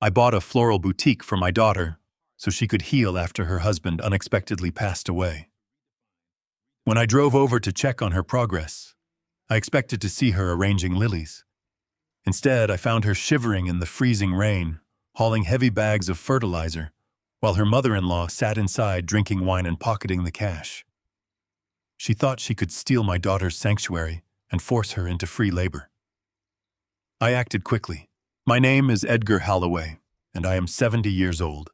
I bought a floral boutique for my daughter so she could heal after her husband unexpectedly passed away. When I drove over to check on her progress, I expected to see her arranging lilies. Instead, I found her shivering in the freezing rain, hauling heavy bags of fertilizer, while her mother-in-law sat inside drinking wine and pocketing the cash. She thought she could steal my daughter's sanctuary and force her into free labor. I acted quickly. My name is Edgar Holloway, and I am 70 years old.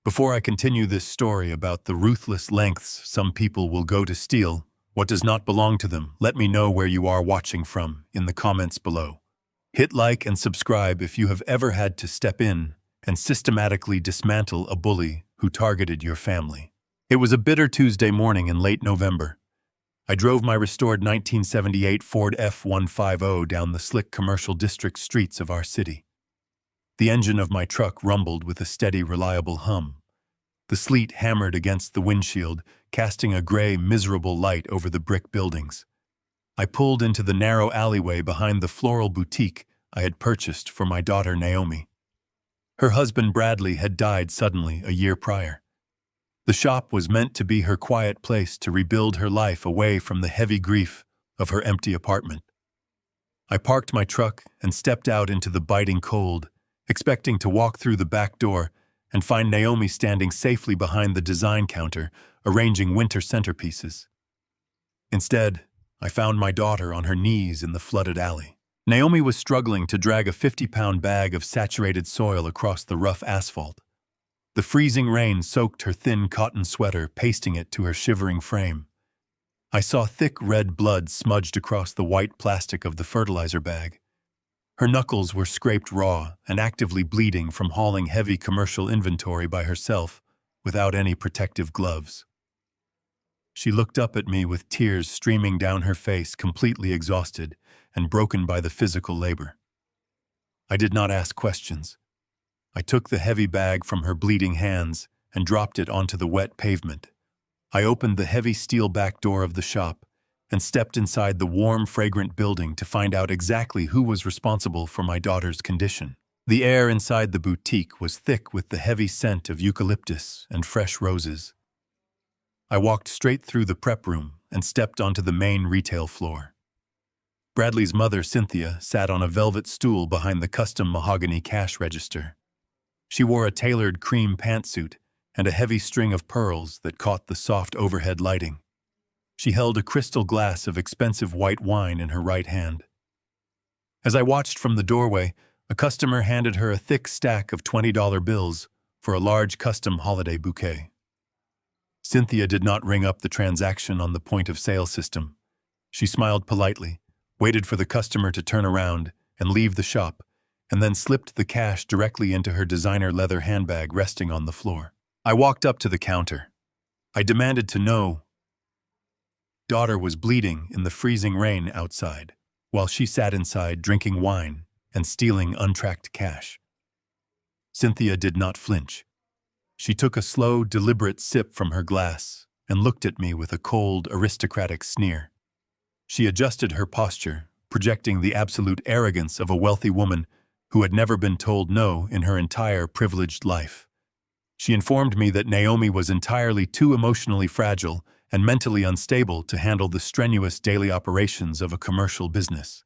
Before I continue this story about the ruthless lengths some people will go to steal what does not belong to them, let me know where you are watching from in the comments below. Hit like and subscribe if you have ever had to step in and systematically dismantle a bully who targeted your family. It was a bitter Tuesday morning in late November. I drove my restored 1978 Ford F-150 down the slick commercial district streets of our city. The engine of my truck rumbled with a steady, reliable hum. The sleet hammered against the windshield, casting a gray, miserable light over the brick buildings. I pulled into the narrow alleyway behind the floral boutique I had purchased for my daughter Naomi. Her husband Bradley had died suddenly a year prior. The shop was meant to be her quiet place to rebuild her life away from the heavy grief of her empty apartment. I parked my truck and stepped out into the biting cold, expecting to walk through the back door and find Naomi standing safely behind the design counter, arranging winter centerpieces. Instead, I found my daughter on her knees in the flooded alley. Naomi was struggling to drag a 50-pound bag of saturated soil across the rough asphalt. The freezing rain soaked her thin cotton sweater, pasting it to her shivering frame. I saw thick red blood smudged across the white plastic of the fertilizer bag. Her knuckles were scraped raw and actively bleeding from hauling heavy commercial inventory by herself without any protective gloves. She looked up at me with tears streaming down her face, completely exhausted and broken by the physical labor. I did not ask questions. I took the heavy bag from her bleeding hands and dropped it onto the wet pavement. I opened the heavy steel back door of the shop and stepped inside the warm, fragrant building to find out exactly who was responsible for my daughter's condition. The air inside the boutique was thick with the heavy scent of eucalyptus and fresh roses. I walked straight through the prep room and stepped onto the main retail floor. Bradley's mother, Cynthia, sat on a velvet stool behind the custom mahogany cash register. She wore a tailored cream pantsuit and a heavy string of pearls that caught the soft overhead lighting. She held a crystal glass of expensive white wine in her right hand. As I watched from the doorway, a customer handed her a thick stack of $20 bills for a large custom holiday bouquet. Cynthia did not ring up the transaction on the point-of-sale system. She smiled politely, waited for the customer to turn around and leave the shop, and then slipped the cash directly into her designer leather handbag resting on the floor. I walked up to the counter. I demanded to know. Daughter was bleeding in the freezing rain outside, while she sat inside drinking wine and stealing untracked cash. Cynthia did not flinch. She took a slow, deliberate sip from her glass and looked at me with a cold, aristocratic sneer. She adjusted her posture, projecting the absolute arrogance of a wealthy woman who had never been told no in her entire privileged life. She informed me that Naomi was entirely too emotionally fragile and mentally unstable to handle the strenuous daily operations of a commercial business.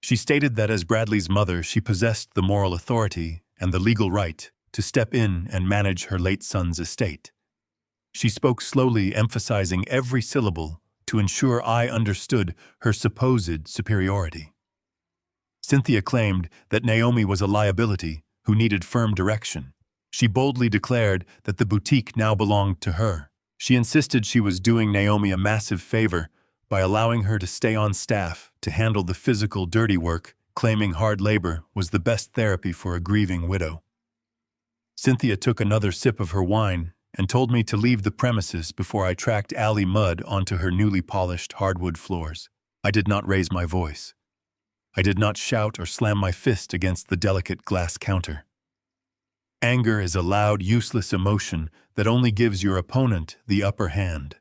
She stated that as Bradley's mother, she possessed the moral authority and the legal right to step in and manage her late son's estate. She spoke slowly, emphasizing every syllable to ensure I understood her supposed superiority. Cynthia claimed that Naomi was a liability who needed firm direction. She boldly declared that the boutique now belonged to her. She insisted she was doing Naomi a massive favor by allowing her to stay on staff to handle the physical dirty work, claiming hard labor was the best therapy for a grieving widow. Cynthia took another sip of her wine and told me to leave the premises before I tracked alley mud onto her newly polished hardwood floors. I did not raise my voice. I did not shout or slam my fist against the delicate glass counter. Anger is a loud, useless emotion that only gives your opponent the upper hand.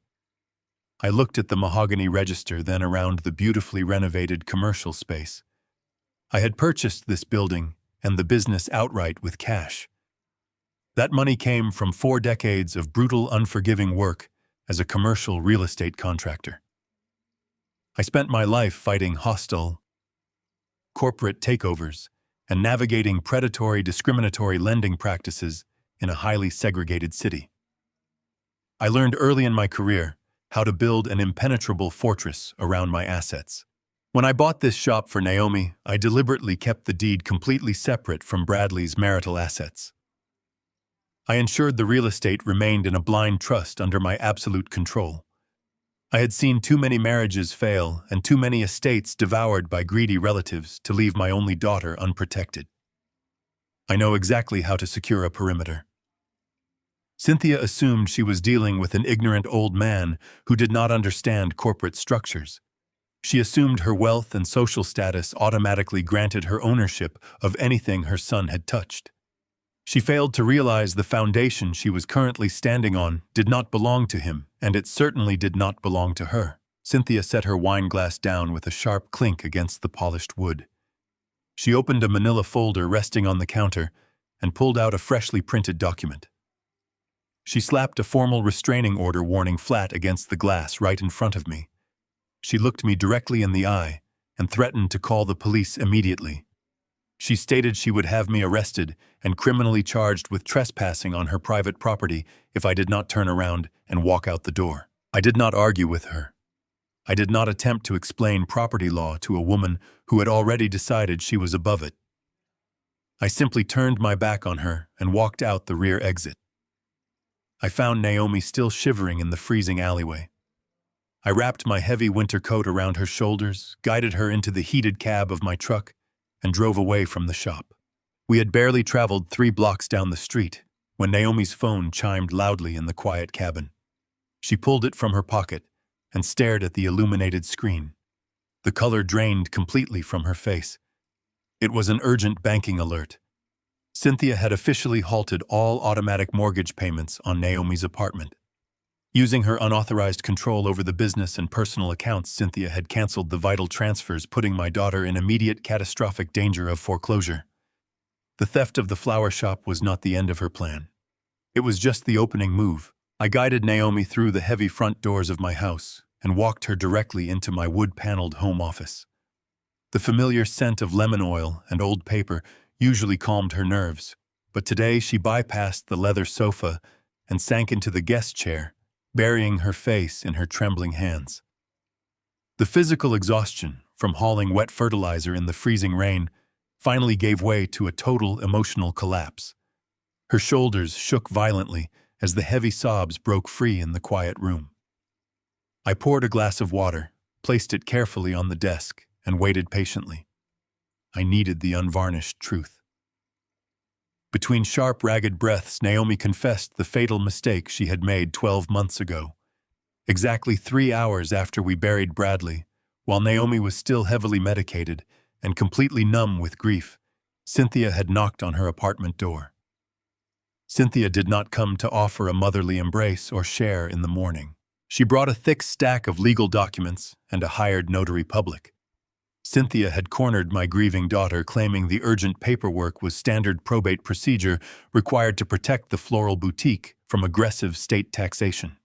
I looked at the mahogany register, then around the beautifully renovated commercial space. I had purchased this building and the business outright with cash. That money came from 4 decades of brutal, unforgiving work as a commercial real estate contractor. I spent my life fighting hostile corporate takeovers and navigating predatory, discriminatory lending practices in a highly segregated city. I learned early in my career how to build an impenetrable fortress around my assets. When I bought this shop for Naomi, I deliberately kept the deed completely separate from Bradley's marital assets. I ensured the real estate remained in a blind trust under my absolute control. I had seen too many marriages fail and too many estates devoured by greedy relatives to leave my only daughter unprotected. I know exactly how to secure a perimeter. Cynthia assumed she was dealing with an ignorant old man who did not understand corporate structures. She assumed her wealth and social status automatically granted her ownership of anything her son had touched. She failed to realize the foundation she was currently standing on did not belong to him, and it certainly did not belong to her. Cynthia set her wine glass down with a sharp clink against the polished wood. She opened a manila folder resting on the counter and pulled out a freshly printed document. She slapped a formal restraining order warning flat against the glass right in front of me. She looked me directly in the eye and threatened to call the police immediately. She stated she would have me arrested and criminally charged with trespassing on her private property if I did not turn around and walk out the door. I did not argue with her. I did not attempt to explain property law to a woman who had already decided she was above it. I simply turned my back on her and walked out the rear exit. I found Naomi still shivering in the freezing alleyway. I wrapped my heavy winter coat around her shoulders, guided her into the heated cab of my truck, and drove away from the shop. We had barely traveled 3 blocks down the street when Naomi's phone chimed loudly in the quiet cabin. She pulled it from her pocket and stared at the illuminated screen. The color drained completely from her face. It was an urgent banking alert. Cynthia had officially halted all automatic mortgage payments on Naomi's apartment. Using her unauthorized control over the business and personal accounts, Cynthia had canceled the vital transfers, putting my daughter in immediate catastrophic danger of foreclosure. The theft of the flower shop was not the end of her plan. It was just the opening move. I guided Naomi through the heavy front doors of my house and walked her directly into my wood-paneled home office. The familiar scent of lemon oil and old paper usually calmed her nerves, but today she bypassed the leather sofa and sank into the guest chair, burying her face in her trembling hands. The physical exhaustion from hauling wet fertilizer in the freezing rain finally gave way to a total emotional collapse. Her shoulders shook violently as the heavy sobs broke free in the quiet room. I poured a glass of water, placed it carefully on the desk, and waited patiently. I needed the unvarnished truth. Between sharp, ragged breaths, Naomi confessed the fatal mistake she had made 12 months ago. Exactly 3 hours after we buried Bradley, while Naomi was still heavily medicated and completely numb with grief, Cynthia had knocked on her apartment door. Cynthia did not come to offer a motherly embrace or share in the mourning. She brought a thick stack of legal documents and a hired notary public. Cynthia had cornered my grieving daughter, claiming the urgent paperwork was standard probate procedure required to protect the floral boutique from aggressive state taxation.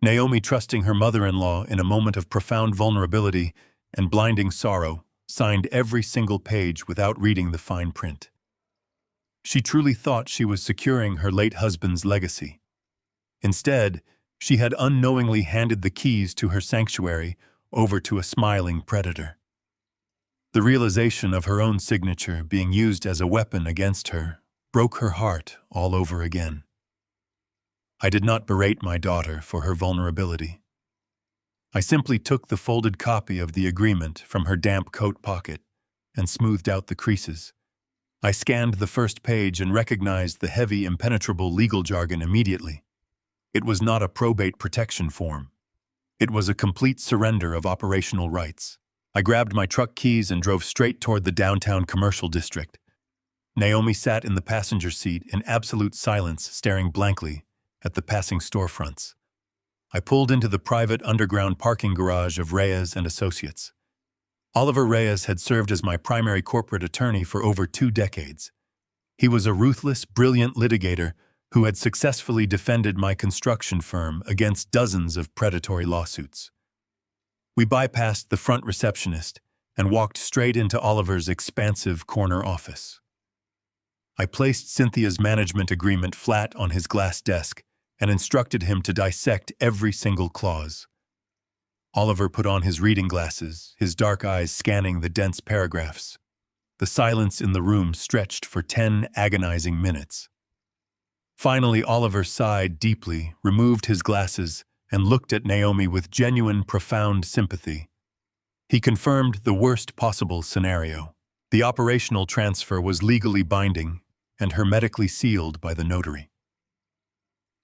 Naomi, trusting her mother-in-law in a moment of profound vulnerability and blinding sorrow, signed every single page without reading the fine print. She truly thought she was securing her late husband's legacy. Instead, she had unknowingly handed the keys to her sanctuary over to a smiling predator. The realization of her own signature being used as a weapon against her broke her heart all over again. I did not berate my daughter for her vulnerability. I simply took the folded copy of the agreement from her damp coat pocket and smoothed out the creases. I scanned the first page and recognized the heavy, impenetrable legal jargon immediately. It was not a probate protection form. It was a complete surrender of operational rights. I grabbed my truck keys and drove straight toward the downtown commercial district. Naomi sat in the passenger seat in absolute silence, staring blankly at the passing storefronts. I pulled into the private underground parking garage of Reyes and Associates. Oliver Reyes had served as my primary corporate attorney for over 2 decades. He was a ruthless, brilliant litigator who had successfully defended my construction firm against dozens of predatory lawsuits. We bypassed the front receptionist and walked straight into Oliver's expansive corner office. I placed Cynthia's management agreement flat on his glass desk and instructed him to dissect every single clause. Oliver put on his reading glasses, his dark eyes scanning the dense paragraphs. The silence in the room stretched for 10 agonizing minutes. Finally, Oliver sighed deeply, removed his glasses, and looked at Naomi with genuine, profound sympathy. He confirmed the worst possible scenario. The operational transfer was legally binding and hermetically sealed by the notary.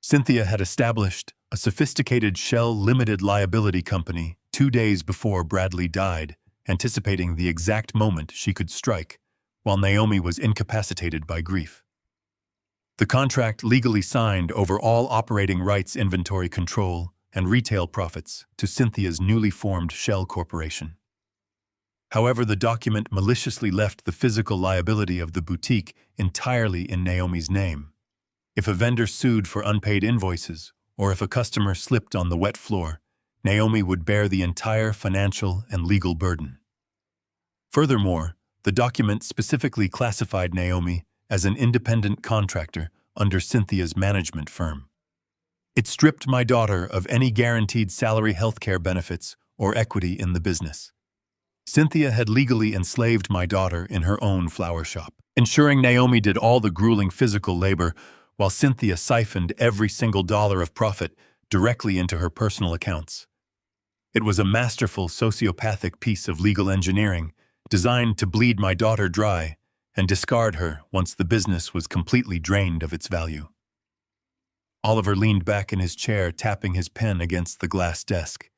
Cynthia had established a sophisticated shell limited liability company 2 days before Bradley died, anticipating the exact moment she could strike, while Naomi was incapacitated by grief. The contract legally signed over all operating rights, inventory control, and retail profits to Cynthia's newly formed shell corporation. However, the document maliciously left the physical liability of the boutique entirely in Naomi's name. If a vendor sued for unpaid invoices, or if a customer slipped on the wet floor, Naomi would bear the entire financial and legal burden. Furthermore, the document specifically classified Naomi as an independent contractor under Cynthia's management firm. It stripped my daughter of any guaranteed salary healthcare benefits or equity in the business. Cynthia had legally enslaved my daughter in her own flower shop, ensuring Naomi did all the grueling physical labor while Cynthia siphoned every single dollar of profit directly into her personal accounts. It was a masterful sociopathic piece of legal engineering designed to bleed my daughter dry and discard her once the business was completely drained of its value. Oliver leaned back in his chair, tapping his pen against the glass desk.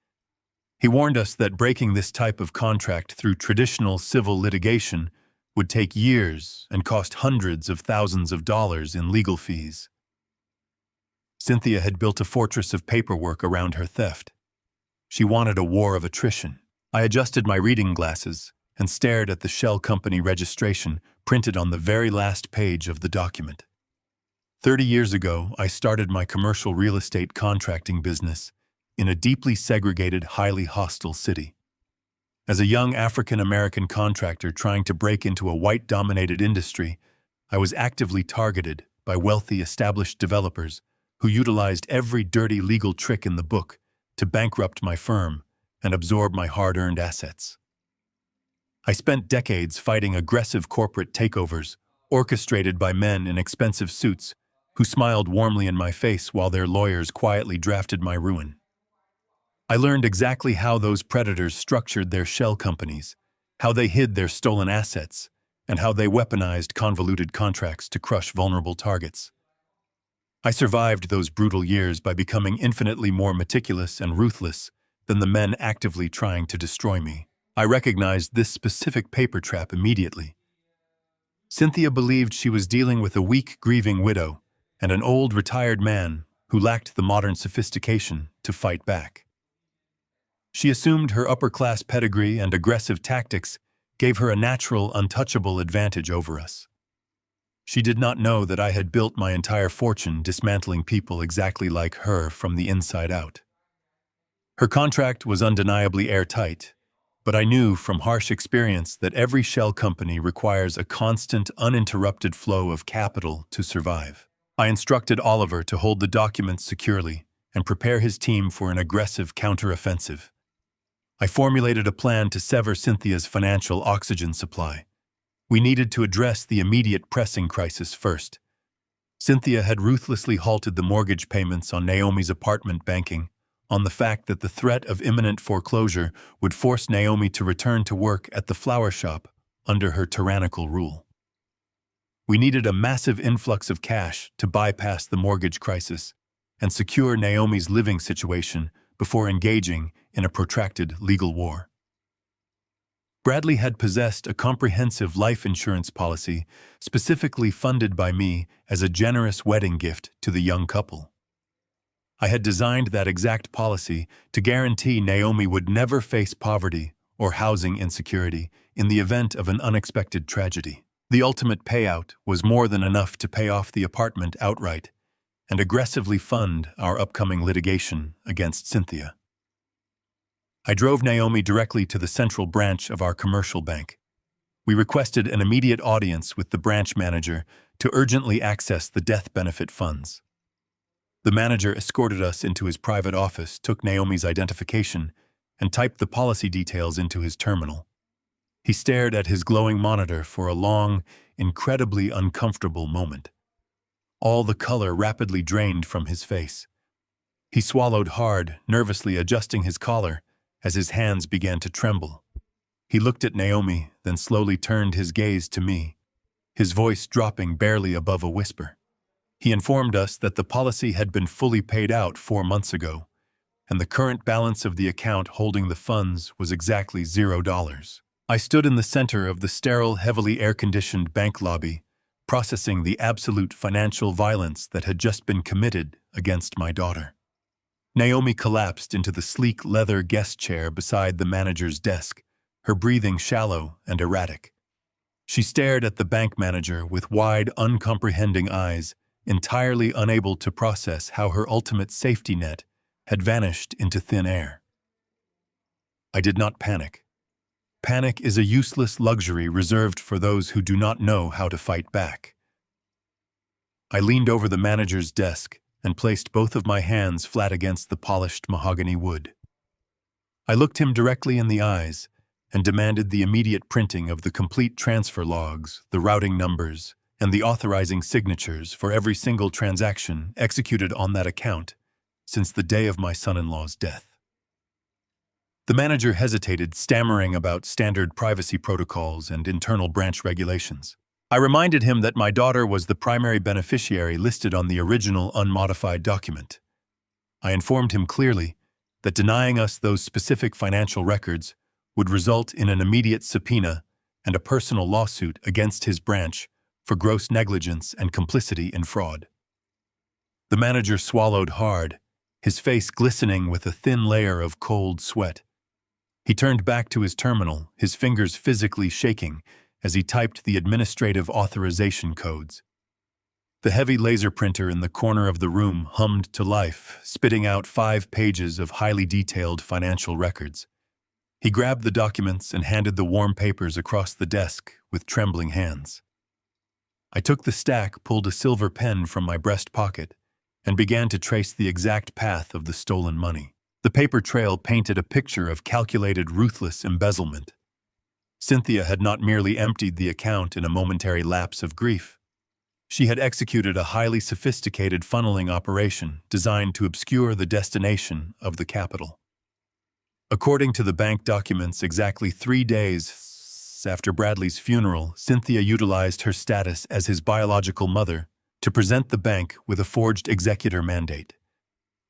He warned us that breaking this type of contract through traditional civil litigation would take years and cost hundreds of thousands of dollars in legal fees. Cynthia had built a fortress of paperwork around her theft. She wanted a war of attrition. I adjusted my reading glasses and stared at the shell company registration printed on the very last page of the document. 30 years ago, I started my commercial real estate contracting business in a deeply segregated, highly hostile city. As a young African-American contractor trying to break into a white-dominated industry, I was actively targeted by wealthy, established developers who utilized every dirty legal trick in the book to bankrupt my firm and absorb my hard-earned assets. I spent decades fighting aggressive corporate takeovers orchestrated by men in expensive suits who smiled warmly in my face while their lawyers quietly drafted my ruin. I learned exactly how those predators structured their shell companies, how they hid their stolen assets, and how they weaponized convoluted contracts to crush vulnerable targets. I survived those brutal years by becoming infinitely more meticulous and ruthless than the men actively trying to destroy me. I recognized this specific paper trap immediately. Cynthia believed she was dealing with a weak, grieving widow and an old, retired man who lacked the modern sophistication to fight back. She assumed her upper-class pedigree and aggressive tactics gave her a natural, untouchable advantage over us. She did not know that I had built my entire fortune dismantling people exactly like her from the inside out. Her contract was undeniably airtight, but I knew from harsh experience that every shell company requires a constant, uninterrupted flow of capital to survive. I instructed Oliver to hold the documents securely and prepare his team for an aggressive counteroffensive. I formulated a plan to sever Cynthia's financial oxygen supply. We needed to address the immediate pressing crisis first. Cynthia had ruthlessly halted the mortgage payments on Naomi's apartment, banking on the fact that the threat of imminent foreclosure would force Naomi to return to work at the flower shop under her tyrannical rule. We needed a massive influx of cash to bypass the mortgage crisis and secure Naomi's living situation before engaging in a protracted legal war. Bradley had possessed a comprehensive life insurance policy specifically funded by me as a generous wedding gift to the young couple. I had designed that exact policy to guarantee Naomi would never face poverty or housing insecurity in the event of an unexpected tragedy. The ultimate payout was more than enough to pay off the apartment outright and aggressively fund our upcoming litigation against Cynthia. I drove Naomi directly to the central branch of our commercial bank. We requested an immediate audience with the branch manager to urgently access the death benefit funds. The manager escorted us into his private office, took Naomi's identification, and typed the policy details into his terminal. He stared at his glowing monitor for a long, incredibly uncomfortable moment. All the color rapidly drained from his face. He swallowed hard, nervously adjusting his collar as his hands began to tremble. He looked at Naomi, then slowly turned his gaze to me, his voice dropping barely above a whisper. He informed us that the policy had been fully paid out 4 months ago, and the current balance of the account holding the funds was exactly $0. I stood in the center of the sterile, heavily air-conditioned bank lobby, processing the absolute financial violence that had just been committed against my daughter. Naomi collapsed into the sleek leather guest chair beside the manager's desk, her breathing shallow and erratic. She stared at the bank manager with wide, uncomprehending eyes, entirely unable to process how her ultimate safety net had vanished into thin air. I did not panic. Panic is a useless luxury reserved for those who do not know how to fight back. I leaned over the manager's desk and placed both of my hands flat against the polished mahogany wood. I looked him directly in the eyes and demanded the immediate printing of the complete transfer logs, the routing numbers, and the authorizing signatures for every single transaction executed on that account since the day of my son-in-law's death. The manager hesitated, stammering about standard privacy protocols and internal branch regulations. I reminded him that my daughter was the primary beneficiary listed on the original unmodified document. I informed him clearly that denying us those specific financial records would result in an immediate subpoena and a personal lawsuit against his branch for gross negligence and complicity in fraud. The manager swallowed hard, his face glistening with a thin layer of cold sweat. He turned back to his terminal, his fingers physically shaking as he typed the administrative authorization codes. The heavy laser printer in the corner of the room hummed to life, spitting out 5 pages of highly detailed financial records. He grabbed the documents and handed the warm papers across the desk with trembling hands. I took the stack, pulled a silver pen from my breast pocket, and began to trace the exact path of the stolen money. The paper trail painted a picture of calculated, ruthless embezzlement. Cynthia had not merely emptied the account in a momentary lapse of grief. She had executed a highly sophisticated funneling operation designed to obscure the destination of the capital. According to the bank documents, exactly 3 days after Bradley's funeral, Cynthia utilized her status as his biological mother to present the bank with a forged executor mandate.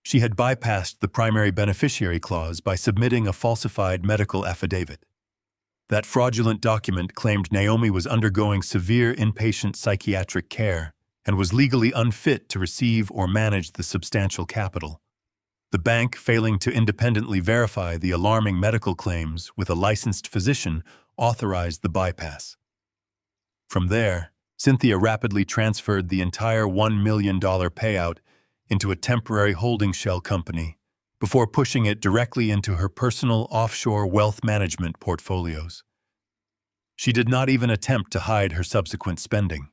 She had bypassed the primary beneficiary clause by submitting a falsified medical affidavit. That fraudulent document claimed Naomi was undergoing severe inpatient psychiatric care and was legally unfit to receive or manage the substantial capital. The bank, failing to independently verify the alarming medical claims with a licensed physician, authorized the bypass. From there, Cynthia rapidly transferred the entire $1 million payout into a temporary holding shell company before pushing it directly into her personal offshore wealth management portfolios. She did not even attempt to hide her subsequent spending.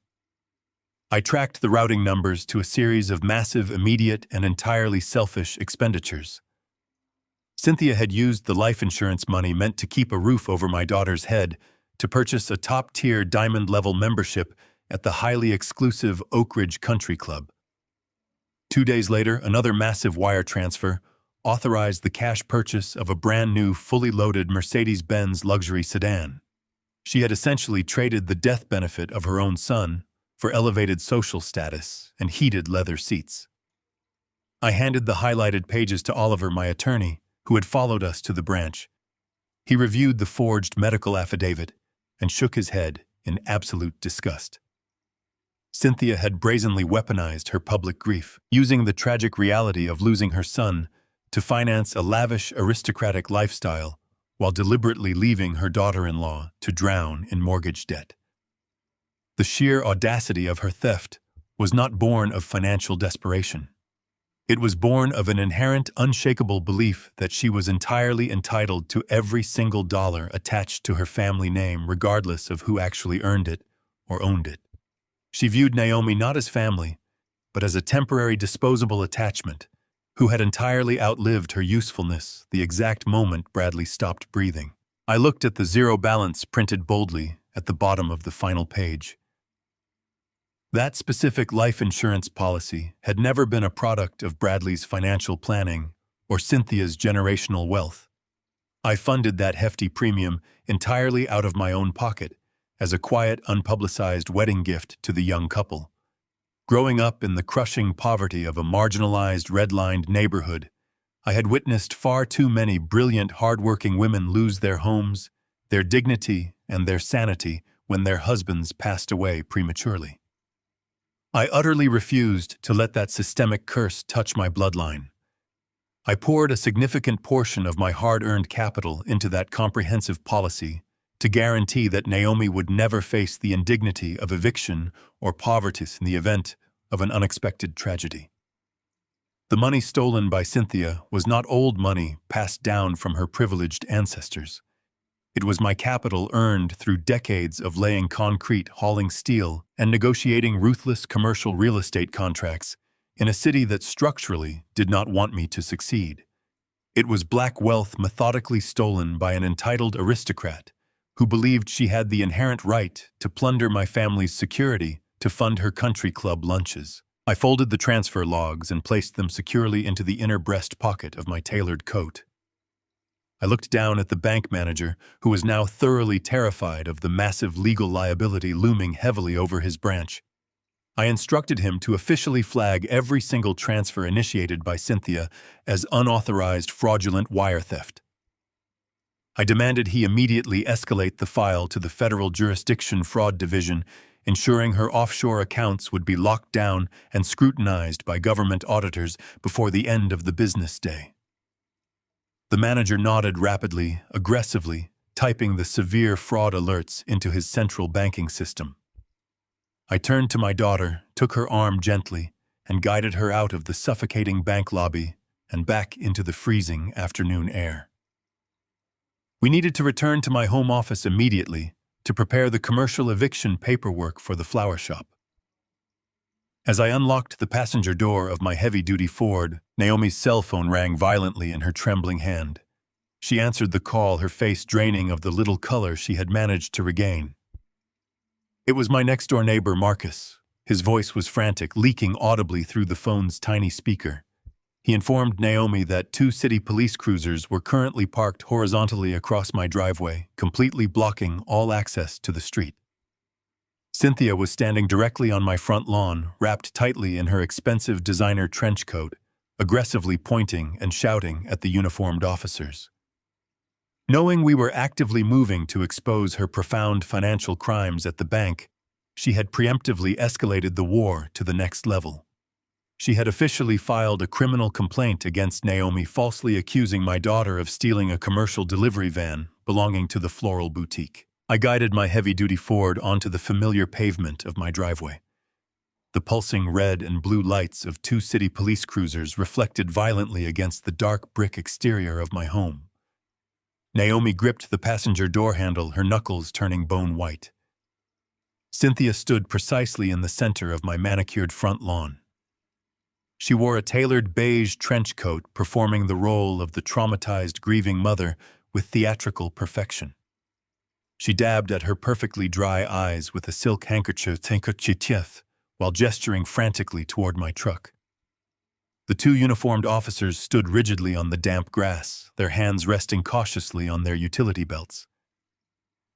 I tracked the routing numbers to a series of massive, immediate, and entirely selfish expenditures. Cynthia had used the life insurance money meant to keep a roof over my daughter's head to purchase a top-tier diamond-level membership at the highly exclusive Oak Ridge Country Club. 2 days later, another massive wire transfer authorized the cash purchase of a brand-new, fully loaded Mercedes-Benz luxury sedan. She had essentially traded the death benefit of her own son for elevated social status and heated leather seats. I handed the highlighted pages to Oliver, my attorney, who had followed us to the branch. He reviewed the forged medical affidavit and shook his head in absolute disgust. Cynthia had brazenly weaponized her public grief, using the tragic reality of losing her son to finance a lavish, aristocratic lifestyle while deliberately leaving her daughter-in-law to drown in mortgage debt. The sheer audacity of her theft was not born of financial desperation. It was born of an inherent, unshakable belief that she was entirely entitled to every single dollar attached to her family name, regardless of who actually earned it or owned it. She viewed Naomi not as family, but as a temporary disposable attachment who had entirely outlived her usefulness the exact moment Bradley stopped breathing. I looked at the zero balance printed boldly at the bottom of the final page. That specific life insurance policy had never been a product of Bradley's financial planning or Cynthia's generational wealth. I funded that hefty premium entirely out of my own pocket as a quiet, unpublicized wedding gift to the young couple. Growing up in the crushing poverty of a marginalized, red-lined neighborhood, I had witnessed far too many brilliant, hard-working women lose their homes, their dignity, and their sanity when their husbands passed away prematurely. I utterly refused to let that systemic curse touch my bloodline. I poured a significant portion of my hard-earned capital into that comprehensive policy to guarantee that Naomi would never face the indignity of eviction or poverty in the event of an unexpected tragedy. The money stolen by Cynthia was not old money passed down from her privileged ancestors. It was my capital earned through decades of laying concrete, hauling steel, and negotiating ruthless commercial real estate contracts in a city that structurally did not want me to succeed. It was black wealth methodically stolen by an entitled aristocrat who believed she had the inherent right to plunder my family's security to fund her country club lunches. I folded the transfer logs and placed them securely into the inner breast pocket of my tailored coat. I looked down at the bank manager, who was now thoroughly terrified of the massive legal liability looming heavily over his branch. I instructed him to officially flag every single transfer initiated by Cynthia as unauthorized fraudulent wire theft. I demanded he immediately escalate the file to the Federal Jurisdiction Fraud Division, ensuring her offshore accounts would be locked down and scrutinized by government auditors before the end of the business day. The manager nodded rapidly, aggressively, typing the severe fraud alerts into his central banking system. I turned to my daughter, took her arm gently, and guided her out of the suffocating bank lobby and back into the freezing afternoon air. We needed to return to my home office immediately to prepare the commercial eviction paperwork for the flower shop. As I unlocked the passenger door of my heavy-duty Ford, Naomi's cell phone rang violently in her trembling hand. She answered the call, her face draining of the little color she had managed to regain. It was my next-door neighbor, Marcus. His voice was frantic, leaking audibly through the phone's tiny speaker. He informed Naomi that 2 city police cruisers were currently parked horizontally across my driveway, completely blocking all access to the street. Cynthia was standing directly on my front lawn, wrapped tightly in her expensive designer trench coat, aggressively pointing and shouting at the uniformed officers. Knowing we were actively moving to expose her profound financial crimes at the bank, she had preemptively escalated the war to the next level. She had officially filed a criminal complaint against Naomi, falsely accusing my daughter of stealing a commercial delivery van belonging to the floral boutique. I guided my heavy-duty Ford onto the familiar pavement of my driveway. The pulsing red and blue lights of 2 city police cruisers reflected violently against the dark brick exterior of my home. Naomi gripped the passenger door handle, her knuckles turning bone white. Cynthia stood precisely in the center of my manicured front lawn. She wore a tailored beige trench coat, performing the role of the traumatized, grieving mother with theatrical perfection. She dabbed at her perfectly dry eyes with a silk handkerchief while gesturing frantically toward my truck. The 2 uniformed officers stood rigidly on the damp grass, their hands resting cautiously on their utility belts.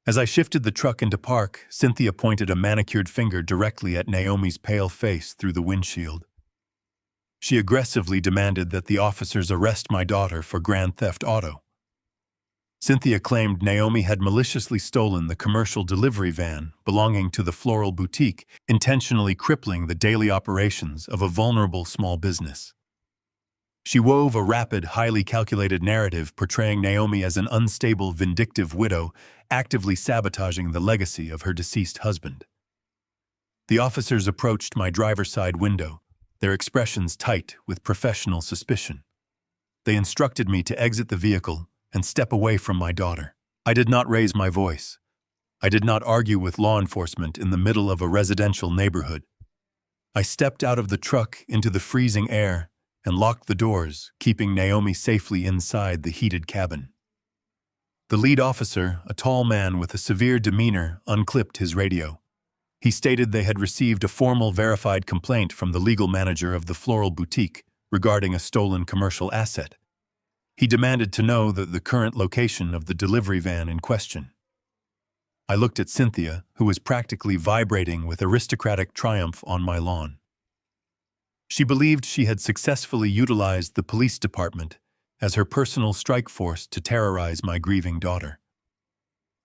As I shifted the truck into park, Cynthia pointed a manicured finger directly at Naomi's pale face through the windshield. She aggressively demanded that the officers arrest my daughter for grand theft auto. Cynthia claimed Naomi had maliciously stolen the commercial delivery van belonging to the floral boutique, intentionally crippling the daily operations of a vulnerable small business. She wove a rapid, highly calculated narrative portraying Naomi as an unstable, vindictive widow, actively sabotaging the legacy of her deceased husband. The officers approached my driver's side window, their expressions tight with professional suspicion. They instructed me to exit the vehicle and step away from my daughter. I did not raise my voice. I did not argue with law enforcement in the middle of a residential neighborhood. I stepped out of the truck into the freezing air and locked the doors, keeping Naomi safely inside the heated cabin. The lead officer, a tall man with a severe demeanor, unclipped his radio. He stated they had received a formal verified complaint from the legal manager of the floral boutique regarding a stolen commercial asset. He demanded to know the current location of the delivery van in question. I looked at Cynthia, who was practically vibrating with aristocratic triumph on my lawn. She believed she had successfully utilized the police department as her personal strike force to terrorize my grieving daughter.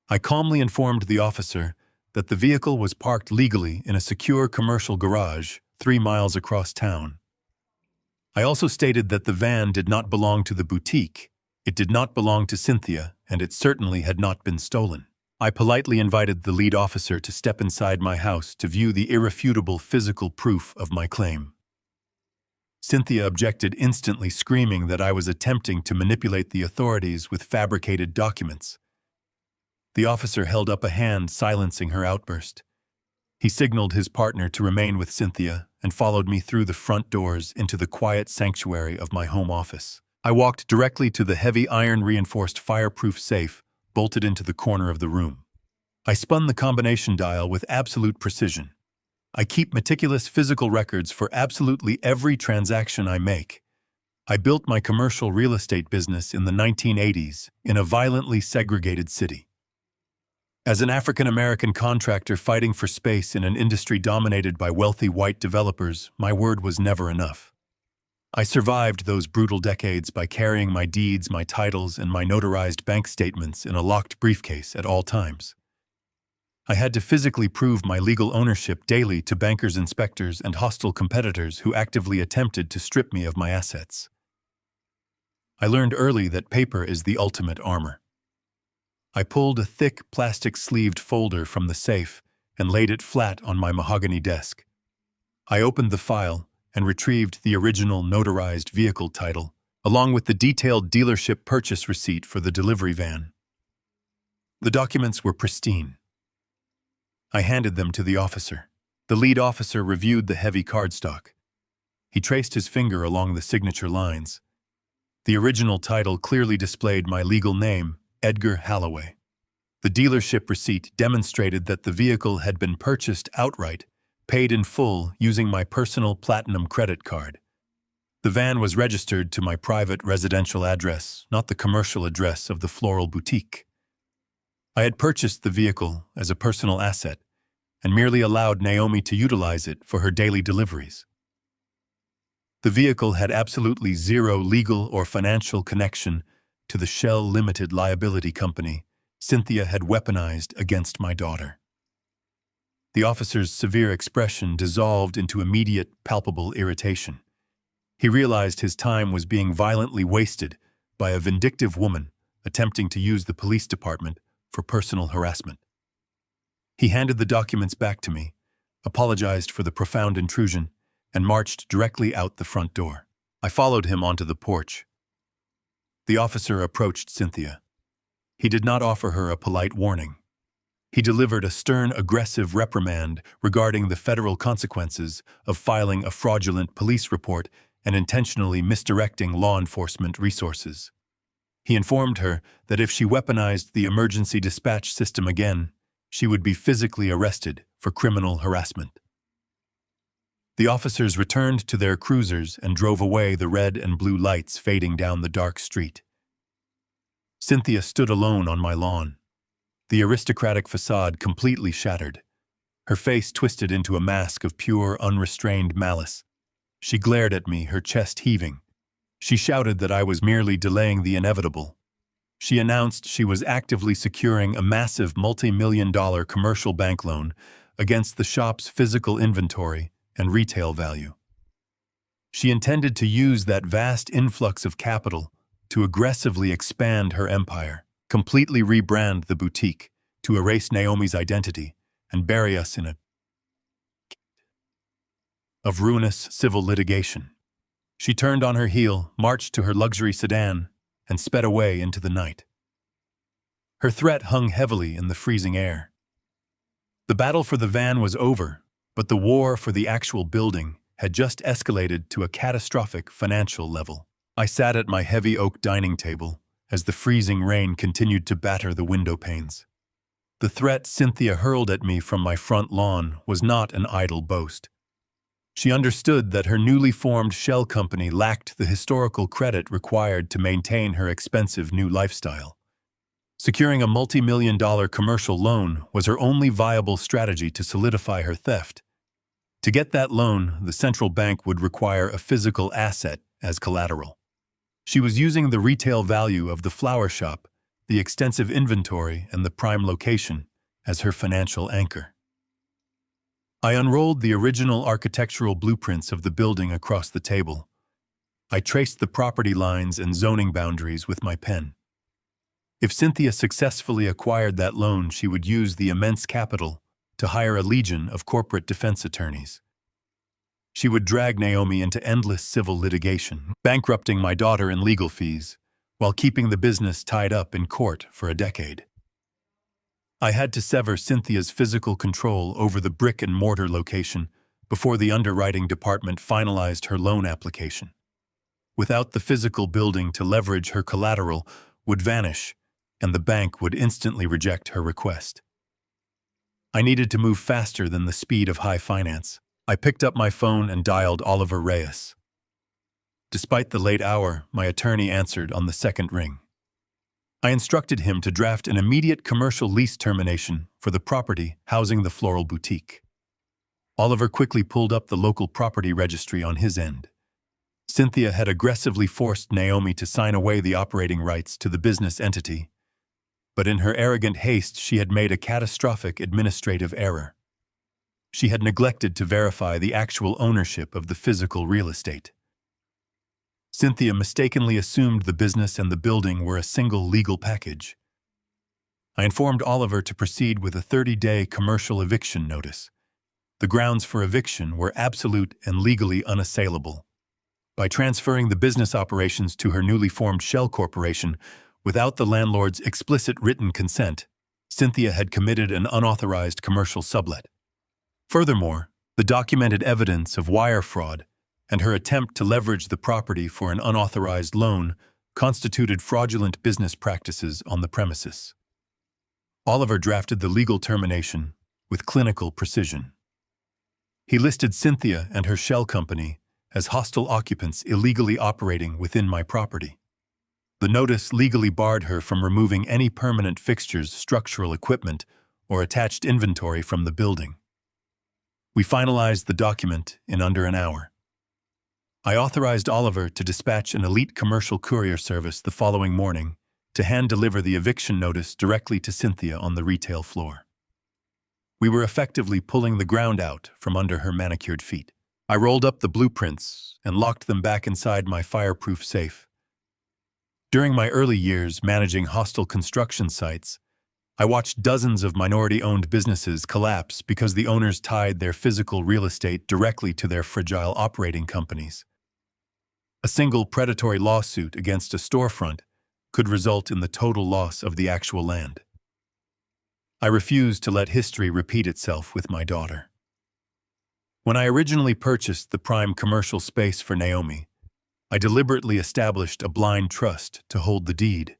I calmly informed the officer that the vehicle was parked legally in a secure commercial garage 3 miles across town. I also stated that the van did not belong to the boutique, it did not belong to Cynthia, and it certainly had not been stolen. I politely invited the lead officer to step inside my house to view the irrefutable physical proof of my claim. Cynthia objected instantly, screaming that I was attempting to manipulate the authorities with fabricated documents. The officer held up a hand, silencing her outburst. He signaled his partner to remain with Cynthia and followed me through the front doors into the quiet sanctuary of my home office. I walked directly to the heavy iron-reinforced fireproof safe bolted into the corner of the room. I spun the combination dial with absolute precision. I keep meticulous physical records for absolutely every transaction I make. I built my commercial real estate business in the 1980s in a violently segregated city. As an African-American contractor fighting for space in an industry dominated by wealthy white developers, my word was never enough. I survived those brutal decades by carrying my deeds, my titles, and my notarized bank statements in a locked briefcase at all times. I had to physically prove my legal ownership daily to bankers, inspectors, and hostile competitors who actively attempted to strip me of my assets. I learned early that paper is the ultimate armor. I pulled a thick, plastic-sleeved folder from the safe and laid it flat on my mahogany desk. I opened the file and retrieved the original notarized vehicle title, along with the detailed dealership purchase receipt for the delivery van. The documents were pristine. I handed them to the officer. The lead officer reviewed the heavy cardstock. He traced his finger along the signature lines. The original title clearly displayed my legal name, Edgar Halloway. The dealership receipt demonstrated that the vehicle had been purchased outright, paid in full using my personal platinum credit card. The van was registered to my private residential address, not the commercial address of the floral boutique. I had purchased the vehicle as a personal asset and merely allowed Naomi to utilize it for her daily deliveries. The vehicle had absolutely zero legal or financial connection to the Shell Limited Liability Company Cynthia had weaponized against my daughter. The officer's severe expression dissolved into immediate, palpable irritation. He realized his time was being violently wasted by a vindictive woman attempting to use the police department for personal harassment. He handed the documents back to me, apologized for the profound intrusion, and marched directly out the front door. I followed him onto the porch. The officer approached Cynthia. He did not offer her a polite warning. He delivered a stern, aggressive reprimand regarding the federal consequences of filing a fraudulent police report and intentionally misdirecting law enforcement resources. He informed her that if she weaponized the emergency dispatch system again, she would be physically arrested for criminal harassment. The officers returned to their cruisers and drove away, the red and blue lights fading down the dark street. Cynthia stood alone on my lawn, the aristocratic facade completely shattered, her face twisted into a mask of pure, unrestrained malice. She glared at me, her chest heaving. She shouted that I was merely delaying the inevitable. She announced she was actively securing a massive multi-million-dollar commercial bank loan against the shop's physical inventory and retail value. She intended to use that vast influx of capital to aggressively expand her empire, completely rebrand the boutique, to erase Naomi's identity, and bury us in a of ruinous civil litigation. She turned on her heel, marched to her luxury sedan, and sped away into the night. Her threat hung heavily in the freezing air. The battle for the van was over, but the war for the actual building had just escalated to a catastrophic financial level. I sat at my heavy oak dining table as the freezing rain continued to batter the window panes. The threat Cynthia hurled at me from my front lawn was not an idle boast. She understood that her newly formed shell company lacked the historical credit required to maintain her expensive new lifestyle. Securing a multi-million-dollar commercial loan was her only viable strategy to solidify her theft. To get that loan, the central bank would require a physical asset as collateral. She was using the retail value of the flower shop, the extensive inventory, and the prime location as her financial anchor. I unrolled the original architectural blueprints of the building across the table. I traced the property lines and zoning boundaries with my pen. If Cynthia successfully acquired that loan, she would use the immense capital to hire a legion of corporate defense attorneys. She would drag Naomi into endless civil litigation, bankrupting my daughter in legal fees, while keeping the business tied up in court for a decade. I had to sever Cynthia's physical control over the brick-and-mortar location before the underwriting department finalized her loan application. Without the physical building to leverage, her collateral would vanish, and the bank would instantly reject her request. I needed to move faster than the speed of high finance. I picked up my phone and dialed Oliver Reyes. Despite the late hour, my attorney answered on the second ring. I instructed him to draft an immediate commercial lease termination for the property housing the floral boutique. Oliver quickly pulled up the local property registry on his end. Cynthia had aggressively forced Naomi to sign away the operating rights to the business entity, but in her arrogant haste she had made a catastrophic administrative error. She had neglected to verify the actual ownership of the physical real estate. Cynthia mistakenly assumed the business and the building were a single legal package. I informed Oliver to proceed with a 30-day commercial eviction notice. The grounds for eviction were absolute and legally unassailable. By transferring the business operations to her newly formed shell corporation without the landlord's explicit written consent, Cynthia had committed an unauthorized commercial sublet. Furthermore, the documented evidence of wire fraud and her attempt to leverage the property for an unauthorized loan constituted fraudulent business practices on the premises. Oliver drafted the legal termination with clinical precision. He listed Cynthia and her shell company as hostile occupants illegally operating within my property. The notice legally barred her from removing any permanent fixtures, structural equipment, or attached inventory from the building. We finalized the document in under an hour. I authorized Oliver to dispatch an elite commercial courier service the following morning to hand-deliver the eviction notice directly to Cynthia on the retail floor. We were effectively pulling the ground out from under her manicured feet. I rolled up the blueprints and locked them back inside my fireproof safe. During my early years managing hostile construction sites, I watched dozens of minority-owned businesses collapse because the owners tied their physical real estate directly to their fragile operating companies. A single predatory lawsuit against a storefront could result in the total loss of the actual land. I refused to let history repeat itself with my daughter. When I originally purchased the prime commercial space for Naomi, I deliberately established a blind trust to hold the deed.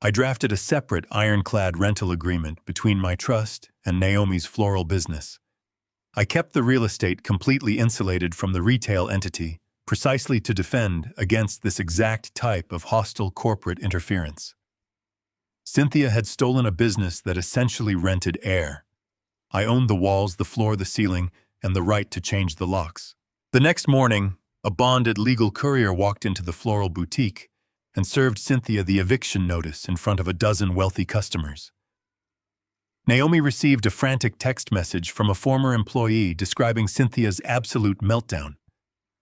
I drafted a separate ironclad rental agreement between my trust and Naomi's floral business. I kept the real estate completely insulated from the retail entity precisely to defend against this exact type of hostile corporate interference. Cynthia had stolen a business that essentially rented air. I owned the walls, the floor, the ceiling, and the right to change the locks. The next morning, a bonded legal courier walked into the floral boutique and served Cynthia the eviction notice in front of a dozen wealthy customers. Naomi received a frantic text message from a former employee describing Cynthia's absolute meltdown.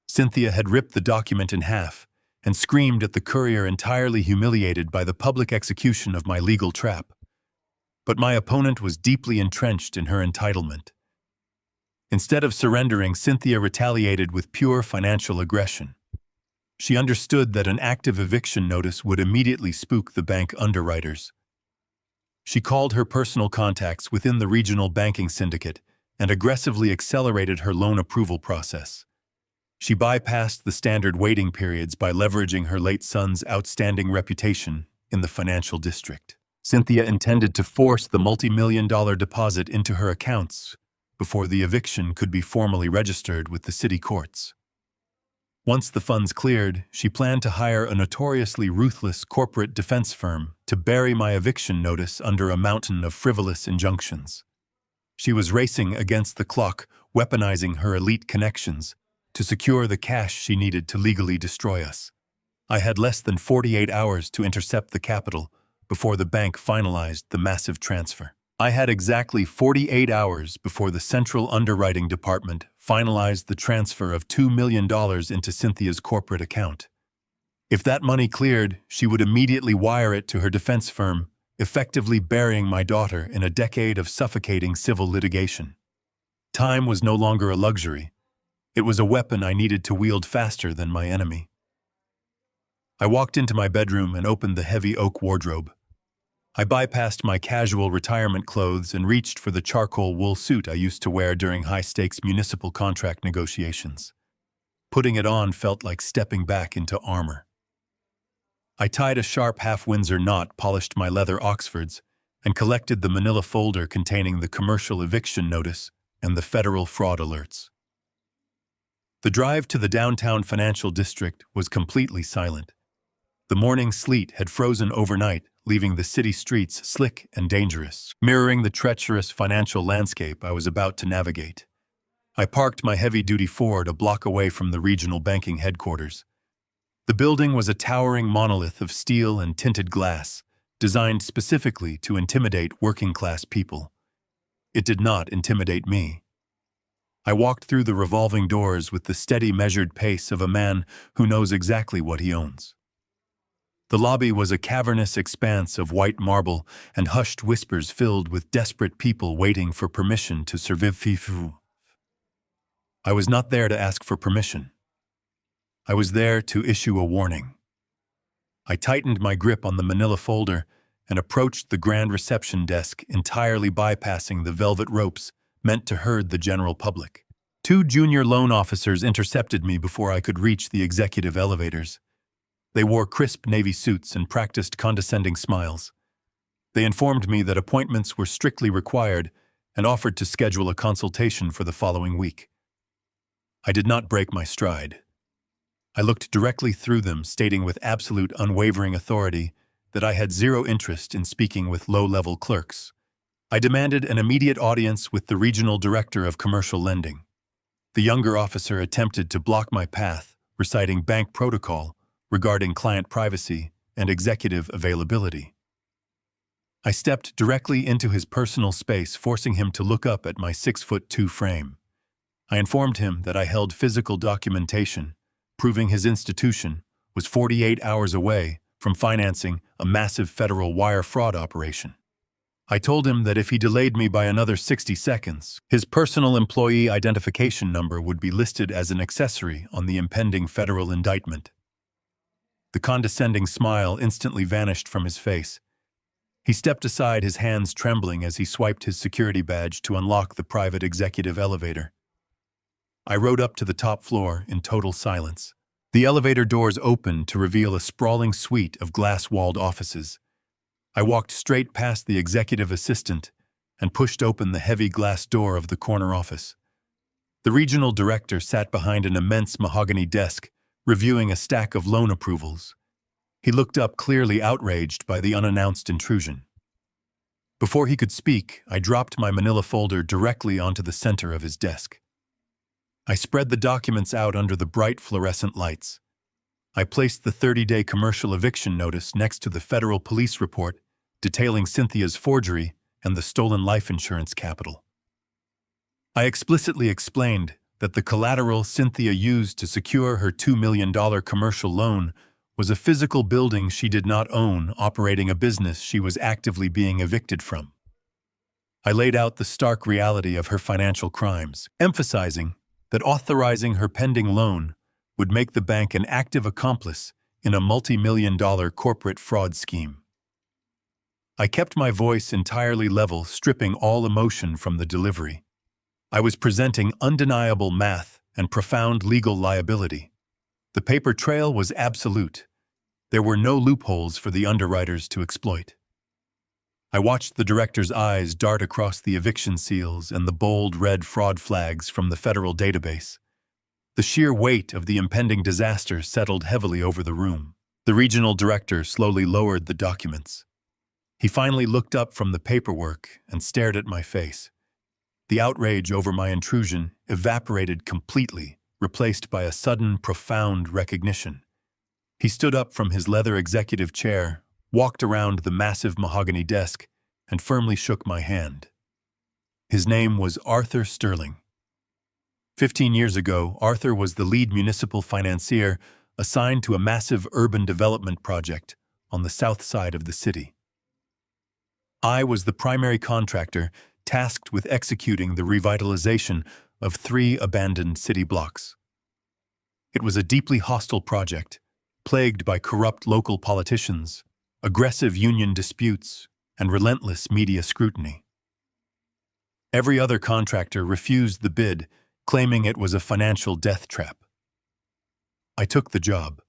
Cynthia had ripped the document in half and screamed at the courier, entirely humiliated by the public execution of my legal trap. But my opponent was deeply entrenched in her entitlement. Instead of surrendering, Cynthia retaliated with pure financial aggression. She understood that an active eviction notice would immediately spook the bank underwriters. She called her personal contacts within the regional banking syndicate and aggressively accelerated her loan approval process. She bypassed the standard waiting periods by leveraging her late son's outstanding reputation in the financial district. Cynthia intended to force the multi-million-dollar deposit into her accounts before the eviction could be formally registered with the city courts. Once the funds cleared, she planned to hire a notoriously ruthless corporate defense firm to bury my eviction notice under a mountain of frivolous injunctions. She was racing against the clock, weaponizing her elite connections to secure the cash she needed to legally destroy us. I had less than 48 hours to intercept the capital before the bank finalized the massive transfer. I had exactly 48 hours before the Central Underwriting Department finalized the transfer of $2 million into Cynthia's corporate account. If that money cleared, she would immediately wire it to her defense firm, effectively burying my daughter in a decade of suffocating civil litigation. Time was no longer a luxury. It was a weapon I needed to wield faster than my enemy. I walked into my bedroom and opened the heavy oak wardrobe. I bypassed my casual retirement clothes and reached for the charcoal wool suit I used to wear during high-stakes municipal contract negotiations. Putting it on felt like stepping back into armor. I tied a sharp half-Windsor knot, polished my leather Oxfords, and collected the manila folder containing the commercial eviction notice and the federal fraud alerts. The drive to the downtown financial district was completely silent. The morning sleet had frozen overnight, leaving the city streets slick and dangerous, mirroring the treacherous financial landscape I was about to navigate. I parked my heavy-duty Ford a block away from the regional banking headquarters. The building was a towering monolith of steel and tinted glass, designed specifically to intimidate working-class people. It did not intimidate me. I walked through the revolving doors with the steady, measured pace of a man who knows exactly what he owns. The lobby was a cavernous expanse of white marble and hushed whispers filled with desperate people waiting for permission to survive. I was not there to ask for permission. I was there to issue a warning. I tightened my grip on the manila folder and approached the grand reception desk, entirely bypassing the velvet ropes meant to herd the general public. 2 junior loan officers intercepted me before I could reach the executive elevators. They wore crisp navy suits and practiced condescending smiles. They informed me that appointments were strictly required and offered to schedule a consultation for the following week. I did not break my stride. I looked directly through them, stating with absolute unwavering authority that I had zero interest in speaking with low-level clerks. I demanded an immediate audience with the regional director of commercial lending. The younger officer attempted to block my path, reciting bank protocol regarding client privacy and executive availability. I stepped directly into his personal space, forcing him to look up at my 6'2" frame. I informed him that I held physical documentation, proving his institution was 48 hours away from financing a massive federal wire fraud operation. I told him that if he delayed me by another 60 seconds, his personal employee identification number would be listed as an accessory on the impending federal indictment. The condescending smile instantly vanished from his face. He stepped aside, his hands trembling as he swiped his security badge to unlock the private executive elevator. I rode up to the top floor in total silence. The elevator doors opened to reveal a sprawling suite of glass-walled offices. I walked straight past the executive assistant and pushed open the heavy glass door of the corner office. The regional director sat behind an immense mahogany desk, reviewing a stack of loan approvals. He looked up, clearly outraged by the unannounced intrusion. Before he could speak, I dropped my manila folder directly onto the center of his desk. I spread the documents out under the bright fluorescent lights. I placed the 30-day commercial eviction notice next to the federal police report detailing Cynthia's forgery and the stolen life insurance capital. I explicitly explained that the collateral Cynthia used to secure her $2 million commercial loan was a physical building she did not own, operating a business she was actively being evicted from. I laid out the stark reality of her financial crimes, emphasizing that authorizing her pending loan would make the bank an active accomplice in a multi-million-dollar corporate fraud scheme. I kept my voice entirely level, stripping all emotion from the delivery. I was presenting undeniable math and profound legal liability. The paper trail was absolute. There were no loopholes for the underwriters to exploit. I watched the director's eyes dart across the eviction seals and the bold red fraud flags from the federal database. The sheer weight of the impending disaster settled heavily over the room. The regional director slowly lowered the documents. He finally looked up from the paperwork and stared at my face. The outrage over my intrusion evaporated completely, replaced by a sudden, profound recognition. He stood up from his leather executive chair, walked around the massive mahogany desk, and firmly shook my hand. His name was Arthur Sterling. 15 years ago, Arthur was the lead municipal financier assigned to a massive urban development project on the south side of the city. I was the primary contractor tasked with executing the revitalization of 3 abandoned city blocks. It was a deeply hostile project, plagued by corrupt local politicians, aggressive union disputes, and relentless media scrutiny. Every other contractor refused the bid, claiming it was a financial death trap. I took the job.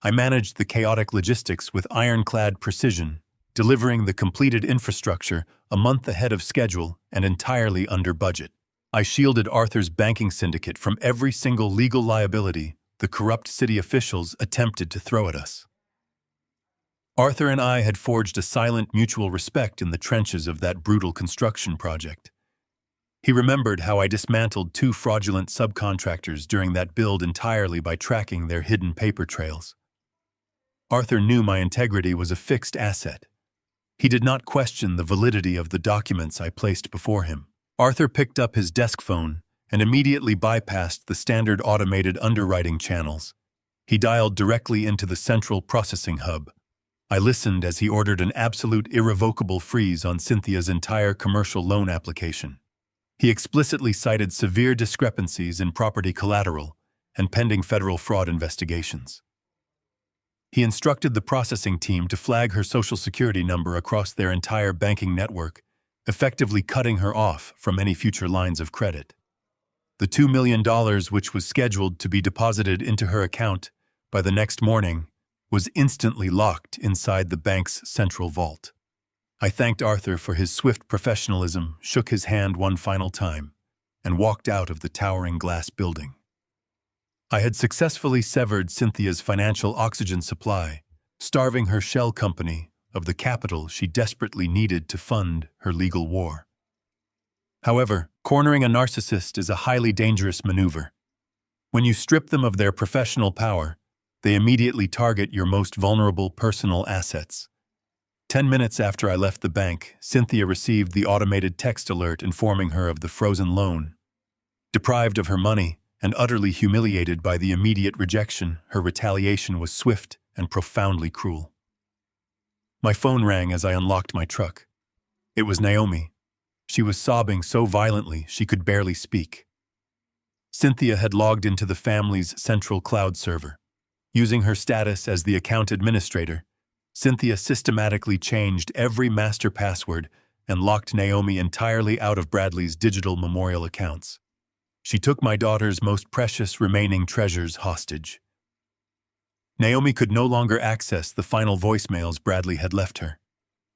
I managed the chaotic logistics with ironclad precision, delivering the completed infrastructure a month ahead of schedule and entirely under budget. I shielded Arthur's banking syndicate from every single legal liability the corrupt city officials attempted to throw at us. Arthur and I had forged a silent mutual respect in the trenches of that brutal construction project. He remembered how I dismantled 2 fraudulent subcontractors during that build entirely by tracking their hidden paper trails. Arthur knew my integrity was a fixed asset. He did not question the validity of the documents I placed before him. Arthur picked up his desk phone and immediately bypassed the standard automated underwriting channels. He dialed directly into the central processing hub. I listened as he ordered an absolute irrevocable freeze on Cynthia's entire commercial loan application. He explicitly cited severe discrepancies in property collateral and pending federal fraud investigations. He instructed the processing team to flag her Social Security number across their entire banking network, effectively cutting her off from any future lines of credit. The $2 million, which was scheduled to be deposited into her account by the next morning, was instantly locked inside the bank's central vault. I thanked Arthur for his swift professionalism, shook his hand one final time, and walked out of the towering glass building. I had successfully severed Cynthia's financial oxygen supply, starving her shell company of the capital she desperately needed to fund her legal war. However, cornering a narcissist is a highly dangerous maneuver. When you strip them of their professional power, they immediately target your most vulnerable personal assets. 10 minutes after I left the bank, Cynthia received the automated text alert informing her of the frozen loan. Deprived of her money and utterly humiliated by the immediate rejection, her retaliation was swift and profoundly cruel. My phone rang as I unlocked my truck. It was Naomi. She was sobbing so violently she could barely speak. Cynthia had logged into the family's central cloud server. Using her status as the account administrator, Cynthia systematically changed every master password and locked Naomi entirely out of Bradley's digital memorial accounts. She took my daughter's most precious remaining treasures hostage. Naomi could no longer access the final voicemails Bradley had left her.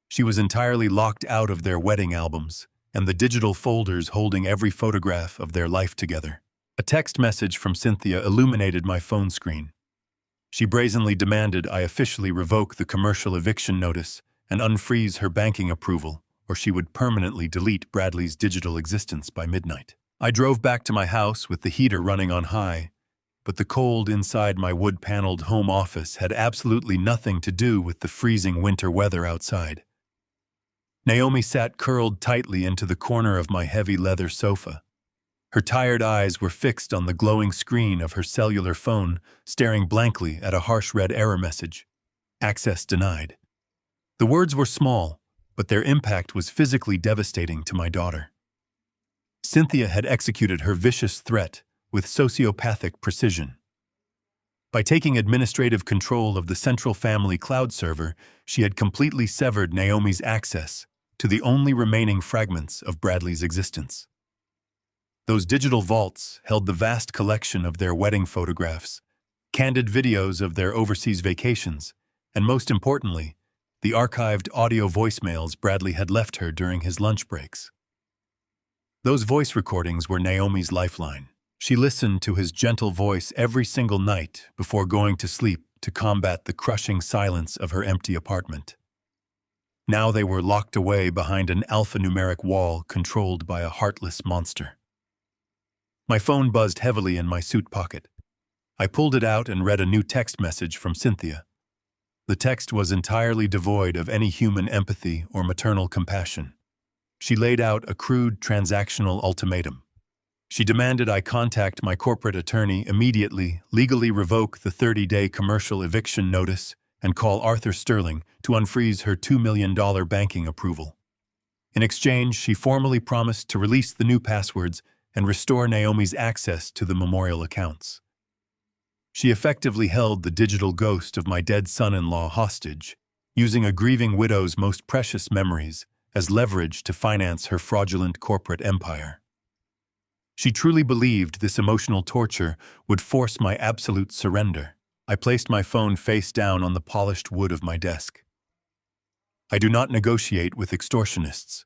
She was entirely locked out of their wedding albums and the digital folders holding every photograph of their life together. A text message from Cynthia illuminated my phone screen. She brazenly demanded I officially revoke the commercial eviction notice and unfreeze her banking approval, or she would permanently delete Bradley's digital existence by midnight. I drove back to my house with the heater running on high, but the cold inside my wood-paneled home office had absolutely nothing to do with the freezing winter weather outside. Naomi sat curled tightly into the corner of my heavy leather sofa. Her tired eyes were fixed on the glowing screen of her cellular phone, staring blankly at a harsh red error message. Access denied. The words were small, but their impact was physically devastating to my daughter. Cynthia had executed her vicious threat with sociopathic precision. By taking administrative control of the central family cloud server, she had completely severed Naomi's access to the only remaining fragments of Bradley's existence. Those digital vaults held the vast collection of their wedding photographs, candid videos of their overseas vacations, and most importantly, the archived audio voicemails Bradley had left her during his lunch breaks. Those voice recordings were Naomi's lifeline. She listened to his gentle voice every single night before going to sleep to combat the crushing silence of her empty apartment. Now they were locked away behind an alphanumeric wall controlled by a heartless monster. My phone buzzed heavily in my suit pocket. I pulled it out and read a new text message from Cynthia. The text was entirely devoid of any human empathy or maternal compassion. She laid out a crude transactional ultimatum. She demanded I contact my corporate attorney immediately, legally revoke the 30-day commercial eviction notice, and call Arthur Sterling to unfreeze her $2 million banking approval. In exchange, she formally promised to release the new passwords and restore Naomi's access to the memorial accounts. She effectively held the digital ghost of my dead son-in-law hostage, using a grieving widow's most precious memories as leverage to finance her fraudulent corporate empire. She truly believed this emotional torture would force my absolute surrender. I placed my phone face down on the polished wood of my desk. I do not negotiate with extortionists.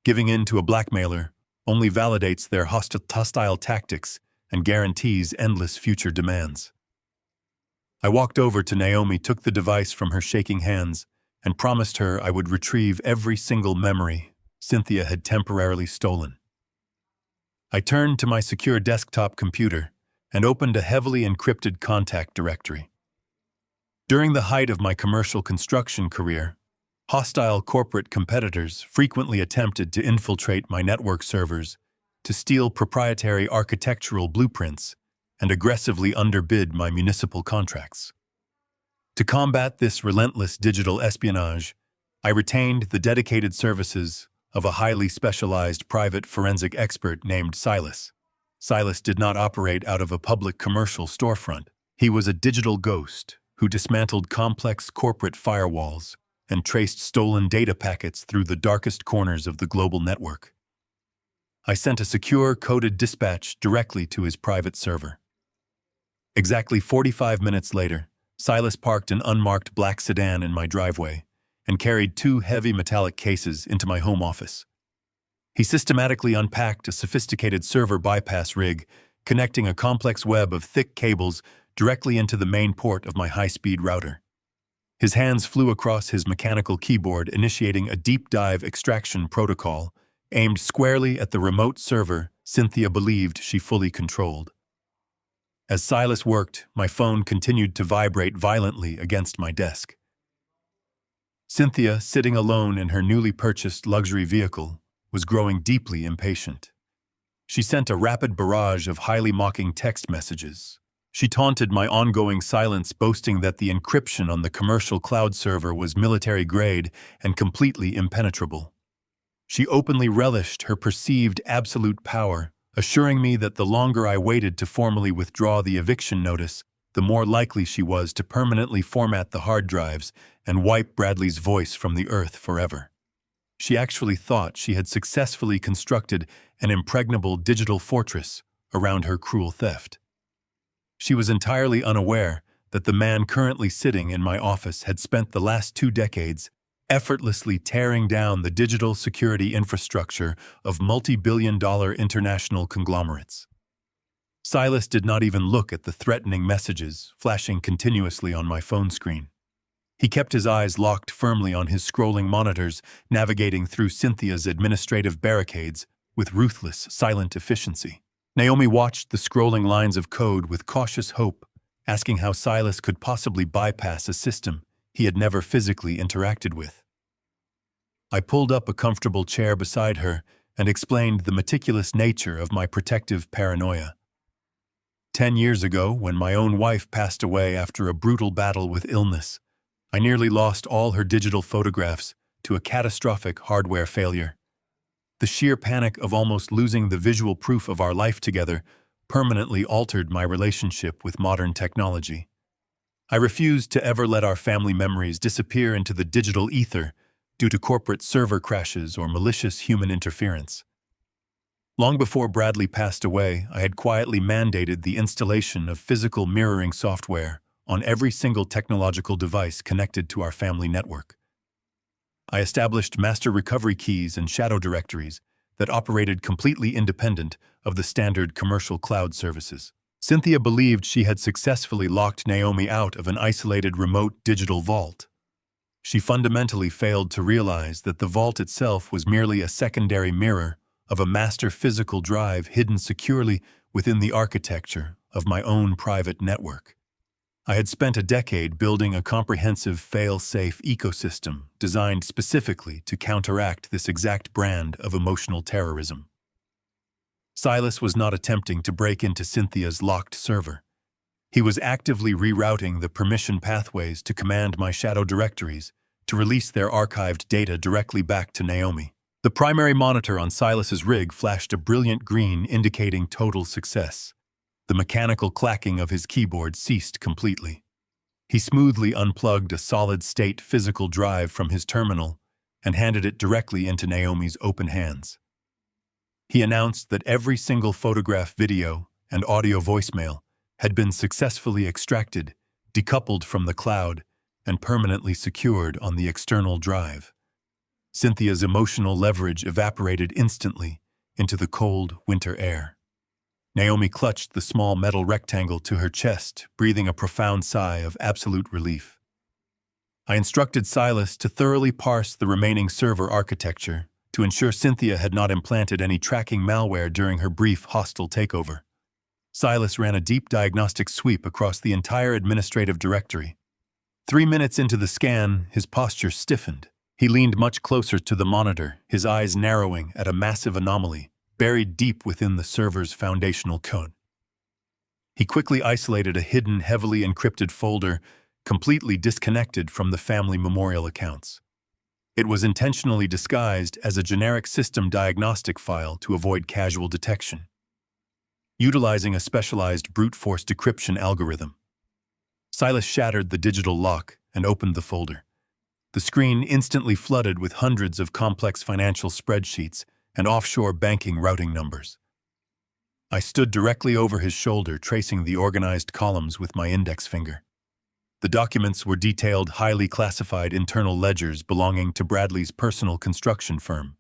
Giving in to a blackmailer only validates their hostile tactics and guarantees endless future demands. I walked over to Naomi, took the device from her shaking hands, and promised her I would retrieve every single memory Cynthia had temporarily stolen. I turned to my secure desktop computer and opened a heavily encrypted contact directory. During the height of my commercial construction career, hostile corporate competitors frequently attempted to infiltrate my network servers to steal proprietary architectural blueprints and aggressively underbid my municipal contracts. To combat this relentless digital espionage, I retained the dedicated services of a highly specialized private forensic expert named Silas. Silas did not operate out of a public commercial storefront. He was a digital ghost who dismantled complex corporate firewalls and traced stolen data packets through the darkest corners of the global network. I sent a secure, coded dispatch directly to his private server. Exactly 45 minutes later, Silas parked an unmarked black sedan in my driveway and carried 2 heavy metallic cases into my home office. He systematically unpacked a sophisticated server bypass rig, connecting a complex web of thick cables directly into the main port of my high-speed router. His hands flew across his mechanical keyboard, initiating a deep-dive extraction protocol aimed squarely at the remote server Cynthia believed she fully controlled. As Silas worked, my phone continued to vibrate violently against my desk. Cynthia, sitting alone in her newly purchased luxury vehicle, was growing deeply impatient. She sent a rapid barrage of highly mocking text messages. She taunted my ongoing silence, boasting that the encryption on the commercial cloud server was military-grade and completely impenetrable. She openly relished her perceived absolute power, assuring me that the longer I waited to formally withdraw the eviction notice, the more likely she was to permanently format the hard drives and wipe Bradley's voice from the earth forever. She actually thought she had successfully constructed an impregnable digital fortress around her cruel theft. She was entirely unaware that the man currently sitting in my office had spent the last 2 decades effortlessly tearing down the digital security infrastructure of multi-billion-dollar international conglomerates. Silas did not even look at the threatening messages flashing continuously on my phone screen. He kept his eyes locked firmly on his scrolling monitors, navigating through Cynthia's administrative barricades with ruthless, silent efficiency. Naomi watched the scrolling lines of code with cautious hope, asking how Silas could possibly bypass a system he had never physically interacted with. I pulled up a comfortable chair beside her and explained the meticulous nature of my protective paranoia. 10 years ago, when my own wife passed away after a brutal battle with illness, I nearly lost all her digital photographs to a catastrophic hardware failure. The sheer panic of almost losing the visual proof of our life together permanently altered my relationship with modern technology. I refused to ever let our family memories disappear into the digital ether due to corporate server crashes or malicious human interference. Long before Bradley passed away, I had quietly mandated the installation of physical mirroring software on every single technological device connected to our family network. I established master recovery keys and shadow directories that operated completely independent of the standard commercial cloud services. Cynthia believed she had successfully locked Naomi out of an isolated remote digital vault. She fundamentally failed to realize that the vault itself was merely a secondary mirror of a master physical drive hidden securely within the architecture of my own private network. I had spent a decade building a comprehensive fail-safe ecosystem designed specifically to counteract this exact brand of emotional terrorism. Silas was not attempting to break into Cynthia's locked server. He was actively rerouting the permission pathways to command my shadow directories to release their archived data directly back to Naomi. The primary monitor on Silas's rig flashed a brilliant green indicating total success. The mechanical clacking of his keyboard ceased completely. He smoothly unplugged a solid-state physical drive from his terminal and handed it directly into Naomi's open hands. He announced that every single photograph, video, and audio voicemail had been successfully extracted, decoupled from the cloud, and permanently secured on the external drive. Cynthia's emotional leverage evaporated instantly into the cold winter air. Naomi clutched the small metal rectangle to her chest, breathing a profound sigh of absolute relief. I instructed Silas to thoroughly parse the remaining server architecture to ensure Cynthia had not implanted any tracking malware during her brief hostile takeover. Silas ran a deep diagnostic sweep across the entire administrative directory. 3 minutes into the scan, his posture stiffened. He leaned much closer to the monitor, his eyes narrowing at a massive anomaly buried deep within the server's foundational code. He quickly isolated a hidden, heavily encrypted folder, completely disconnected from the family memorial accounts. It was intentionally disguised as a generic system diagnostic file to avoid casual detection. Utilizing a specialized brute force decryption algorithm, Silas shattered the digital lock and opened the folder. The screen instantly flooded with hundreds of complex financial spreadsheets and offshore banking routing numbers. I stood directly over his shoulder, tracing the organized columns with my index finger. The documents were detailed, highly classified internal ledgers belonging to Bradley's personal construction firm.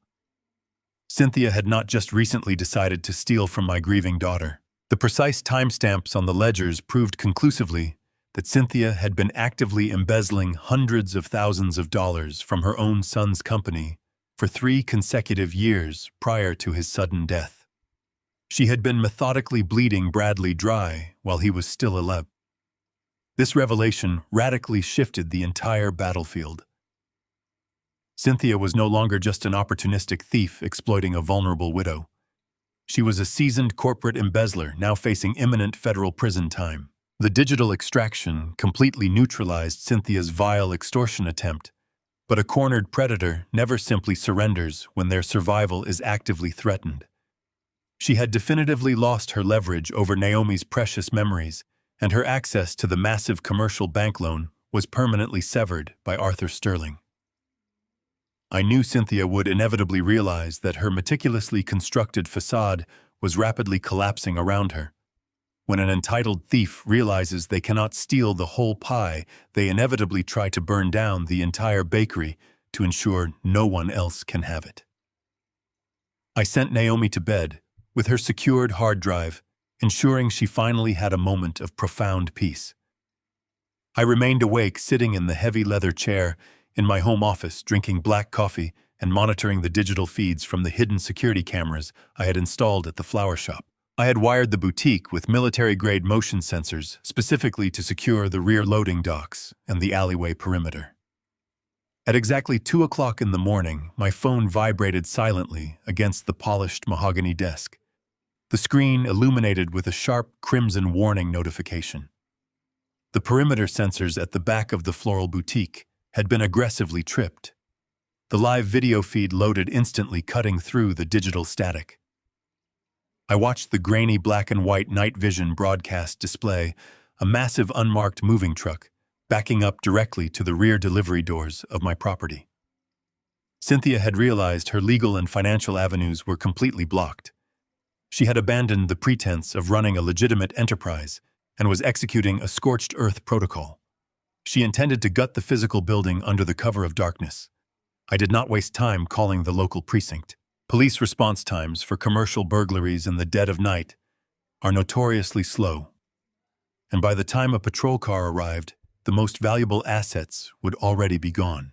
Cynthia had not just recently decided to steal from my grieving daughter. The precise timestamps on the ledgers proved conclusively that Cynthia had been actively embezzling hundreds of thousands of dollars from her own son's company for 3 consecutive years prior to his sudden death. She had been methodically bleeding Bradley dry while he was still alive. This revelation radically shifted the entire battlefield. Cynthia was no longer just an opportunistic thief exploiting a vulnerable widow. She was a seasoned corporate embezzler now facing imminent federal prison time. The digital extraction completely neutralized Cynthia's vile extortion attempt, but a cornered predator never simply surrenders when their survival is actively threatened. She had definitively lost her leverage over Naomi's precious memories, and her access to the massive commercial bank loan was permanently severed by Arthur Sterling. I knew Cynthia would inevitably realize that her meticulously constructed facade was rapidly collapsing around her. When an entitled thief realizes they cannot steal the whole pie, they inevitably try to burn down the entire bakery to ensure no one else can have it. I sent Naomi to bed with her secured hard drive, ensuring she finally had a moment of profound peace. I remained awake, sitting in the heavy leather chair in my home office, drinking black coffee and monitoring the digital feeds from the hidden security cameras I had installed at the flower shop. I had wired the boutique with military-grade motion sensors specifically to secure the rear loading docks and the alleyway perimeter. At exactly 2 o'clock in the morning, my phone vibrated silently against the polished mahogany desk, the screen illuminated with a sharp crimson warning notification. The perimeter sensors at the back of the floral boutique had been aggressively tripped. The live video feed loaded instantly, cutting through the digital static. I watched the grainy black and white night vision broadcast display a massive unmarked moving truck backing up directly to the rear delivery doors of my property. Cynthia had realized her legal and financial avenues were completely blocked. She had abandoned the pretense of running a legitimate enterprise and was executing a scorched earth protocol. She intended to gut the physical building under the cover of darkness. I did not waste time calling the local precinct. Police response times for commercial burglaries in the dead of night are notoriously slow, and by the time a patrol car arrived, the most valuable assets would already be gone.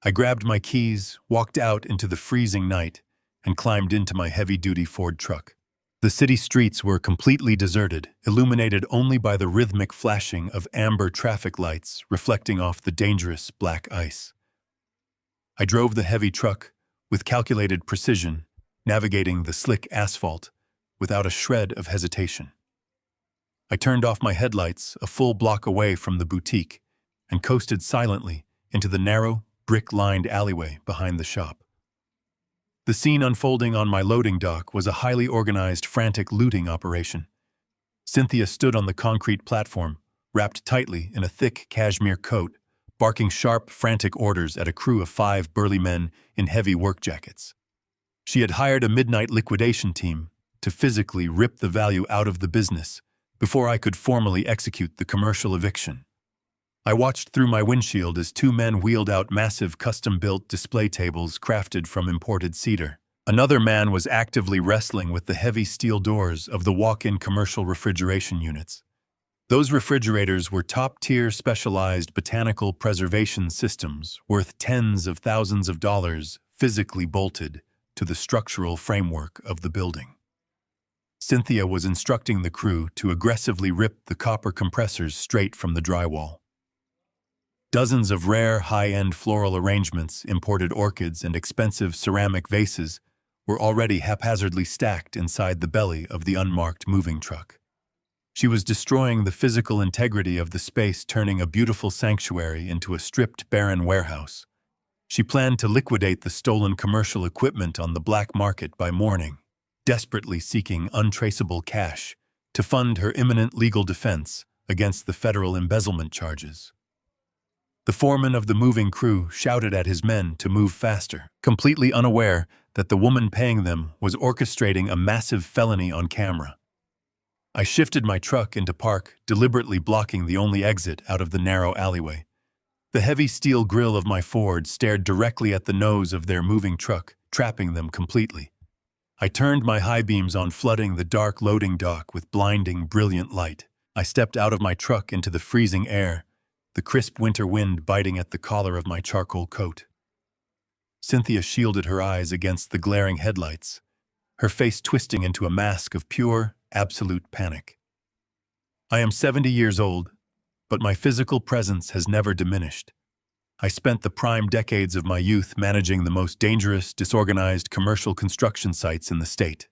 I grabbed my keys, walked out into the freezing night, and climbed into my heavy-duty Ford truck. The city streets were completely deserted, illuminated only by the rhythmic flashing of amber traffic lights reflecting off the dangerous black ice. I drove the heavy truck with calculated precision, navigating the slick asphalt without a shred of hesitation. I turned off my headlights a full block away from the boutique and coasted silently into the narrow, brick-lined alleyway behind the shop. The scene unfolding on my loading dock was a highly organized, frantic looting operation. Cynthia stood on the concrete platform, wrapped tightly in a thick cashmere coat, barking sharp, frantic orders at a crew of 5 burly men in heavy work jackets. She had hired a midnight liquidation team to physically rip the value out of the business before I could formally execute the commercial eviction. I watched through my windshield as 2 men wheeled out massive custom-built display tables crafted from imported cedar. Another man was actively wrestling with the heavy steel doors of the walk-in commercial refrigeration units. Those refrigerators were top-tier specialized botanical preservation systems worth tens of thousands of dollars physically bolted to the structural framework of the building. Cynthia was instructing the crew to aggressively rip the copper compressors straight from the drywall. Dozens of rare, high-end floral arrangements, imported orchids, and expensive ceramic vases were already haphazardly stacked inside the belly of the unmarked moving truck. She was destroying the physical integrity of the space, turning a beautiful sanctuary into a stripped, barren warehouse. She planned to liquidate the stolen commercial equipment on the black market by morning, desperately seeking untraceable cash to fund her imminent legal defense against the federal embezzlement charges. The foreman of the moving crew shouted at his men to move faster, completely unaware that the woman paying them was orchestrating a massive felony on camera. I shifted my truck into park, deliberately blocking the only exit out of the narrow alleyway. The heavy steel grille of my Ford stared directly at the nose of their moving truck, trapping them completely. I turned my high beams on, flooding the dark loading dock with blinding, brilliant light. I stepped out of my truck into the freezing air, the crisp winter wind biting at the collar of my charcoal coat. Cynthia shielded her eyes against the glaring headlights, her face twisting into a mask of pure, absolute panic. I am 70 years old, but my physical presence has never diminished. I spent the prime decades of my youth managing the most dangerous, disorganized commercial construction sites in the state.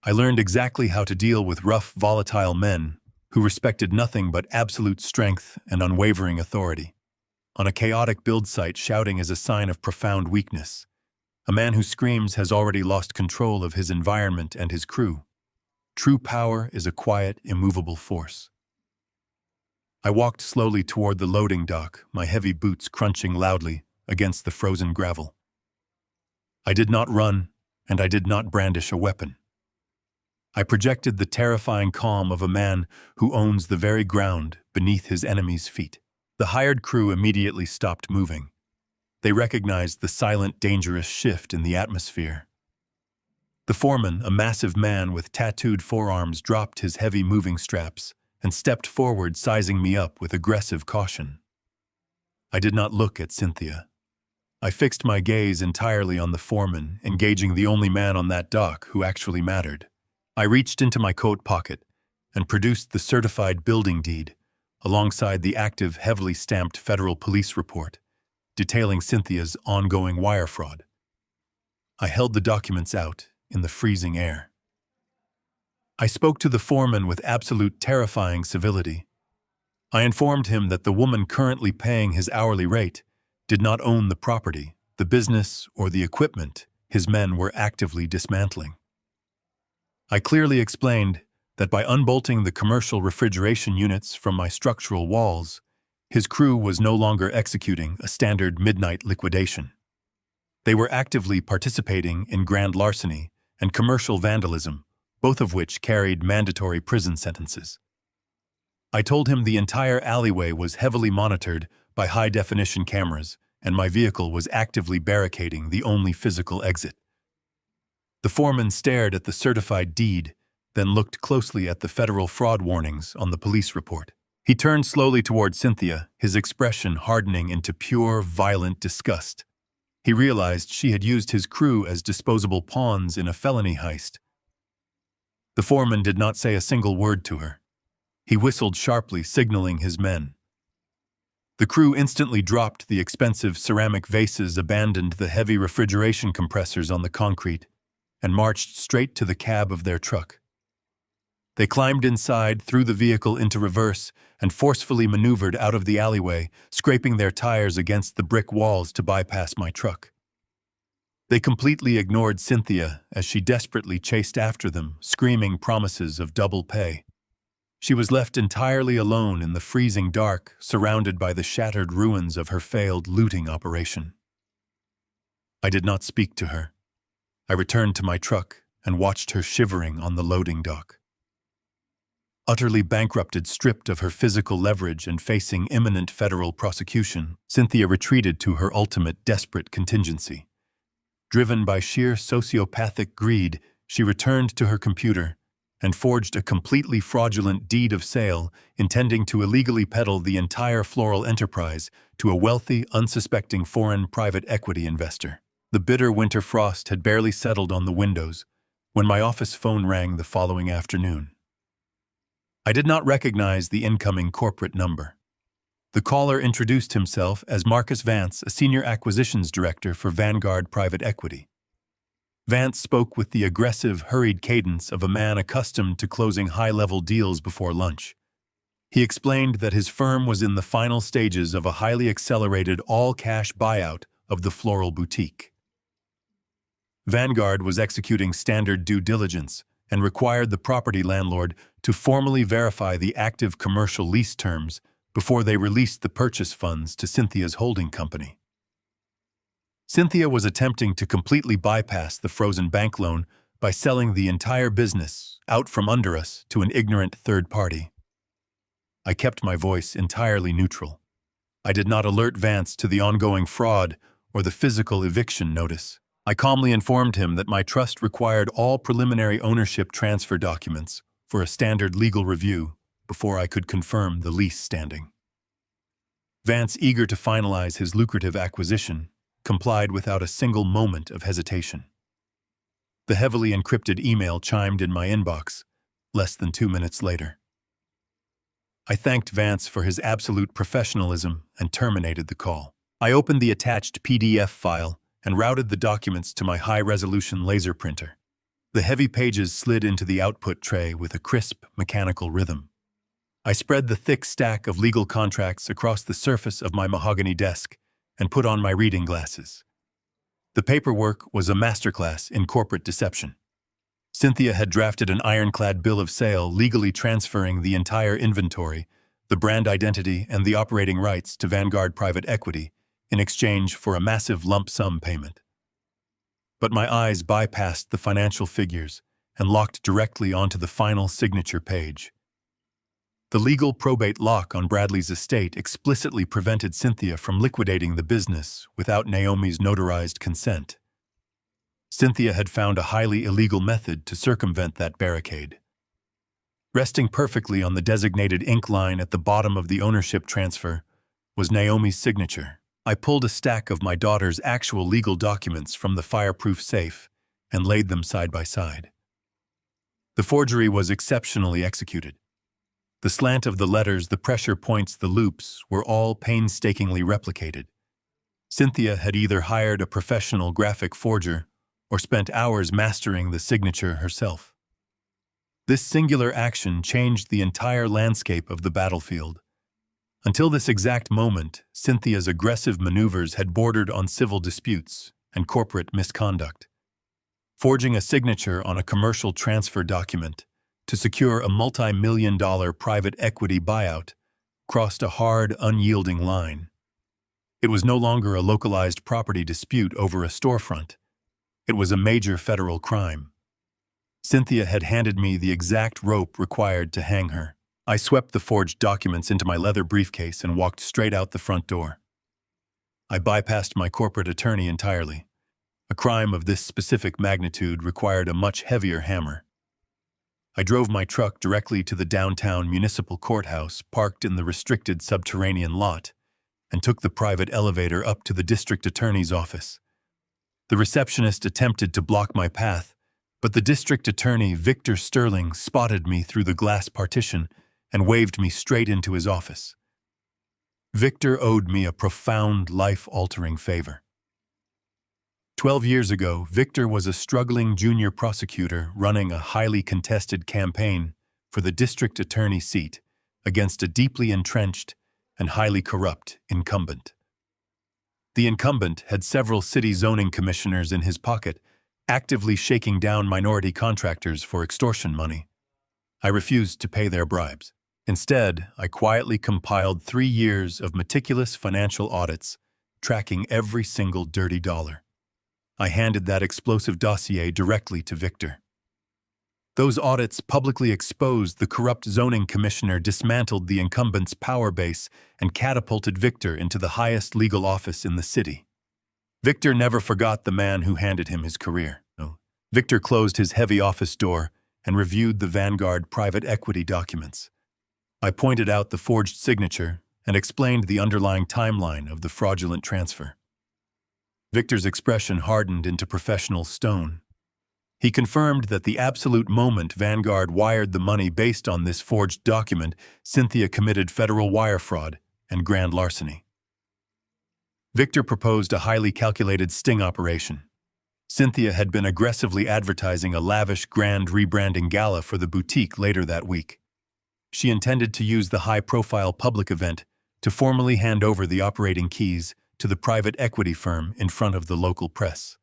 I learned exactly how to deal with rough, volatile men who respected nothing but absolute strength and unwavering authority. On a chaotic build site, shouting is a sign of profound weakness. A man who screams has already lost control of his environment and his crew. True power is a quiet, immovable force. I walked slowly toward the loading dock, my heavy boots crunching loudly against the frozen gravel. I did not run, and I did not brandish a weapon. I projected the terrifying calm of a man who owns the very ground beneath his enemy's feet. The hired crew immediately stopped moving. They recognized the silent, dangerous shift in the atmosphere. The foreman, a massive man with tattooed forearms, dropped his heavy moving straps and stepped forward, sizing me up with aggressive caution. I did not look at Cynthia. I fixed my gaze entirely on the foreman, engaging the only man on that dock who actually mattered. I reached into my coat pocket and produced the certified building deed, alongside the active, heavily stamped federal police report. detailing Cynthia's ongoing wire fraud. I held the documents out in the freezing air. I spoke to the foreman with absolute terrifying civility. I informed him that the woman currently paying his hourly rate did not own the property, the business, or the equipment his men were actively dismantling. I clearly explained that by unbolting the commercial refrigeration units from my structural walls, his crew was no longer executing a standard midnight liquidation. They were actively participating in grand larceny and commercial vandalism, both of which carried mandatory prison sentences. I told him the entire alleyway was heavily monitored by high-definition cameras, and my vehicle was actively barricading the only physical exit. The foreman stared at the certified deed, then looked closely at the federal fraud warnings on the police report. He turned slowly toward Cynthia, his expression hardening into pure, violent disgust. He realized she had used his crew as disposable pawns in a felony heist. The foreman did not say a single word to her. He whistled sharply, signaling his men. The crew instantly dropped the expensive ceramic vases, abandoned the heavy refrigeration compressors on the concrete, and marched straight to the cab of their truck. They climbed inside, threw the vehicle into reverse, and forcefully maneuvered out of the alleyway, scraping their tires against the brick walls to bypass my truck. They completely ignored Cynthia as she desperately chased after them, screaming promises of double pay. She was left entirely alone in the freezing dark, surrounded by the shattered ruins of her failed looting operation. I did not speak to her. I returned to my truck and watched her shivering on the loading dock. Utterly bankrupted, stripped of her physical leverage and facing imminent federal prosecution, Cynthia retreated to her ultimate desperate contingency. Driven by sheer sociopathic greed, she returned to her computer and forged a completely fraudulent deed of sale, intending to illegally peddle the entire floral enterprise to a wealthy, unsuspecting foreign private equity investor. The bitter winter frost had barely settled on the windows when my office phone rang the following afternoon. I did not recognize the incoming corporate number. The caller introduced himself as Marcus Vance, a senior acquisitions director for Vanguard Private Equity. Vance spoke with the aggressive, hurried cadence of a man accustomed to closing high-level deals before lunch. He explained that his firm was in the final stages of a highly accelerated all-cash buyout of the floral boutique. Vanguard was executing standard due diligence and required the property landlord to formally verify the active commercial lease terms before they released the purchase funds to Cynthia's holding company. Cynthia was attempting to completely bypass the frozen bank loan by selling the entire business out from under us to an ignorant third party. I kept my voice entirely neutral. I did not alert Vance to the ongoing fraud or the physical eviction notice. I calmly informed him that my trust required all preliminary ownership transfer documents for a standard legal review before I could confirm the lease standing. Vance, eager to finalize his lucrative acquisition, complied without a single moment of hesitation. The heavily encrypted email chimed in my inbox less than 2 minutes later. I thanked Vance for his absolute professionalism and terminated the call. I opened the attached PDF file and routed the documents to my high-resolution laser printer. The heavy pages slid into the output tray with a crisp, mechanical rhythm. I spread the thick stack of legal contracts across the surface of my mahogany desk and put on my reading glasses. The paperwork was a masterclass in corporate deception. Cynthia had drafted an ironclad bill of sale legally transferring the entire inventory, the brand identity, and the operating rights to Vanguard Private Equity in exchange for a massive lump sum payment. But my eyes bypassed the financial figures and locked directly onto the final signature page. The legal probate lock on Bradley's estate explicitly prevented Cynthia from liquidating the business without Naomi's notarized consent. Cynthia had found a highly illegal method to circumvent that barricade. Resting perfectly on the designated ink line at the bottom of the ownership transfer was Naomi's signature. I pulled a stack of my daughter's actual legal documents from the fireproof safe and laid them side by side. The forgery was exceptionally executed. The slant of the letters, the pressure points, the loops were all painstakingly replicated. Cynthia had either hired a professional graphic forger or spent hours mastering the signature herself. This singular action changed the entire landscape of the battlefield. Until this exact moment, Cynthia's aggressive maneuvers had bordered on civil disputes and corporate misconduct. Forging a signature on a commercial transfer document to secure a multi-million-dollar private equity buyout crossed a hard, unyielding line. It was no longer a localized property dispute over a storefront. It was a major federal crime. Cynthia had handed me the exact rope required to hang her. I swept the forged documents into my leather briefcase and walked straight out the front door. I bypassed my corporate attorney entirely. A crime of this specific magnitude required a much heavier hammer. I drove my truck directly to the downtown municipal courthouse parked in the restricted subterranean lot and took the private elevator up to the district attorney's office. The receptionist attempted to block my path, but the district attorney, Victor Sterling, spotted me through the glass partition and waved me straight into his office. Victor owed me a profound, life-altering favor. 12 years ago, Victor was a struggling junior prosecutor running a highly contested campaign for the district attorney seat against a deeply entrenched and highly corrupt incumbent. The incumbent had several city zoning commissioners in his pocket, actively shaking down minority contractors for extortion money. I refused to pay their bribes. Instead, I quietly compiled 3 years of meticulous financial audits, tracking every single dirty dollar. I handed that explosive dossier directly to Victor. Those audits publicly exposed the corrupt zoning commissioner, dismantled the incumbent's power base, and catapulted Victor into the highest legal office in the city. Victor never forgot the man who handed him his career. Victor closed his heavy office door and reviewed the Vanguard private equity documents. I pointed out the forged signature and explained the underlying timeline of the fraudulent transfer. Victor's expression hardened into professional stone. He confirmed that the absolute moment Vanguard wired the money based on this forged document, Cynthia committed federal wire fraud and grand larceny. Victor proposed a highly calculated sting operation. Cynthia had been aggressively advertising a lavish grand rebranding gala for the boutique later that week. She intended to use the high-profile public event to formally hand over the operating keys to the private equity firm in front of the local press.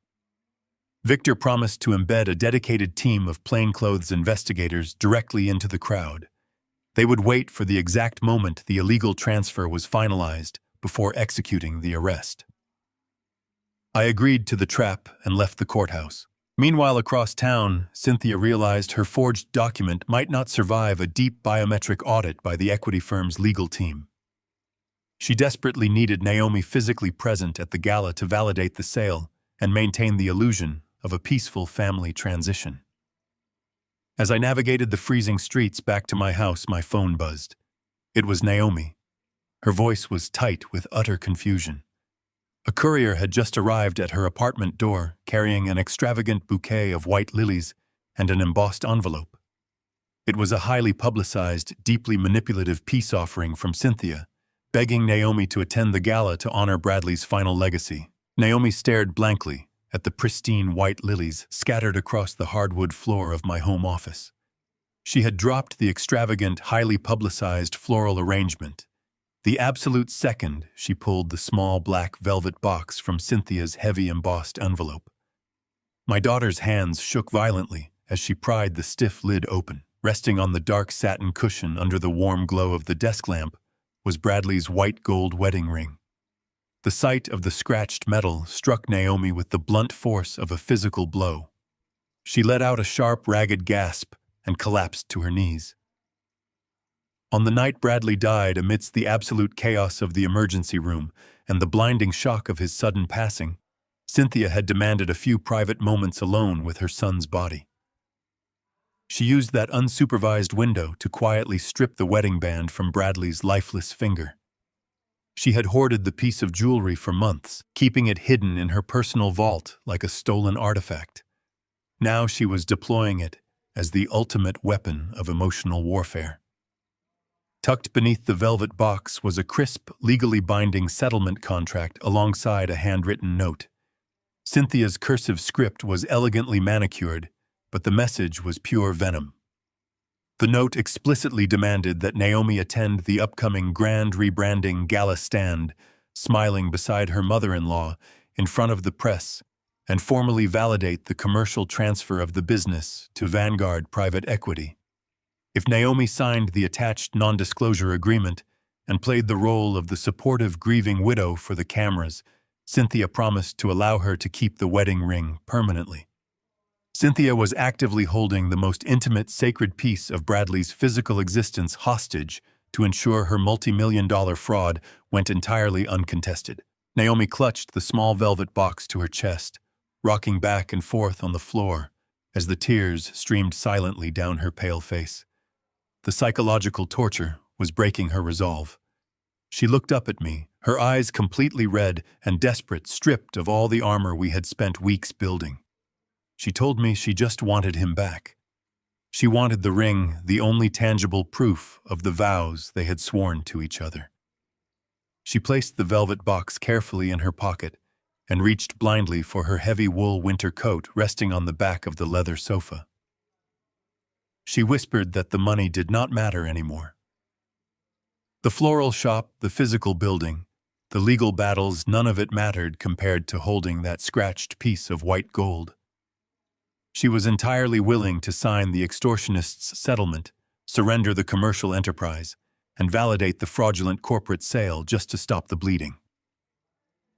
Victor promised to embed a dedicated team of plainclothes investigators directly into the crowd. They would wait for the exact moment the illegal transfer was finalized before executing the arrest. I agreed to the trap and left the courthouse. Meanwhile, across town, Cynthia realized her forged document might not survive a deep biometric audit by the equity firm's legal team. She desperately needed Naomi physically present at the gala to validate the sale and maintain the illusion of a peaceful family transition. As I navigated the freezing streets back to my house, my phone buzzed. It was Naomi. Her voice was tight with utter confusion. A courier had just arrived at her apartment door, carrying an extravagant bouquet of white lilies and an embossed envelope. It was a highly publicized, deeply manipulative peace offering from Cynthia, begging Naomi to attend the gala to honor Bradley's final legacy. Naomi stared blankly at the pristine white lilies scattered across the hardwood floor of my home office. She had dropped the extravagant, highly publicized floral arrangement the absolute second she pulled the small black velvet box from Cynthia's heavy embossed envelope. My daughter's hands shook violently as she pried the stiff lid open. Resting on the dark satin cushion under the warm glow of the desk lamp was Bradley's white gold wedding ring. The sight of the scratched metal struck Naomi with the blunt force of a physical blow. She let out a sharp, ragged gasp and collapsed to her knees. On the night Bradley died, amidst the absolute chaos of the emergency room and the blinding shock of his sudden passing, Cynthia had demanded a few private moments alone with her son's body. She used that unsupervised window to quietly strip the wedding band from Bradley's lifeless finger. She had hoarded the piece of jewelry for months, keeping it hidden in her personal vault like a stolen artifact. Now she was deploying it as the ultimate weapon of emotional warfare. Tucked beneath the velvet box was a crisp, legally binding settlement contract alongside a handwritten note. Cynthia's cursive script was elegantly manicured, but the message was pure venom. The note explicitly demanded that Naomi attend the upcoming grand rebranding gala stand, smiling beside her mother-in-law in front of the press, and formally validate the commercial transfer of the business to Vanguard Private Equity. If Naomi signed the attached non-disclosure agreement and played the role of the supportive grieving widow for the cameras, Cynthia promised to allow her to keep the wedding ring permanently. Cynthia was actively holding the most intimate, sacred piece of Bradley's physical existence hostage to ensure her multi-million-dollar fraud went entirely uncontested. Naomi clutched the small velvet box to her chest, rocking back and forth on the floor as the tears streamed silently down her pale face. The psychological torture was breaking her resolve. She looked up at me, her eyes completely red and desperate, stripped of all the armor we had spent weeks building. She told me she just wanted him back. She wanted the ring, the only tangible proof of the vows they had sworn to each other. She placed the velvet box carefully in her pocket and reached blindly for her heavy wool winter coat resting on the back of the leather sofa. She whispered that the money did not matter anymore. The floral shop, the physical building, the legal battles, none of it mattered compared to holding that scratched piece of white gold. She was entirely willing to sign the extortionist's settlement, surrender the commercial enterprise, and validate the fraudulent corporate sale just to stop the bleeding.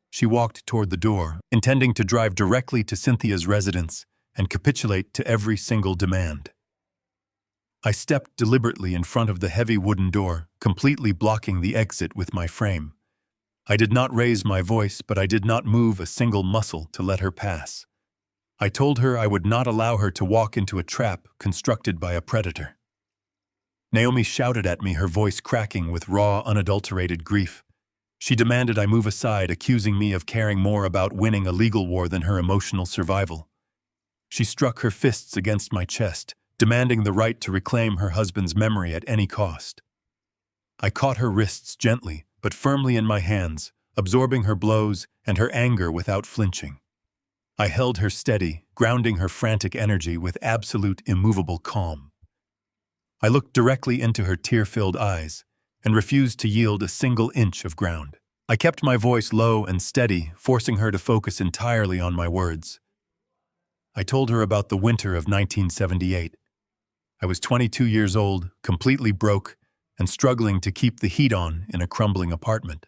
She walked toward the door, intending to drive directly to Cynthia's residence and capitulate to every single demand. I stepped deliberately in front of the heavy wooden door, completely blocking the exit with my frame. I did not raise my voice, but I did not move a single muscle to let her pass. I told her I would not allow her to walk into a trap constructed by a predator. Naomi shouted at me, her voice cracking with raw, unadulterated grief. She demanded I move aside, accusing me of caring more about winning a legal war than her emotional survival. She struck her fists against my chest, demanding the right to reclaim her husband's memory at any cost. I caught her wrists gently, but firmly in my hands, absorbing her blows and her anger without flinching. I held her steady, grounding her frantic energy with absolute immovable calm. I looked directly into her tear-filled eyes and refused to yield a single inch of ground. I kept my voice low and steady, forcing her to focus entirely on my words. I told her about the winter of 1978. I was 22 years old, completely broke, and struggling to keep the heat on in a crumbling apartment.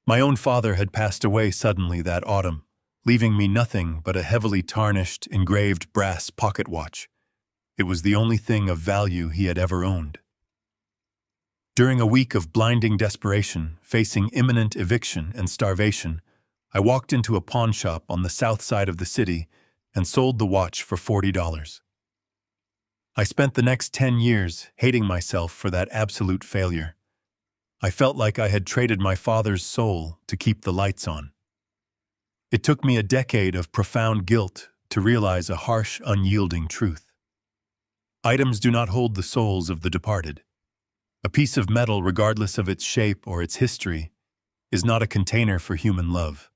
My own father had passed away suddenly that autumn, leaving me nothing but a heavily tarnished, engraved brass pocket watch. It was the only thing of value he had ever owned. During a week of blinding desperation, facing imminent eviction and starvation, I walked into a pawn shop on the south side of the city and sold the watch for $40. I spent the next 10 years hating myself for that absolute failure. I felt like I had traded my father's soul to keep the lights on. It took me a decade of profound guilt to realize a harsh, unyielding truth. Items do not hold the souls of the departed. A piece of metal, regardless of its shape or its history, is not a container for human love.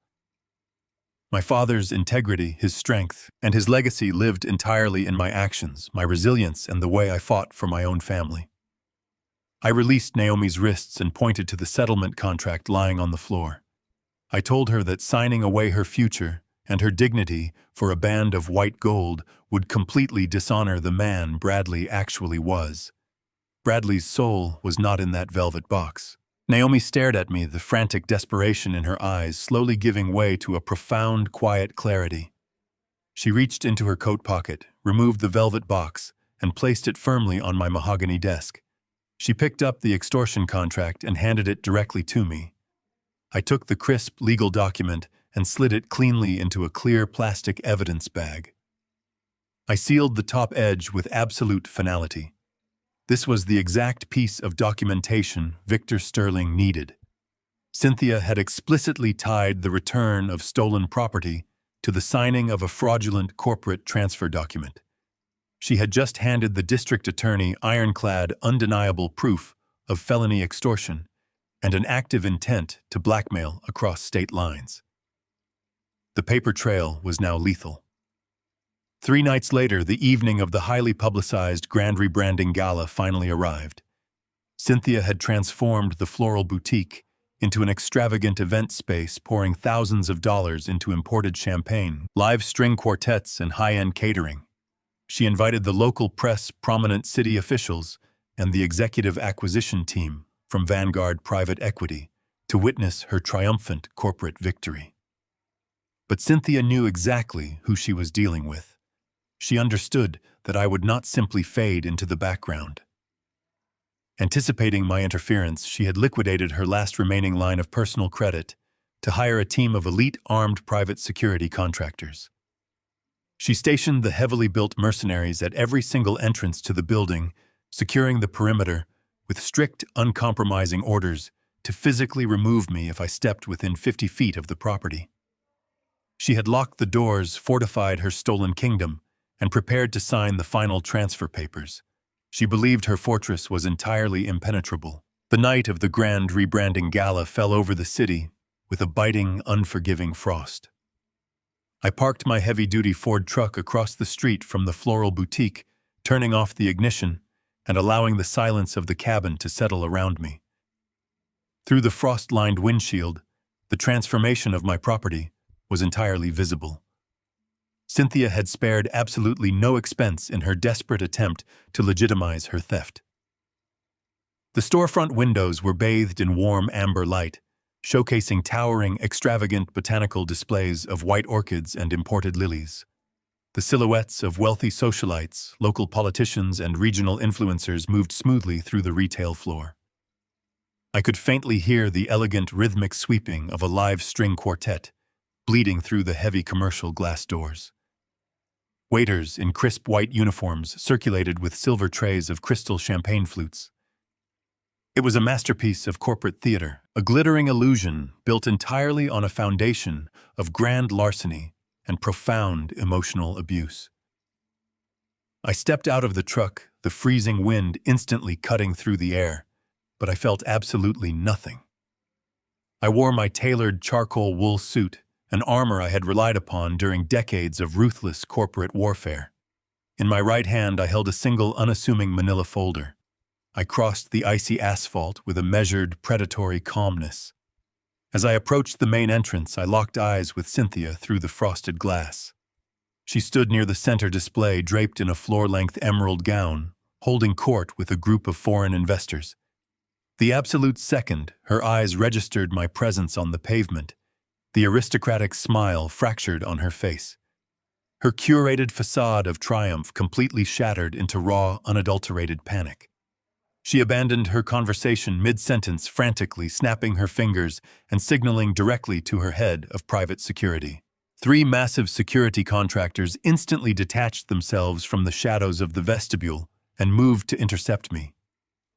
My father's integrity, his strength, and his legacy lived entirely in my actions, my resilience, and the way I fought for my own family. I released Naomi's wrists and pointed to the settlement contract lying on the floor. I told her that signing away her future and her dignity for a band of white gold would completely dishonor the man Bradley actually was. Bradley's soul was not in that velvet box. Naomi stared at me, the frantic desperation in her eyes slowly giving way to a profound, quiet clarity. She reached into her coat pocket, removed the velvet box, and placed it firmly on my mahogany desk. She picked up the extortion contract and handed it directly to me. I took the crisp legal document and slid it cleanly into a clear plastic evidence bag. I sealed the top edge with absolute finality. This was the exact piece of documentation Victor Sterling needed. Cynthia had explicitly tied the return of stolen property to the signing of a fraudulent corporate transfer document. She had just handed the district attorney ironclad, undeniable proof of felony extortion and an active intent to blackmail across state lines. The paper trail was now lethal. 3 nights later, the evening of the highly publicized grand rebranding gala finally arrived. Cynthia had transformed the floral boutique into an extravagant event space, pouring thousands of dollars into imported champagne, live string quartets, and high-end catering. She invited the local press, prominent city officials, and the executive acquisition team from Vanguard Private Equity to witness her triumphant corporate victory. But Cynthia knew exactly who she was dealing with. She understood that I would not simply fade into the background. Anticipating my interference, she had liquidated her last remaining line of personal credit to hire a team of elite armed private security contractors. She stationed the heavily built mercenaries at every single entrance to the building, securing the perimeter with strict, uncompromising orders to physically remove me if I stepped within 50 feet of the property. She had locked the doors, fortified her stolen kingdom, and prepared to sign the final transfer papers. She believed her fortress was entirely impenetrable. The night of the grand rebranding gala fell over the city with a biting, unforgiving frost. I parked my heavy-duty Ford truck across the street from the floral boutique, turning off the ignition and allowing the silence of the cabin to settle around me. Through the frost-lined windshield, the transformation of my property was entirely visible. Cynthia had spared absolutely no expense in her desperate attempt to legitimize her theft. The storefront windows were bathed in warm amber light, showcasing towering, extravagant botanical displays of white orchids and imported lilies. The silhouettes of wealthy socialites, local politicians, and regional influencers moved smoothly through the retail floor. I could faintly hear the elegant rhythmic sweeping of a live string quartet, bleeding through the heavy commercial glass doors. Waiters in crisp white uniforms circulated with silver trays of crystal champagne flutes. It was a masterpiece of corporate theater, a glittering illusion built entirely on a foundation of grand larceny and profound emotional abuse. I stepped out of the truck, the freezing wind instantly cutting through the air, but I felt absolutely nothing. I wore my tailored charcoal wool suit, an armor I had relied upon during decades of ruthless corporate warfare. In my right hand, I held a single unassuming manila folder. I crossed the icy asphalt with a measured, predatory calmness. As I approached the main entrance, I locked eyes with Cynthia through the frosted glass. She stood near the center display, draped in a floor-length emerald gown, holding court with a group of foreign investors. The absolute second her eyes registered my presence on the pavement, the aristocratic smile fractured on her face. Her curated facade of triumph completely shattered into raw, unadulterated panic. She abandoned her conversation mid-sentence, frantically snapping her fingers and signaling directly to her head of private security. 3 massive security contractors instantly detached themselves from the shadows of the vestibule and moved to intercept me.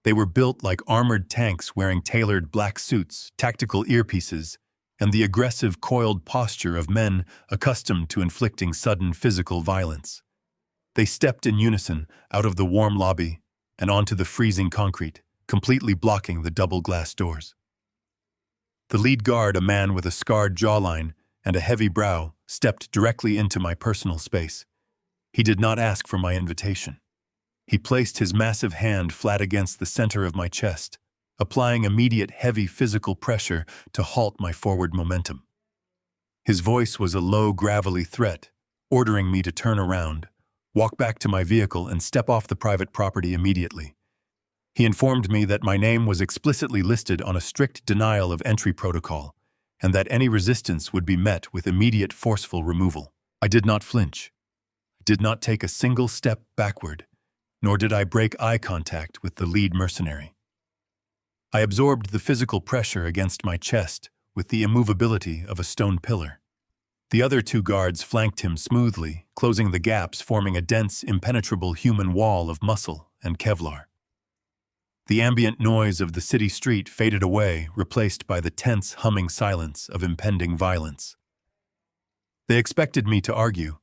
They were built like armored tanks wearing tailored black suits, tactical earpieces, and the aggressive, coiled posture of men accustomed to inflicting sudden physical violence. They stepped in unison out of the warm lobby and onto the freezing concrete, completely blocking the double glass doors. The lead guard, a man with a scarred jawline and a heavy brow, stepped directly into my personal space. He did not ask for my invitation. He placed his massive hand flat against the center of my chest, applying immediate heavy physical pressure to halt my forward momentum. His voice was a low, gravelly threat, ordering me to turn around, walk back to my vehicle, and step off the private property immediately. He informed me that my name was explicitly listed on a strict denial of entry protocol, and that any resistance would be met with immediate forceful removal. I did not flinch. I did not take a single step backward, nor did I break eye contact with the lead mercenary. I absorbed the physical pressure against my chest with the immovability of a stone pillar. The other 2 guards flanked him smoothly, closing the gaps, forming a dense, impenetrable human wall of muscle and Kevlar. The ambient noise of the city street faded away, replaced by the tense, humming silence of impending violence. They expected me to argue.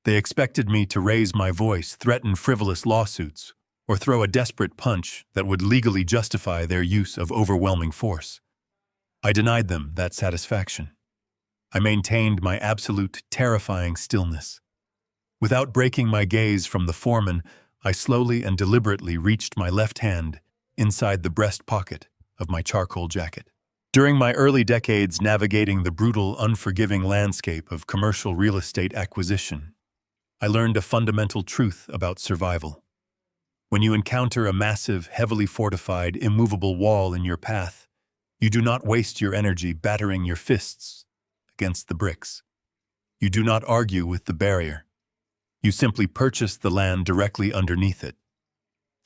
They expected me to raise my voice, threaten frivolous lawsuits, or throw a desperate punch that would legally justify their use of overwhelming force. I denied them that satisfaction. I maintained my absolute, terrifying stillness. Without breaking my gaze from the foreman, I slowly and deliberately reached my left hand inside the breast pocket of my charcoal jacket. During my early decades navigating the brutal, unforgiving landscape of commercial real estate acquisition, I learned a fundamental truth about survival. When you encounter a massive, heavily fortified, immovable wall in your path, you do not waste your energy battering your fists against the bricks. You do not argue with the barrier. You simply purchase the land directly underneath it.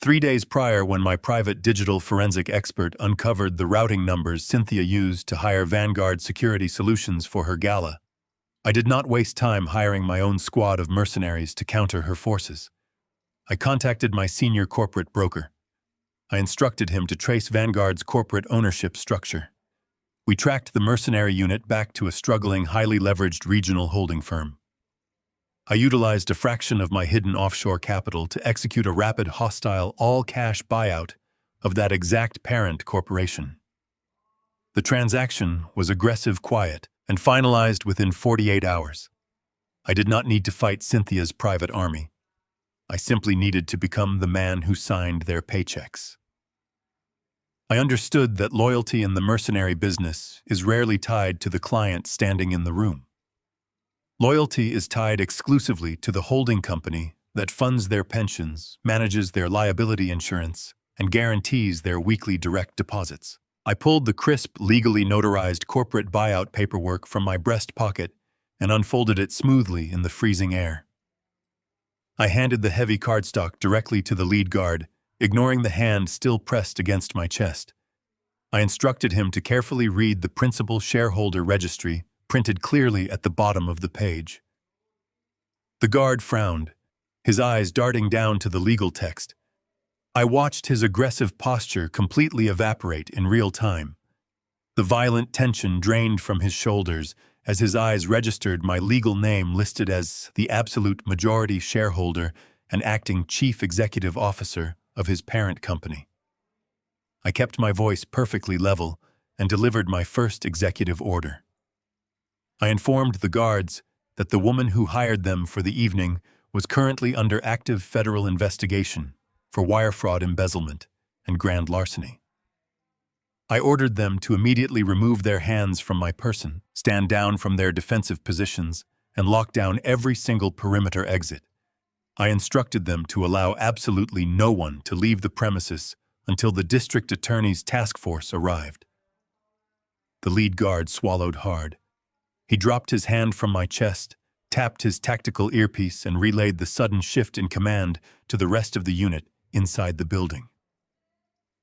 3 days prior, when my private digital forensic expert uncovered the routing numbers Cynthia used to hire Vanguard Security Solutions for her gala, I did not waste time hiring my own squad of mercenaries to counter her forces. I contacted my senior corporate broker. I instructed him to trace Vanguard's corporate ownership structure. We tracked the mercenary unit back to a struggling, highly leveraged regional holding firm. I utilized a fraction of my hidden offshore capital to execute a rapid, hostile, all-cash buyout of that exact parent corporation. The transaction was aggressive, quiet, and finalized within 48 hours. I did not need to fight Cynthia's private army. I simply needed to become the man who signed their paychecks. I understood that loyalty in the mercenary business is rarely tied to the client standing in the room. Loyalty is tied exclusively to the holding company that funds their pensions, manages their liability insurance, and guarantees their weekly direct deposits. I pulled the crisp, legally notarized corporate buyout paperwork from my breast pocket and unfolded it smoothly in the freezing air. I handed the heavy cardstock directly to the lead guard, ignoring the hand still pressed against my chest. I instructed him to carefully read the principal shareholder registry printed clearly at the bottom of the page. The guard frowned, his eyes darting down to the legal text. I watched his aggressive posture completely evaporate in real time. The violent tension drained from his shoulders as his eyes registered my legal name listed as the absolute majority shareholder and acting chief executive officer of his parent company. I kept my voice perfectly level and delivered my first executive order. I informed the guards that the woman who hired them for the evening was currently under active federal investigation for wire fraud, embezzlement, and grand larceny. I ordered them to immediately remove their hands from my person, stand down from their defensive positions, and lock down every single perimeter exit. I instructed them to allow absolutely no one to leave the premises until the district attorney's task force arrived. The lead guard swallowed hard. He dropped his hand from my chest, tapped his tactical earpiece, and relayed the sudden shift in command to the rest of the unit inside the building.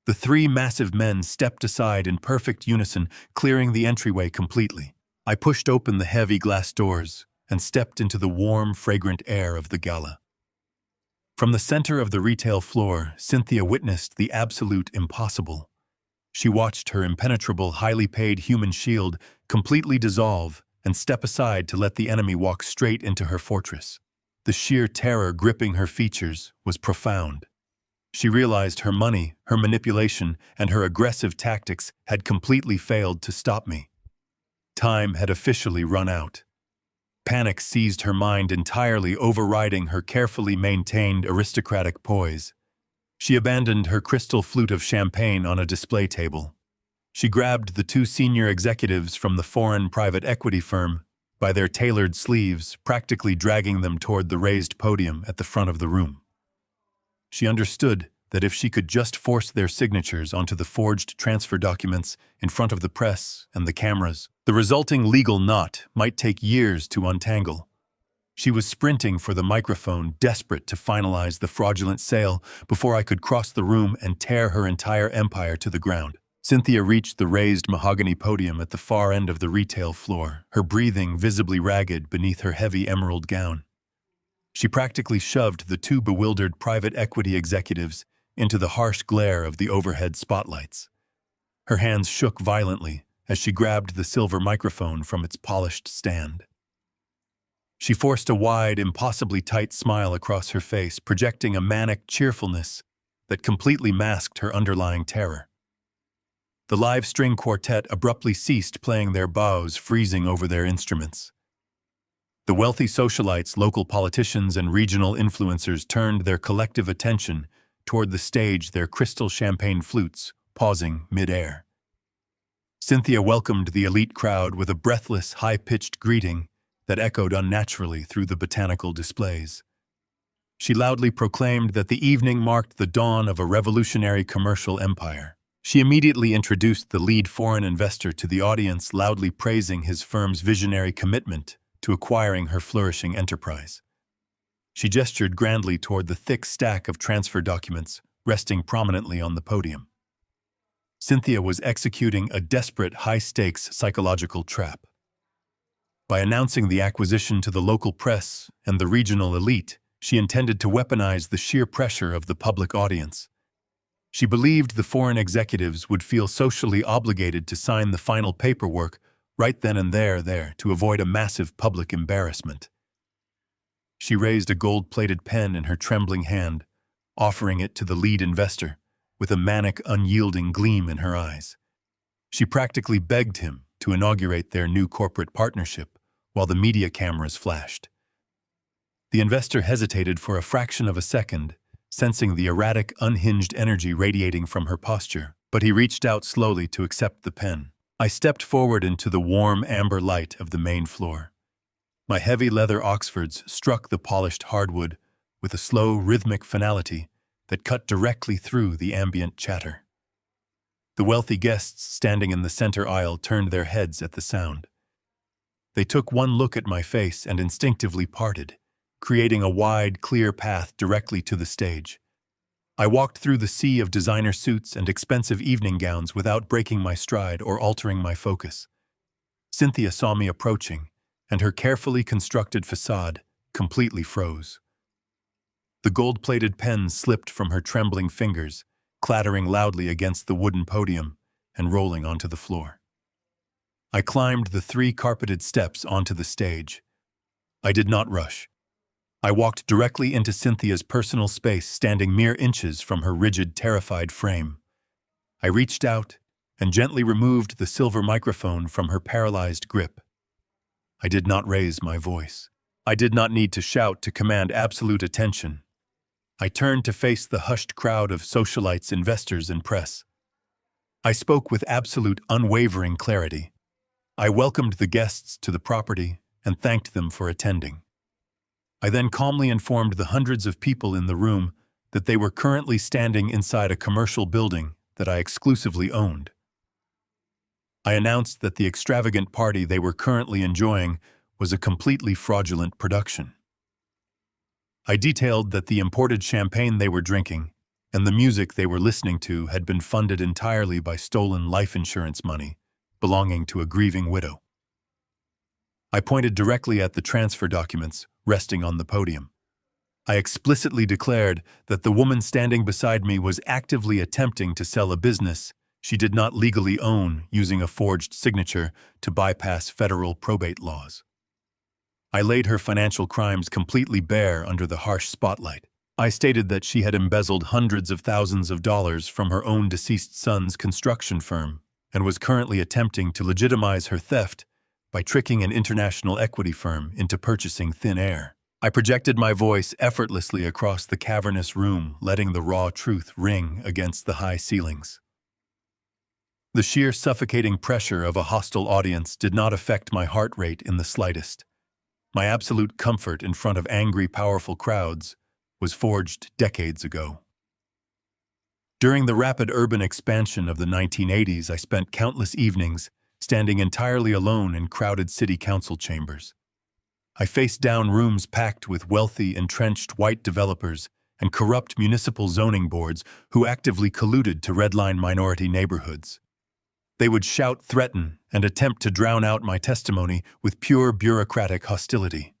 The 3 massive men stepped aside in perfect unison, clearing the entryway completely. I pushed open the heavy glass doors and stepped into the warm, fragrant air of the gala. From the center of the retail floor, Cynthia witnessed the absolute impossible. She watched her impenetrable, highly paid human shield completely dissolve and step aside to let the enemy walk straight into her fortress. The sheer terror gripping her features was profound. She realized her money, her manipulation, and her aggressive tactics had completely failed to stop me. Time had officially run out. Panic seized her mind entirely, overriding her carefully maintained aristocratic poise. She abandoned her crystal flute of champagne on a display table. She grabbed the 2 senior executives from the foreign private equity firm by their tailored sleeves, practically dragging them toward the raised podium at the front of the room. She understood that if she could just force their signatures onto the forged transfer documents in front of the press and the cameras, the resulting legal knot might take years to untangle. She was sprinting for the microphone, desperate to finalize the fraudulent sale before I could cross the room and tear her entire empire to the ground. Cynthia reached the raised mahogany podium at the far end of the retail floor, her breathing visibly ragged beneath her heavy emerald gown. She practically shoved the 2 bewildered private equity executives into the harsh glare of the overhead spotlights. Her hands shook violently as she grabbed the silver microphone from its polished stand. She forced a wide, impossibly tight smile across her face, projecting a manic cheerfulness that completely masked her underlying terror. The live string quartet abruptly ceased playing their bows, freezing over their instruments. The wealthy socialites, local politicians, and regional influencers turned their collective attention toward the stage, their crystal champagne flutes pausing mid-air. Cynthia welcomed the elite crowd with a breathless, high-pitched greeting that echoed unnaturally through the botanical displays. She loudly proclaimed that the evening marked the dawn of a revolutionary commercial empire. She immediately introduced the lead foreign investor to the audience, loudly praising his firm's visionary commitment to acquiring her flourishing enterprise. She gestured grandly toward the thick stack of transfer documents resting prominently on the podium. Cynthia was executing a desperate, high-stakes psychological trap. By announcing the acquisition to the local press and the regional elite, she intended to weaponize the sheer pressure of the public audience. She believed the foreign executives would feel socially obligated to sign the final paperwork right then and there to avoid a massive public embarrassment. She raised a gold-plated pen in her trembling hand, offering it to the lead investor, with a manic, unyielding gleam in her eyes. She practically begged him to inaugurate their new corporate partnership while the media cameras flashed. The investor hesitated for a fraction of a second, sensing the erratic, unhinged energy radiating from her posture, but he reached out slowly to accept the pen. I stepped forward into the warm amber light of the main floor. My heavy leather Oxfords struck the polished hardwood with a slow, rhythmic finality that cut directly through the ambient chatter. The wealthy guests standing in the center aisle turned their heads at the sound. They took one look at my face and instinctively parted, creating a wide, clear path directly to the stage. I walked through the sea of designer suits and expensive evening gowns without breaking my stride or altering my focus. Cynthia saw me approaching, and her carefully constructed facade completely froze. The gold-plated pen slipped from her trembling fingers, clattering loudly against the wooden podium and rolling onto the floor. I climbed the 3 carpeted steps onto the stage. I did not rush. I walked directly into Cynthia's personal space, standing mere inches from her rigid, terrified frame. I reached out and gently removed the silver microphone from her paralyzed grip. I did not raise my voice. I did not need to shout to command absolute attention. I turned to face the hushed crowd of socialites, investors, and press. I spoke with absolute, unwavering clarity. I welcomed the guests to the property and thanked them for attending. I then calmly informed the hundreds of people in the room that they were currently standing inside a commercial building that I exclusively owned. I announced that the extravagant party they were currently enjoying was a completely fraudulent production. I detailed that the imported champagne they were drinking and the music they were listening to had been funded entirely by stolen life insurance money belonging to a grieving widow. I pointed directly at the transfer documents resting on the podium. I explicitly declared that the woman standing beside me was actively attempting to sell a business she did not legally own using a forged signature to bypass federal probate laws. I laid her financial crimes completely bare under the harsh spotlight. I stated that she had embezzled hundreds of thousands of dollars from her own deceased son's construction firm and was currently attempting to legitimize her theft by tricking an international equity firm into purchasing thin air. I projected my voice effortlessly across the cavernous room, letting the raw truth ring against the high ceilings. The sheer suffocating pressure of a hostile audience did not affect my heart rate in the slightest. My absolute comfort in front of angry, powerful crowds was forged decades ago. During the rapid urban expansion of the 1980s, I spent countless evenings standing entirely alone in crowded city council chambers. I faced down rooms packed with wealthy, entrenched white developers and corrupt municipal zoning boards who actively colluded to redline minority neighborhoods. They would shout, threaten, and attempt to drown out my testimony with pure bureaucratic hostility.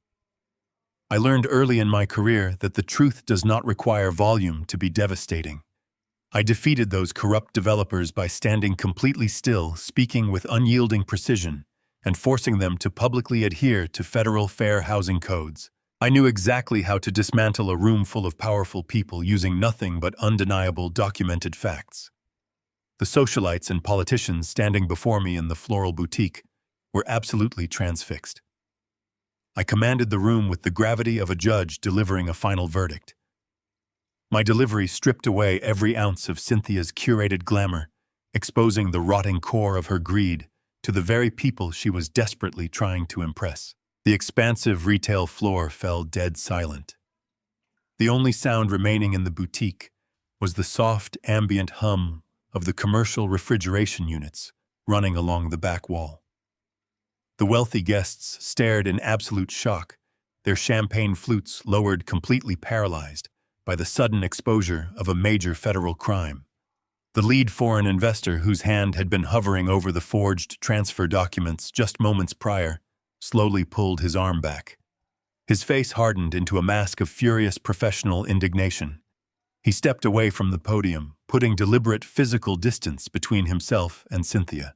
I learned early in my career that the truth does not require volume to be devastating. I defeated those corrupt developers by standing completely still, speaking with unyielding precision, and forcing them to publicly adhere to federal fair housing codes. I knew exactly how to dismantle a room full of powerful people using nothing but undeniable documented facts. The socialites and politicians standing before me in the floral boutique were absolutely transfixed. I commanded the room with the gravity of a judge delivering a final verdict. My delivery stripped away every ounce of Cynthia's curated glamour, exposing the rotting core of her greed to the very people she was desperately trying to impress. The expansive retail floor fell dead silent. The only sound remaining in the boutique was the soft, ambient hum of the commercial refrigeration units running along the back wall. The wealthy guests stared in absolute shock, their champagne flutes lowered completely paralyzed by the sudden exposure of a major federal crime. The lead foreign investor, whose hand had been hovering over the forged transfer documents just moments prior, slowly pulled his arm back. His face hardened into a mask of furious professional indignation. He stepped away from the podium, putting deliberate physical distance between himself and Cynthia.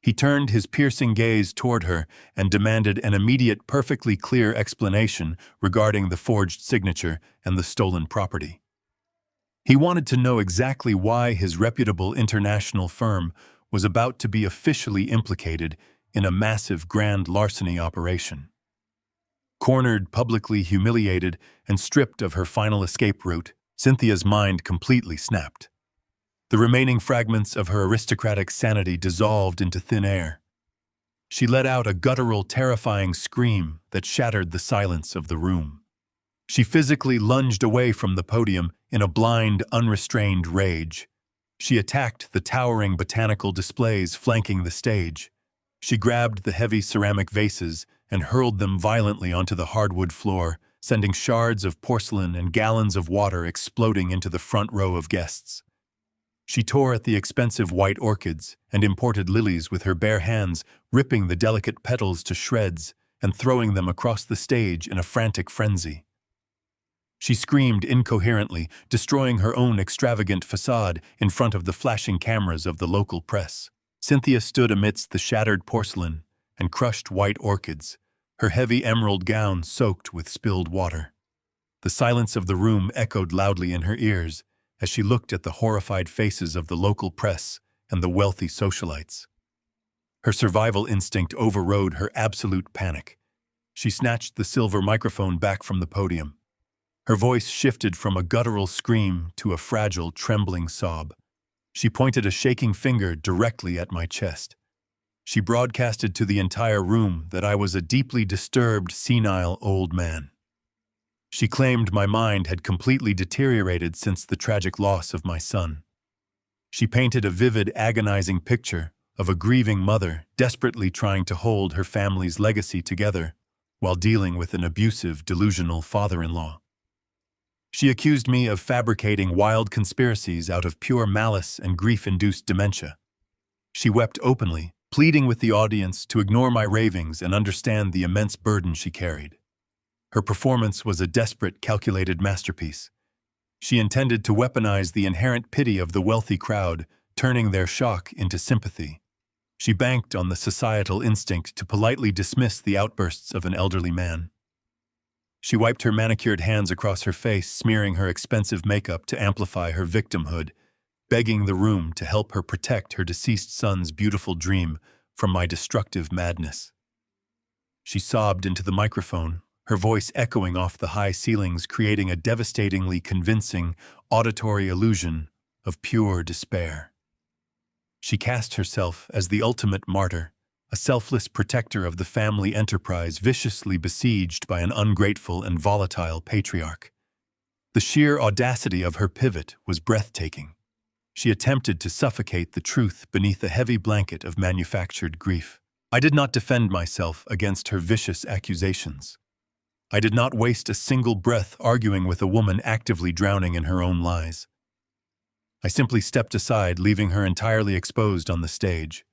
He turned his piercing gaze toward her and demanded an immediate, perfectly clear explanation regarding the forged signature and the stolen property. He wanted to know exactly why his reputable international firm was about to be officially implicated in a massive grand larceny operation. Cornered, publicly humiliated, and stripped of her final escape route, Cynthia's mind completely snapped. The remaining fragments of her aristocratic sanity dissolved into thin air. She let out a guttural, terrifying scream that shattered the silence of the room. She physically lunged away from the podium in a blind, unrestrained rage. She attacked the towering botanical displays flanking the stage. She grabbed the heavy ceramic vases and hurled them violently onto the hardwood floor, sending shards of porcelain and gallons of water exploding into the front row of guests. She tore at the expensive white orchids and imported lilies with her bare hands, ripping the delicate petals to shreds and throwing them across the stage in a frantic frenzy. She screamed incoherently, destroying her own extravagant facade in front of the flashing cameras of the local press. Cynthia stood amidst the shattered porcelain and crushed white orchids, her heavy emerald gown soaked with spilled water. The silence of the room echoed loudly in her ears as she looked at the horrified faces of the local press and the wealthy socialites. Her survival instinct overrode her absolute panic. She snatched the silver microphone back from the podium. Her voice shifted from a guttural scream to a fragile, trembling sob. She pointed a shaking finger directly at my chest. She broadcasted to the entire room that I was a deeply disturbed, senile old man. She claimed my mind had completely deteriorated since the tragic loss of my son. She painted a vivid, agonizing picture of a grieving mother desperately trying to hold her family's legacy together while dealing with an abusive, delusional father-in-law. She accused me of fabricating wild conspiracies out of pure malice and grief-induced dementia. She wept openly, pleading with the audience to ignore my ravings and understand the immense burden she carried. Her performance was a desperate, calculated masterpiece. She intended to weaponize the inherent pity of the wealthy crowd, turning their shock into sympathy. She banked on the societal instinct to politely dismiss the outbursts of an elderly man. She wiped her manicured hands across her face, smearing her expensive makeup to amplify her victimhood, begging the room to help her protect her deceased son's beautiful dream from my destructive madness. She sobbed into the microphone, her voice echoing off the high ceilings, creating a devastatingly convincing auditory illusion of pure despair. She cast herself as the ultimate martyr, a selfless protector of the family enterprise viciously besieged by an ungrateful and volatile patriarch. The sheer audacity of her pivot was breathtaking. She attempted to suffocate the truth beneath a heavy blanket of manufactured grief. I did not defend myself against her vicious accusations. I did not waste a single breath arguing with a woman actively drowning in her own lies. I simply stepped aside, leaving her entirely exposed on the stage.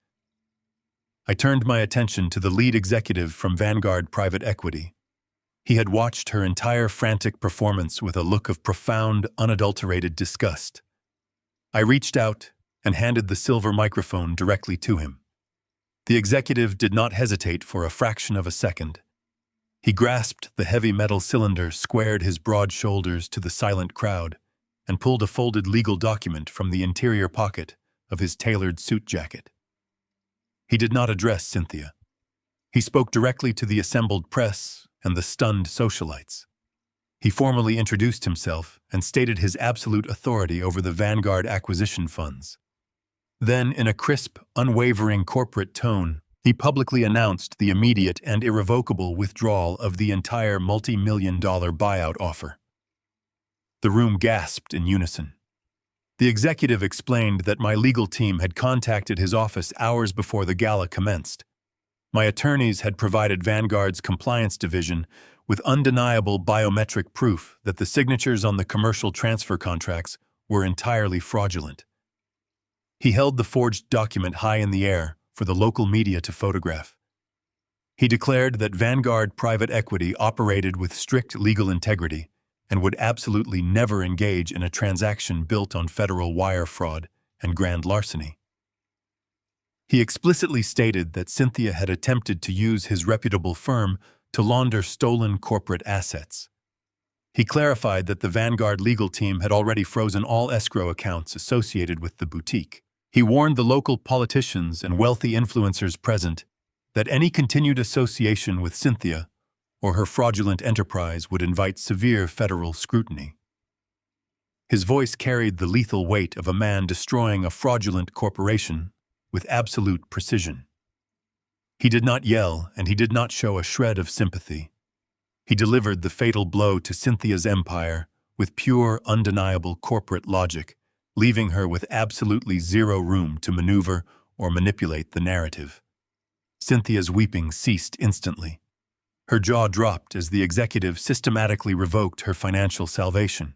I turned my attention to the lead executive from Vanguard Private Equity. He had watched her entire frantic performance with a look of profound, unadulterated disgust. I reached out and handed the silver microphone directly to him. The executive did not hesitate for a fraction of a second. He grasped the heavy metal cylinder, squared his broad shoulders to the silent crowd, and pulled a folded legal document from the interior pocket of his tailored suit jacket. He did not address Cynthia. He spoke directly to the assembled press and the stunned socialites. He formally introduced himself and stated his absolute authority over the Vanguard acquisition funds. Then, in a crisp, unwavering corporate tone, he publicly announced the immediate and irrevocable withdrawal of the entire multi-million-dollar buyout offer. The room gasped in unison. The executive explained that my legal team had contacted his office hours before the gala commenced. My attorneys had provided Vanguard's compliance division with undeniable biometric proof that the signatures on the commercial transfer contracts were entirely fraudulent. He held the forged document high in the air for the local media to photograph. He declared that Vanguard Private Equity operated with strict legal integrity and would absolutely never engage in a transaction built on federal wire fraud and grand larceny. He explicitly stated that Cynthia had attempted to use his reputable firm to launder stolen corporate assets. He clarified that the Vanguard legal team had already frozen all escrow accounts associated with the boutique. He warned the local politicians and wealthy influencers present that any continued association with Cynthia or her fraudulent enterprise would invite severe federal scrutiny. His voice carried the lethal weight of a man destroying a fraudulent corporation with absolute precision. He did not yell, and he did not show a shred of sympathy. He delivered the fatal blow to Cynthia's empire with pure, undeniable corporate logic, leaving her with absolutely zero room to maneuver or manipulate the narrative. Cynthia's weeping ceased instantly. Her jaw dropped as the executive systematically revoked her financial salvation.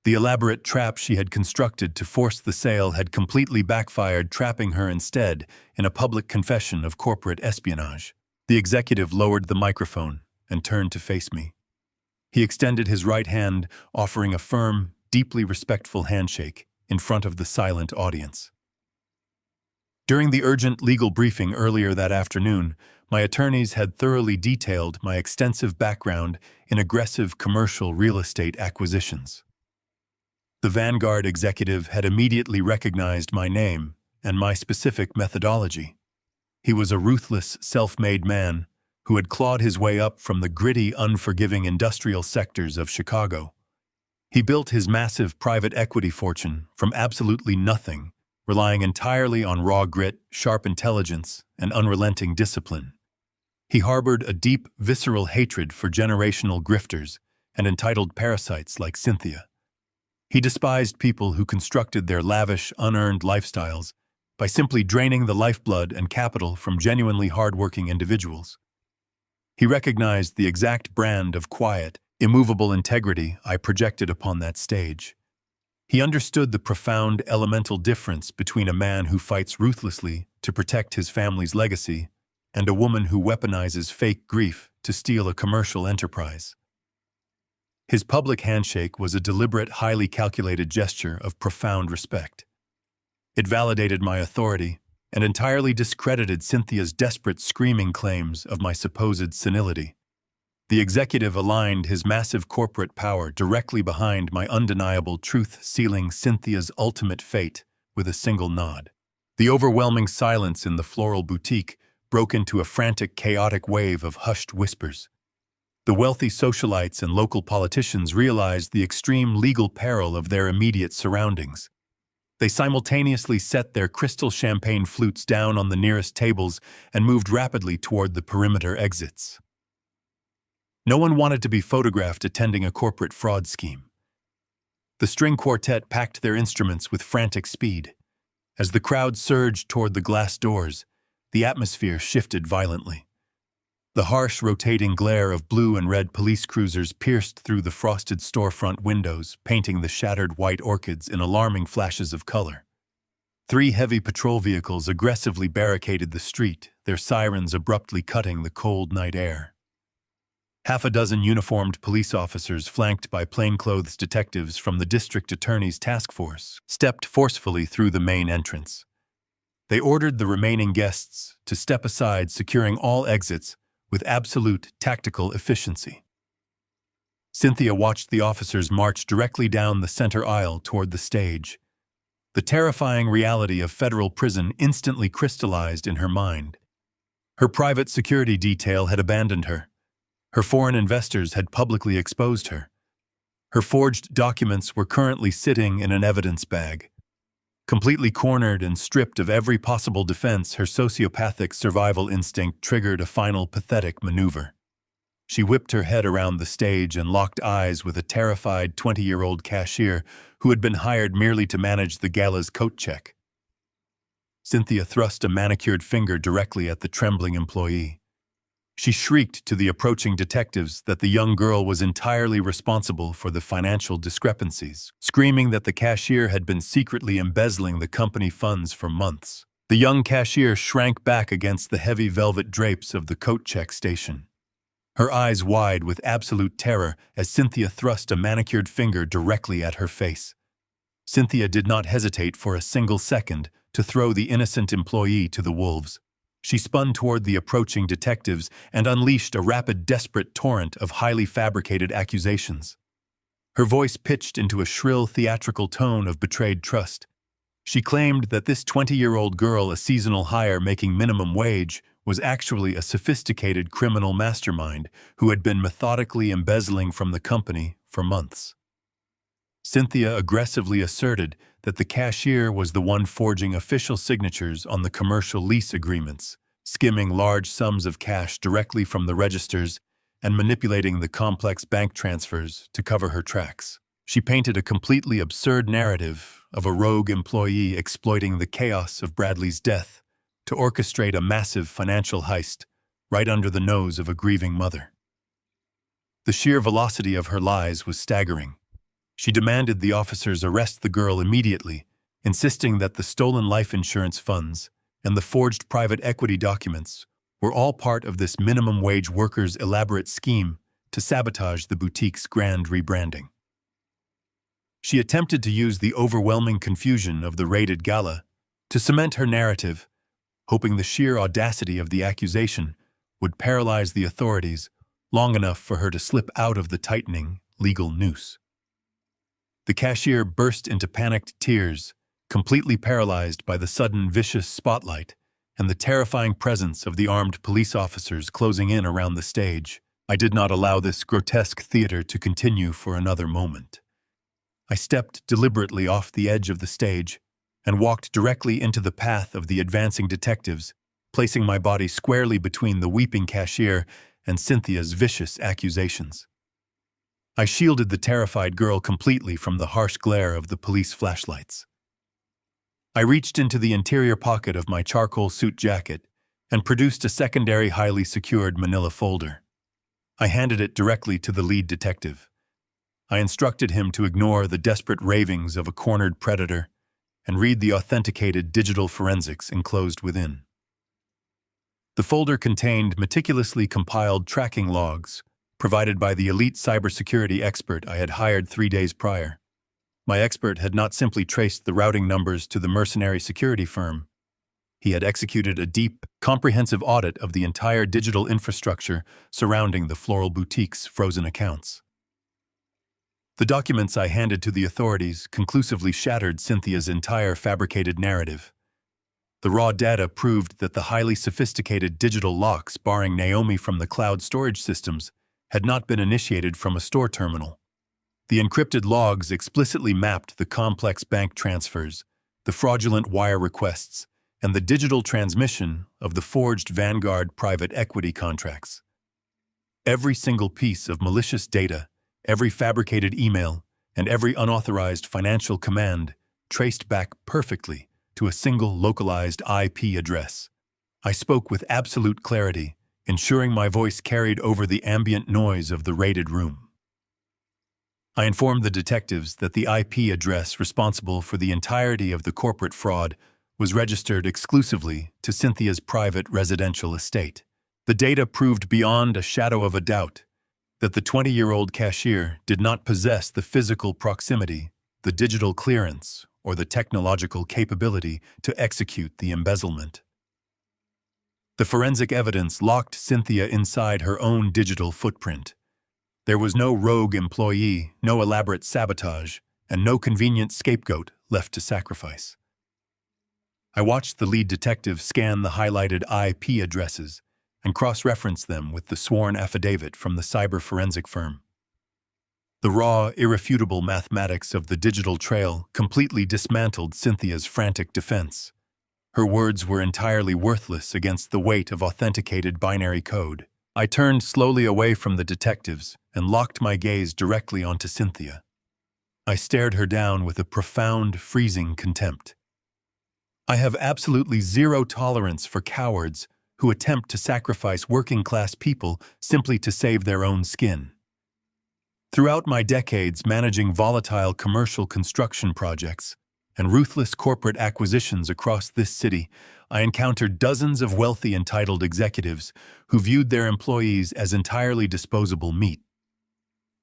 The elaborate trap she had constructed to force the sale had completely backfired, trapping her instead in a public confession of corporate espionage. The executive lowered the microphone and turned to face me. He extended his right hand, offering a firm, deeply respectful handshake in front of the silent audience. During the urgent legal briefing earlier that afternoon, my attorneys had thoroughly detailed my extensive background in aggressive commercial real estate acquisitions. The Vanguard executive had immediately recognized my name and my specific methodology. He was a ruthless, self-made man who had clawed his way up from the gritty, unforgiving industrial sectors of Chicago. He built his massive private equity fortune from absolutely nothing, relying entirely on raw grit, sharp intelligence, and unrelenting discipline. He harbored a deep, visceral hatred for generational grifters and entitled parasites like Cynthia. He despised people who constructed their lavish, unearned lifestyles by simply draining the lifeblood and capital from genuinely hardworking individuals. He recognized the exact brand of quiet, immovable integrity I projected upon that stage. He understood the profound elemental difference between a man who fights ruthlessly to protect his family's legacy and a woman who weaponizes fake grief to steal a commercial enterprise. His public handshake was a deliberate, highly calculated gesture of profound respect. It validated my authority and entirely discredited Cynthia's desperate screaming claims of my supposed senility. The executive aligned his massive corporate power directly behind my undeniable truth, sealing Cynthia's ultimate fate with a single nod. The overwhelming silence in the floral boutique broke into a frantic, chaotic wave of hushed whispers. The wealthy socialites and local politicians realized the extreme legal peril of their immediate surroundings. They simultaneously set their crystal champagne flutes down on the nearest tables and moved rapidly toward the perimeter exits. No one wanted to be photographed attending a corporate fraud scheme. The string quartet packed their instruments with frantic speed. As the crowd surged toward the glass doors, the atmosphere shifted violently. The harsh, rotating glare of blue and red police cruisers pierced through the frosted storefront windows, painting the shattered white orchids in alarming flashes of color. 3 heavy patrol vehicles aggressively barricaded the street, their sirens abruptly cutting the cold night air. Half a dozen uniformed police officers, flanked by plainclothes detectives from the district attorney's task force, stepped forcefully through the main entrance. They ordered the remaining guests to step aside, securing all exits with absolute tactical efficiency. Cynthia watched the officers march directly down the center aisle toward the stage. The terrifying reality of federal prison instantly crystallized in her mind. Her private security detail had abandoned her. Her foreign investors had publicly exposed her. Her forged documents were currently sitting in an evidence bag. Completely cornered and stripped of every possible defense, her sociopathic survival instinct triggered a final pathetic maneuver. She whipped her head around the stage and locked eyes with a terrified 20-year-old cashier who had been hired merely to manage the gala's coat check. Cynthia thrust a manicured finger directly at the trembling employee. She shrieked to the approaching detectives that the young girl was entirely responsible for the financial discrepancies, screaming that the cashier had been secretly embezzling the company funds for months. The young cashier shrank back against the heavy velvet drapes of the coat check station, her eyes wide with absolute terror as Cynthia thrust a manicured finger directly at her face. Cynthia did not hesitate for a single second to throw the innocent employee to the wolves. She spun toward the approaching detectives and unleashed a rapid, desperate torrent of highly fabricated accusations. Her voice pitched into a shrill, theatrical tone of betrayed trust. She claimed that this 20-year-old girl, a seasonal hire making minimum wage, was actually a sophisticated criminal mastermind who had been methodically embezzling from the company for months. Cynthia aggressively asserted that the cashier was the one forging official signatures on the commercial lease agreements, skimming large sums of cash directly from the registers and manipulating the complex bank transfers to cover her tracks. She painted a completely absurd narrative of a rogue employee exploiting the chaos of Bradley's death to orchestrate a massive financial heist right under the nose of a grieving mother. The sheer velocity of her lies was staggering. She demanded the officers arrest the girl immediately, insisting that the stolen life insurance funds and the forged private equity documents were all part of this minimum wage workers' elaborate scheme to sabotage the boutique's grand rebranding. She attempted to use the overwhelming confusion of the raided gala to cement her narrative, hoping the sheer audacity of the accusation would paralyze the authorities long enough for her to slip out of the tightening legal noose. The cashier burst into panicked tears, completely paralyzed by the sudden vicious spotlight and the terrifying presence of the armed police officers closing in around the stage. I did not allow this grotesque theater to continue for another moment. I stepped deliberately off the edge of the stage and walked directly into the path of the advancing detectives, placing my body squarely between the weeping cashier and Cynthia's vicious accusations. I shielded the terrified girl completely from the harsh glare of the police flashlights. I reached into the interior pocket of my charcoal suit jacket and produced a secondary highly secured manila folder. I handed it directly to the lead detective. I instructed him to ignore the desperate ravings of a cornered predator and read the authenticated digital forensics enclosed within. The folder contained meticulously compiled tracking logs provided by the elite cybersecurity expert I had hired 3 days prior. My expert had not simply traced the routing numbers to the mercenary security firm. He had executed a deep, comprehensive audit of the entire digital infrastructure surrounding the Floral Boutique's frozen accounts. The documents I handed to the authorities conclusively shattered Cynthia's entire fabricated narrative. The raw data proved that the highly sophisticated digital locks barring Naomi from the cloud storage systems had not been initiated from a store terminal. The encrypted logs explicitly mapped the complex bank transfers, the fraudulent wire requests, and the digital transmission of the forged Vanguard private equity contracts. Every single piece of malicious data, every fabricated email, and every unauthorized financial command traced back perfectly to a single localized IP address. I spoke with absolute clarity, ensuring my voice carried over the ambient noise of the raided room. I informed the detectives that the IP address responsible for the entirety of the corporate fraud was registered exclusively to Cynthia's private residential estate. The data proved beyond a shadow of a doubt that the 20-year-old cashier did not possess the physical proximity, the digital clearance, or the technological capability to execute the embezzlement. The forensic evidence locked Cynthia inside her own digital footprint. There was no rogue employee, no elaborate sabotage, and no convenient scapegoat left to sacrifice. I watched the lead detective scan the highlighted IP addresses and cross-reference them with the sworn affidavit from the cyber forensic firm. The raw, irrefutable mathematics of the digital trail completely dismantled Cynthia's frantic defense. Her words were entirely worthless against the weight of authenticated binary code. I turned slowly away from the detectives and locked my gaze directly onto Cynthia. I stared her down with a profound, freezing contempt. I have absolutely zero tolerance for cowards who attempt to sacrifice working-class people simply to save their own skin. Throughout my decades managing volatile commercial construction projects and ruthless corporate acquisitions across this city, I encountered dozens of wealthy entitled executives who viewed their employees as entirely disposable meat.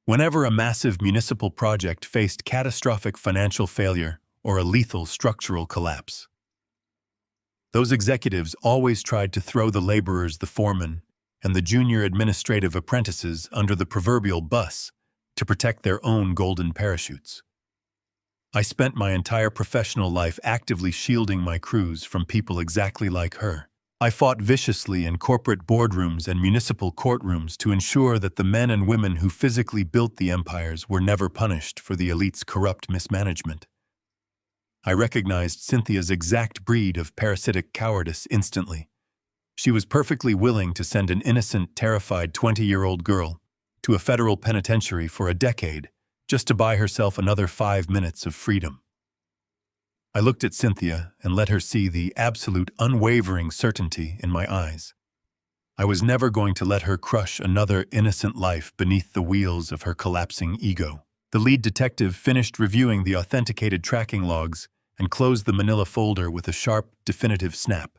Whenever a massive municipal project faced catastrophic financial failure or a lethal structural collapse, those executives always tried to throw the laborers, the foremen, and the junior administrative apprentices under the proverbial bus to protect their own golden parachutes. I spent my entire professional life actively shielding my crews from people exactly like her. I fought viciously in corporate boardrooms and municipal courtrooms to ensure that the men and women who physically built the empires were never punished for the elite's corrupt mismanagement. I recognized Cynthia's exact breed of parasitic cowardice instantly. She was perfectly willing to send an innocent, terrified 20-year-old girl to a federal penitentiary for a decade just to buy herself another 5 minutes of freedom. I looked at Cynthia and let her see the absolute, unwavering certainty in my eyes. I was never going to let her crush another innocent life beneath the wheels of her collapsing ego. The lead detective finished reviewing the authenticated tracking logs and closed the manila folder with a sharp, definitive snap.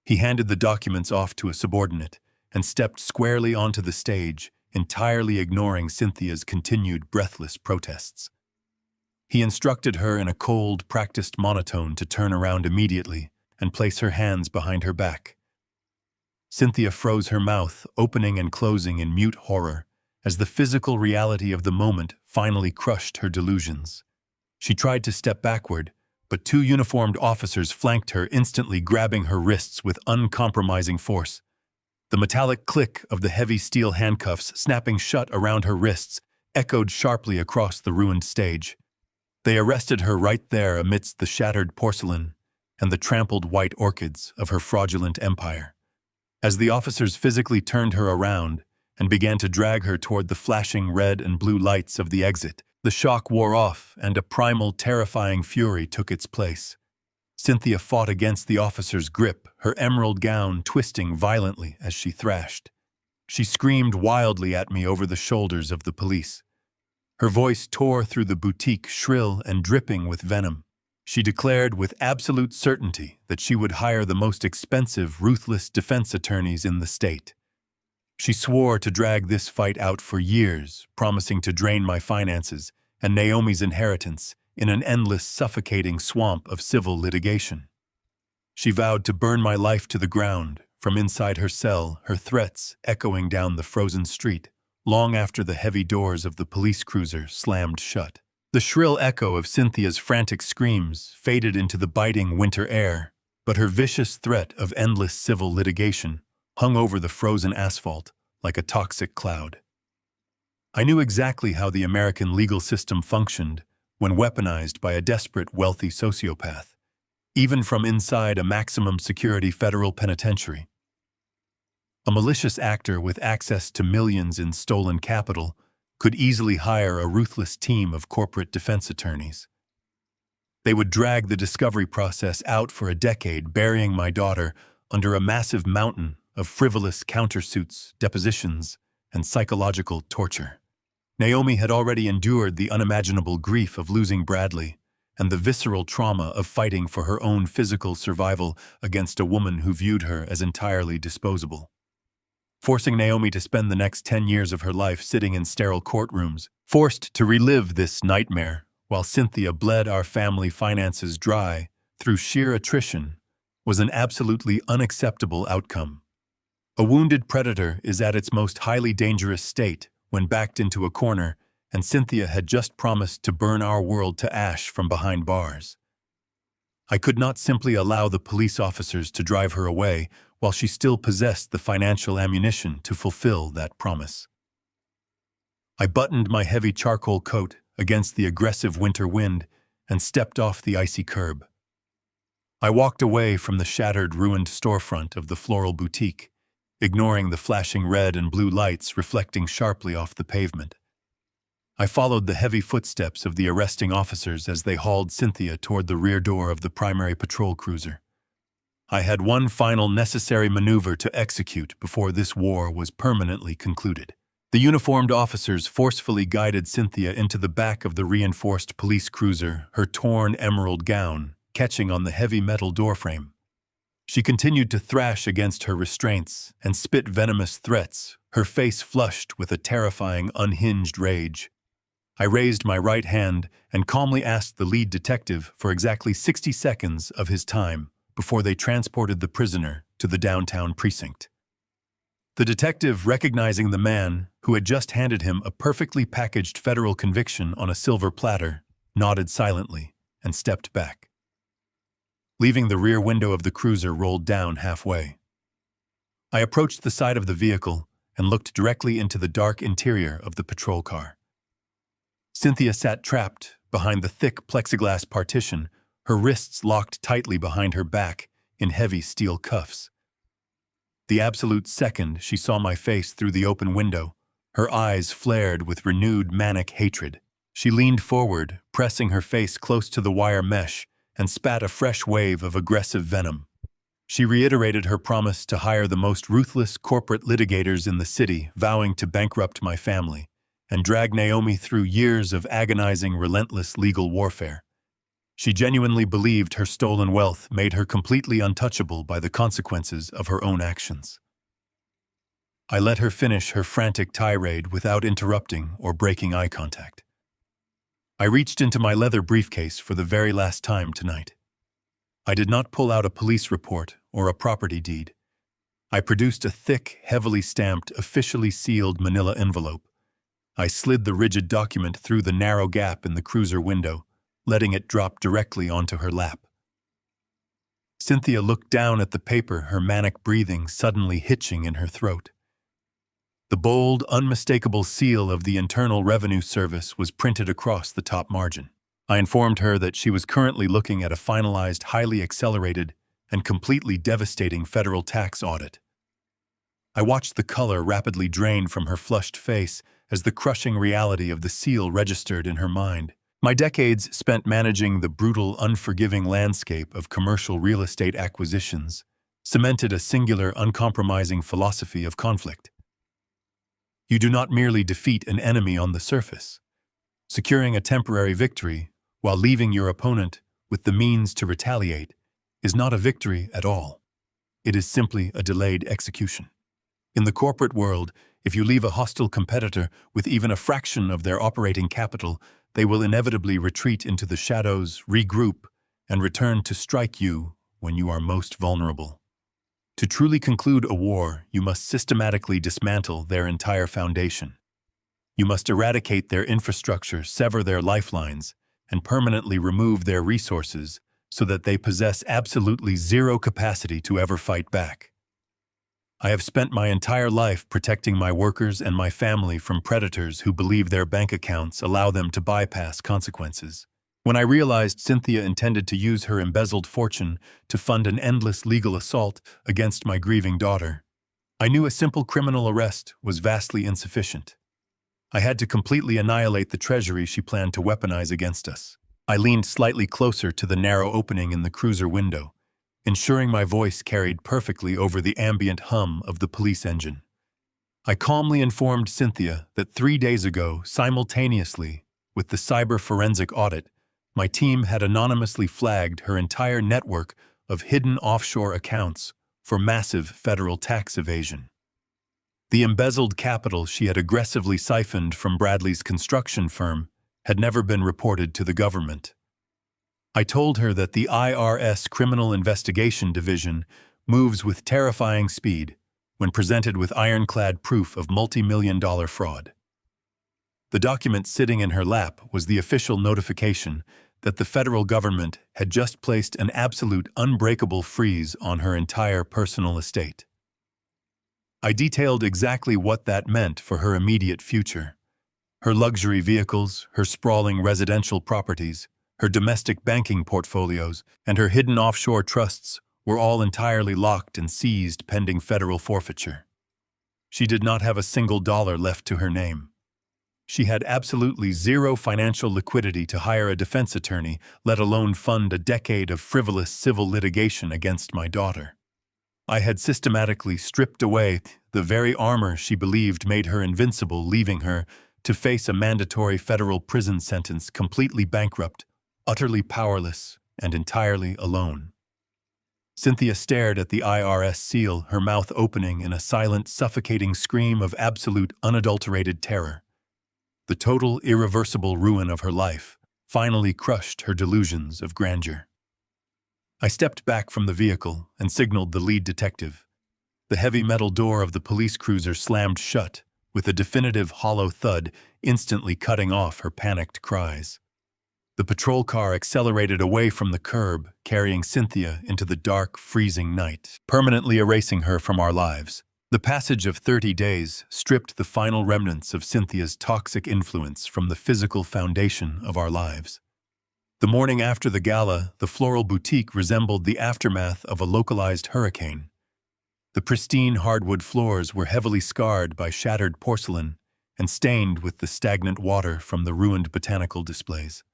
He handed the documents off to a subordinate and stepped squarely onto the stage, entirely ignoring Cynthia's continued breathless protests. He instructed her in a cold, practiced monotone to turn around immediately and place her hands behind her back. Cynthia froze her mouth, opening and closing in mute horror, as the physical reality of the moment finally crushed her delusions. She tried to step backward, but 2 uniformed officers flanked her, instantly grabbing her wrists with uncompromising force. The metallic click of the heavy steel handcuffs snapping shut around her wrists echoed sharply across the ruined stage. They arrested her right there amidst the shattered porcelain and the trampled white orchids of her fraudulent empire. As the officers physically turned her around and began to drag her toward the flashing red and blue lights of the exit, the shock wore off and a primal, terrifying fury took its place. Cynthia fought against the officer's grip, her emerald gown twisting violently as she thrashed. She screamed wildly at me over the shoulders of the police. Her voice tore through the boutique, shrill and dripping with venom. She declared with absolute certainty that she would hire the most expensive, ruthless defense attorneys in the state. She swore to drag this fight out for years, promising to drain my finances and Naomi's inheritance in an endless, suffocating swamp of civil litigation. She vowed to burn my life to the ground, from inside her cell, her threats echoing down the frozen street, long after the heavy doors of the police cruiser slammed shut. The shrill echo of Cynthia's frantic screams faded into the biting winter air, but her vicious threat of endless civil litigation hung over the frozen asphalt like a toxic cloud. I knew exactly how the American legal system functioned when weaponized by a desperate, wealthy sociopath, even from inside a maximum security federal penitentiary. A malicious actor with access to millions in stolen capital could easily hire a ruthless team of corporate defense attorneys. They would drag the discovery process out for a decade, burying my daughter under a massive mountain of frivolous countersuits, depositions, and psychological torture. Naomi had already endured the unimaginable grief of losing Bradley and the visceral trauma of fighting for her own physical survival against a woman who viewed her as entirely disposable. Forcing Naomi to spend the next 10 years of her life sitting in sterile courtrooms, forced to relive this nightmare while Cynthia bled our family finances dry through sheer attrition, was an absolutely unacceptable outcome. A wounded predator is at its most highly dangerous state when backed into a corner, and Cynthia had just promised to burn our world to ash from behind bars. I could not simply allow the police officers to drive her away while she still possessed the financial ammunition to fulfill that promise. I buttoned my heavy charcoal coat against the aggressive winter wind and stepped off the icy curb. I walked away from the shattered, ruined storefront of the floral boutique, ignoring the flashing red and blue lights reflecting sharply off the pavement. I followed the heavy footsteps of the arresting officers as they hauled Cynthia toward the rear door of the primary patrol cruiser. I had one final necessary maneuver to execute before this war was permanently concluded. The uniformed officers forcefully guided Cynthia into the back of the reinforced police cruiser, her torn emerald gown catching on the heavy metal doorframe. She continued to thrash against her restraints and spit venomous threats, her face flushed with a terrifying, unhinged rage. I raised my right hand and calmly asked the lead detective for exactly 60 seconds of his time before they transported the prisoner to the downtown precinct. The detective, recognizing the man who had just handed him a perfectly packaged federal conviction on a silver platter, nodded silently and stepped back, leaving the rear window of the cruiser rolled down halfway. I approached the side of the vehicle and looked directly into the dark interior of the patrol car. Cynthia sat trapped behind the thick plexiglass partition, her wrists locked tightly behind her back in heavy steel cuffs. The absolute second she saw my face through the open window, her eyes flared with renewed manic hatred. She leaned forward, pressing her face close to the wire mesh, and spat a fresh wave of aggressive venom. She reiterated her promise to hire the most ruthless corporate litigators in the city, vowing to bankrupt my family, and drag Naomi through years of agonizing, relentless legal warfare. She genuinely believed her stolen wealth made her completely untouchable by the consequences of her own actions. I let her finish her frantic tirade without interrupting or breaking eye contact. I reached into my leather briefcase for the very last time tonight. I did not pull out a police report or a property deed. I produced a thick, heavily stamped, officially sealed manila envelope. I slid the rigid document through the narrow gap in the cruiser window, letting it drop directly onto her lap. Cynthia looked down at the paper, her manic breathing suddenly hitching in her throat. The bold, unmistakable seal of the Internal Revenue Service was printed across the top margin. I informed her that she was currently looking at a finalized, highly accelerated, and completely devastating federal tax audit. I watched the color rapidly drain from her flushed face as the crushing reality of the seal registered in her mind. My decades spent managing the brutal, unforgiving landscape of commercial real estate acquisitions cemented a singular, uncompromising philosophy of conflict. You do not merely defeat an enemy on the surface. Securing a temporary victory while leaving your opponent with the means to retaliate is not a victory at all. It is simply a delayed execution. In the corporate world, if you leave a hostile competitor with even a fraction of their operating capital, they will inevitably retreat into the shadows, regroup, and return to strike you when you are most vulnerable. To truly conclude a war, you must systematically dismantle their entire foundation. You must eradicate their infrastructure, sever their lifelines, and permanently remove their resources so that they possess absolutely zero capacity to ever fight back. I have spent my entire life protecting my workers and my family from predators who believe their bank accounts allow them to bypass consequences. When I realized Cynthia intended to use her embezzled fortune to fund an endless legal assault against my grieving daughter, I knew a simple criminal arrest was vastly insufficient. I had to completely annihilate the treasury she planned to weaponize against us. I leaned slightly closer to the narrow opening in the cruiser window, ensuring my voice carried perfectly over the ambient hum of the police engine. I calmly informed Cynthia that 3 days ago, simultaneously with the cyber forensic audit, my team had anonymously flagged her entire network of hidden offshore accounts for massive federal tax evasion. The embezzled capital she had aggressively siphoned from Bradley's construction firm had never been reported to the government. I told her that the IRS Criminal Investigation Division moves with terrifying speed when presented with ironclad proof of multi-million-dollar fraud. The document sitting in her lap was the official notification that the federal government had just placed an absolute unbreakable freeze on her entire personal estate. I detailed exactly what that meant for her immediate future. Her luxury vehicles, her sprawling residential properties, her domestic banking portfolios, and her hidden offshore trusts were all entirely locked and seized pending federal forfeiture. She did not have a single dollar left to her name. She had absolutely zero financial liquidity to hire a defense attorney, let alone fund a decade of frivolous civil litigation against my daughter. I had systematically stripped away the very armor she believed made her invincible, leaving her to face a mandatory federal prison sentence completely bankrupt, utterly powerless, and entirely alone. Cynthia stared at the IRS seal, her mouth opening in a silent, suffocating scream of absolute, unadulterated terror. The total, irreversible ruin of her life finally crushed her delusions of grandeur. I stepped back from the vehicle and signaled the lead detective. The heavy metal door of the police cruiser slammed shut, with a definitive hollow thud instantly cutting off her panicked cries. The patrol car accelerated away from the curb, carrying Cynthia into the dark, freezing night, permanently erasing her from our lives. The passage of 30 days stripped the final remnants of Cynthia's toxic influence from the physical foundation of our lives. The morning after the gala, the floral boutique resembled the aftermath of a localized hurricane. The pristine hardwood floors were heavily scarred by shattered porcelain and stained with the stagnant water from the ruined botanical displays.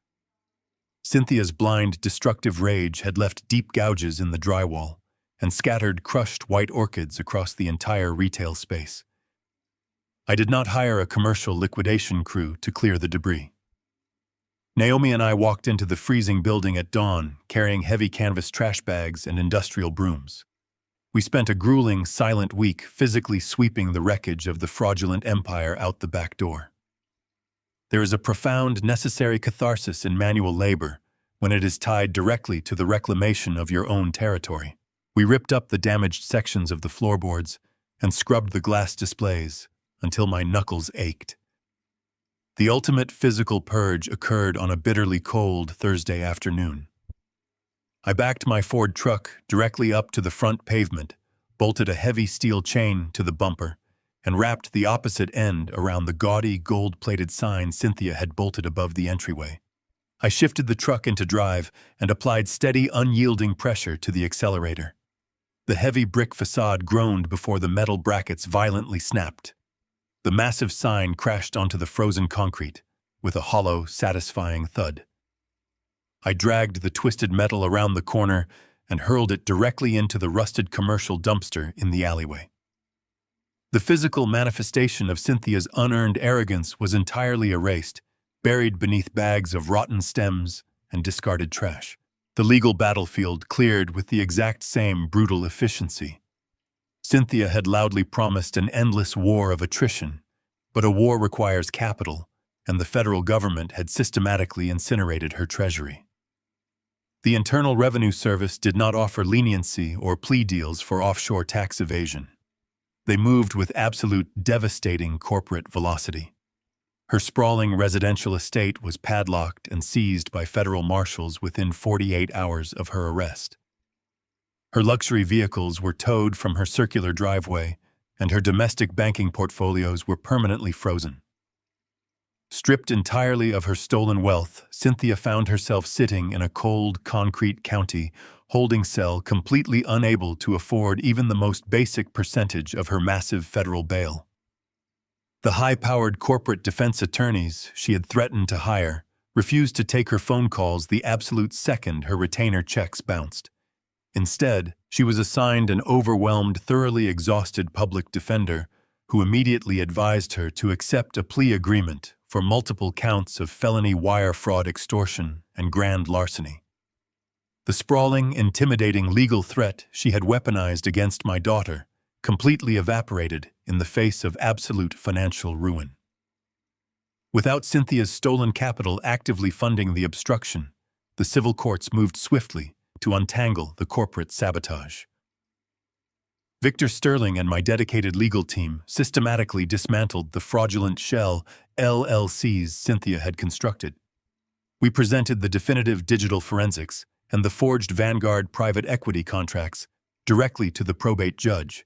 Cynthia's blind, destructive rage had left deep gouges in the drywall and scattered crushed white orchids across the entire retail space. I did not hire a commercial liquidation crew to clear the debris. Naomi and I walked into the freezing building at dawn, carrying heavy canvas trash bags and industrial brooms. We spent a grueling, silent week physically sweeping the wreckage of the fraudulent empire out the back door. There is a profound, necessary catharsis in manual labor when it is tied directly to the reclamation of your own territory. We ripped up the damaged sections of the floorboards and scrubbed the glass displays until my knuckles ached. The ultimate physical purge occurred on a bitterly cold Thursday afternoon. I backed my Ford truck directly up to the front pavement, bolted a heavy steel chain to the bumper, and wrapped the opposite end around the gaudy, gold-plated sign Cynthia had bolted above the entryway. I shifted the truck into drive and applied steady, unyielding pressure to the accelerator. The heavy brick facade groaned before the metal brackets violently snapped. The massive sign crashed onto the frozen concrete with a hollow, satisfying thud. I dragged the twisted metal around the corner and hurled it directly into the rusted commercial dumpster in the alleyway. The physical manifestation of Cynthia's unearned arrogance was entirely erased, buried beneath bags of rotten stems and discarded trash. The legal battlefield cleared with the exact same brutal efficiency. Cynthia had loudly promised an endless war of attrition, but a war requires capital, and the federal government had systematically incinerated her treasury. The Internal Revenue Service did not offer leniency or plea deals for offshore tax evasion. They moved with absolute devastating corporate velocity. Her sprawling residential estate was padlocked and seized by federal marshals within 48 hours of her arrest. Her luxury vehicles were towed from her circular driveway, and her domestic banking portfolios were permanently frozen. Stripped entirely of her stolen wealth, Cynthia found herself sitting in a cold, concrete county holding cell, completely unable to afford even the most basic percentage of her massive federal bail. The high-powered corporate defense attorneys she had threatened to hire refused to take her phone calls the absolute second her retainer checks bounced. Instead, she was assigned an overwhelmed, thoroughly exhausted public defender who immediately advised her to accept a plea agreement for multiple counts of felony wire fraud, extortion, and grand larceny. The sprawling, intimidating legal threat she had weaponized against my daughter completely evaporated in the face of absolute financial ruin. Without Cynthia's stolen capital actively funding the obstruction, the civil courts moved swiftly to untangle the corporate sabotage. Victor Sterling and my dedicated legal team systematically dismantled the fraudulent shell LLCs Cynthia had constructed. We presented the definitive digital forensics and the forged Vanguard private equity contracts directly to the probate judge.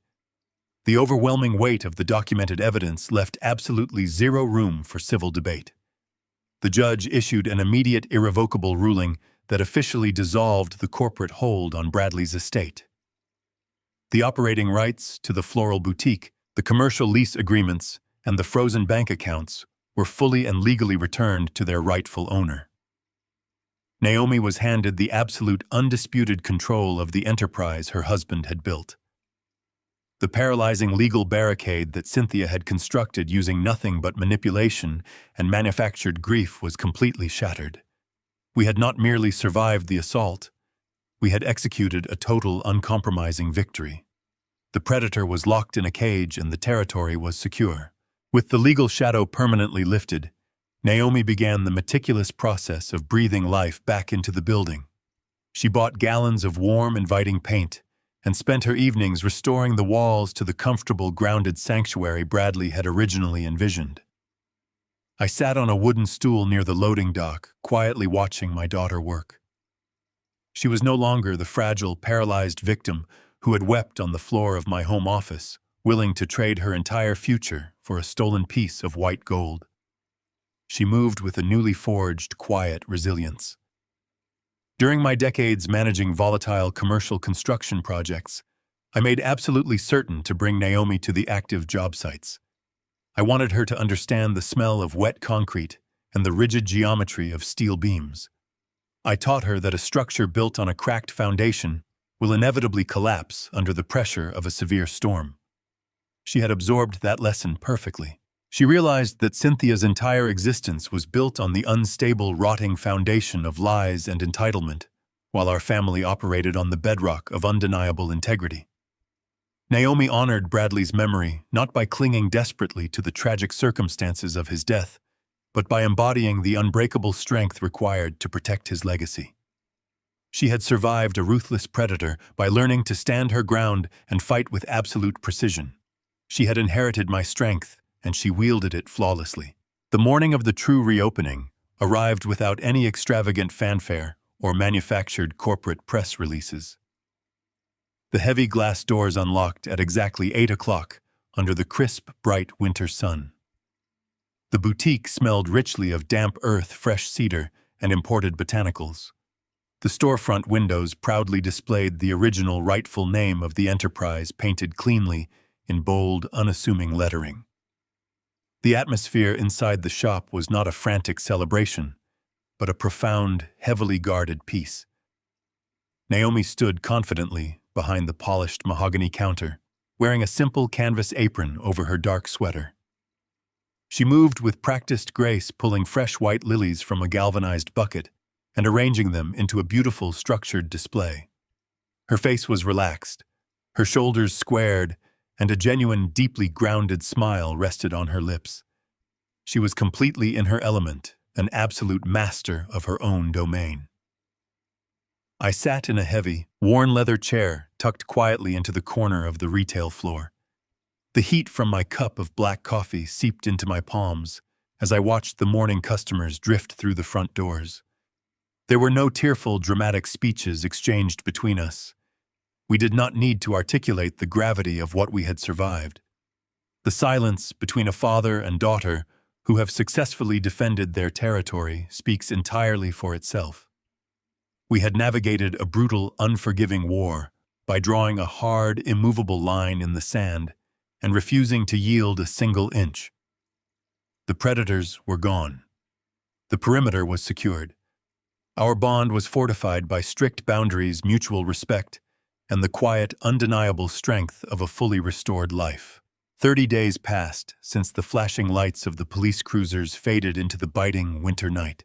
The overwhelming weight of the documented evidence left absolutely zero room for civil debate. The judge issued an immediate irrevocable ruling that officially dissolved the corporate hold on Bradley's estate. The operating rights to the floral boutique, the commercial lease agreements, and the frozen bank accounts were fully and legally returned to their rightful owner. Naomi was handed the absolute undisputed control of the enterprise her husband had built. The paralyzing legal barricade that Cynthia had constructed using nothing but manipulation and manufactured grief was completely shattered. We had not merely survived the assault, we had executed a total, uncompromising victory. The predator was locked in a cage and the territory was secure. With the legal shadow permanently lifted, Naomi began the meticulous process of breathing life back into the building. She bought gallons of warm, inviting paint and spent her evenings restoring the walls to the comfortable, grounded sanctuary Bradley had originally envisioned. I sat on a wooden stool near the loading dock, quietly watching my daughter work. She was no longer the fragile, paralyzed victim who had wept on the floor of my home office, willing to trade her entire future for a stolen piece of white gold. She moved with a newly forged, quiet resilience. During my decades managing volatile commercial construction projects, I made absolutely certain to bring Naomi to the active job sites. I wanted her to understand the smell of wet concrete and the rigid geometry of steel beams. I taught her that a structure built on a cracked foundation will inevitably collapse under the pressure of a severe storm. She had absorbed that lesson perfectly. She realized that Cynthia's entire existence was built on the unstable, rotting foundation of lies and entitlement, while our family operated on the bedrock of undeniable integrity. Naomi honored Bradley's memory not by clinging desperately to the tragic circumstances of his death, but by embodying the unbreakable strength required to protect his legacy. She had survived a ruthless predator by learning to stand her ground and fight with absolute precision. She had inherited my strength, and she wielded it flawlessly. The morning of the true reopening arrived without any extravagant fanfare or manufactured corporate press releases. The heavy glass doors unlocked at exactly 8 o'clock under the crisp, bright winter sun. The boutique smelled richly of damp earth, fresh cedar, and imported botanicals. The storefront windows proudly displayed the original rightful name of the enterprise painted cleanly in bold, unassuming lettering. The atmosphere inside the shop was not a frantic celebration, but a profound, heavily guarded peace. Naomi stood confidently behind the polished mahogany counter, wearing a simple canvas apron over her dark sweater. She moved with practiced grace, pulling fresh white lilies from a galvanized bucket and arranging them into a beautiful, structured display. Her face was relaxed, her shoulders squared, and a genuine, deeply grounded smile rested on her lips. She was completely in her element, an absolute master of her own domain. I sat in a heavy, worn leather chair tucked quietly into the corner of the retail floor. The heat from my cup of black coffee seeped into my palms as I watched the morning customers drift through the front doors. There were no tearful, dramatic speeches exchanged between us. We did not need to articulate the gravity of what we had survived. The silence between a father and daughter who have successfully defended their territory speaks entirely for itself. We had navigated a brutal, unforgiving war by drawing a hard, immovable line in the sand and refusing to yield a single inch. The predators were gone. The perimeter was secured. Our bond was fortified by strict boundaries, mutual respect, and the quiet, undeniable strength of a fully restored life. 30 days passed since the flashing lights of the police cruisers faded into the biting winter night.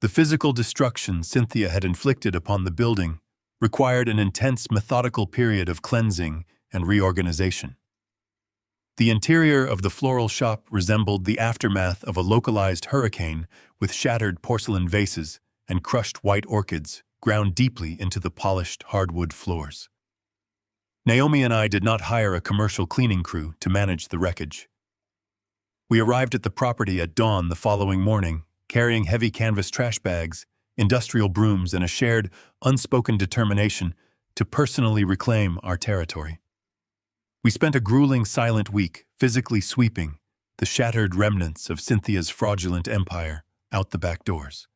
The physical destruction Cynthia had inflicted upon the building required an intense, methodical period of cleansing and reorganization. The interior of the floral shop resembled the aftermath of a localized hurricane with shattered porcelain vases and crushed white orchids ground deeply into the polished hardwood floors. Naomi and I did not hire a commercial cleaning crew to manage the wreckage. We arrived at the property at dawn the following morning, carrying heavy canvas trash bags, industrial brooms, and a shared, unspoken determination to personally reclaim our territory. We spent a grueling, silent week, physically sweeping the shattered remnants of Cynthia's fraudulent empire out the back doors.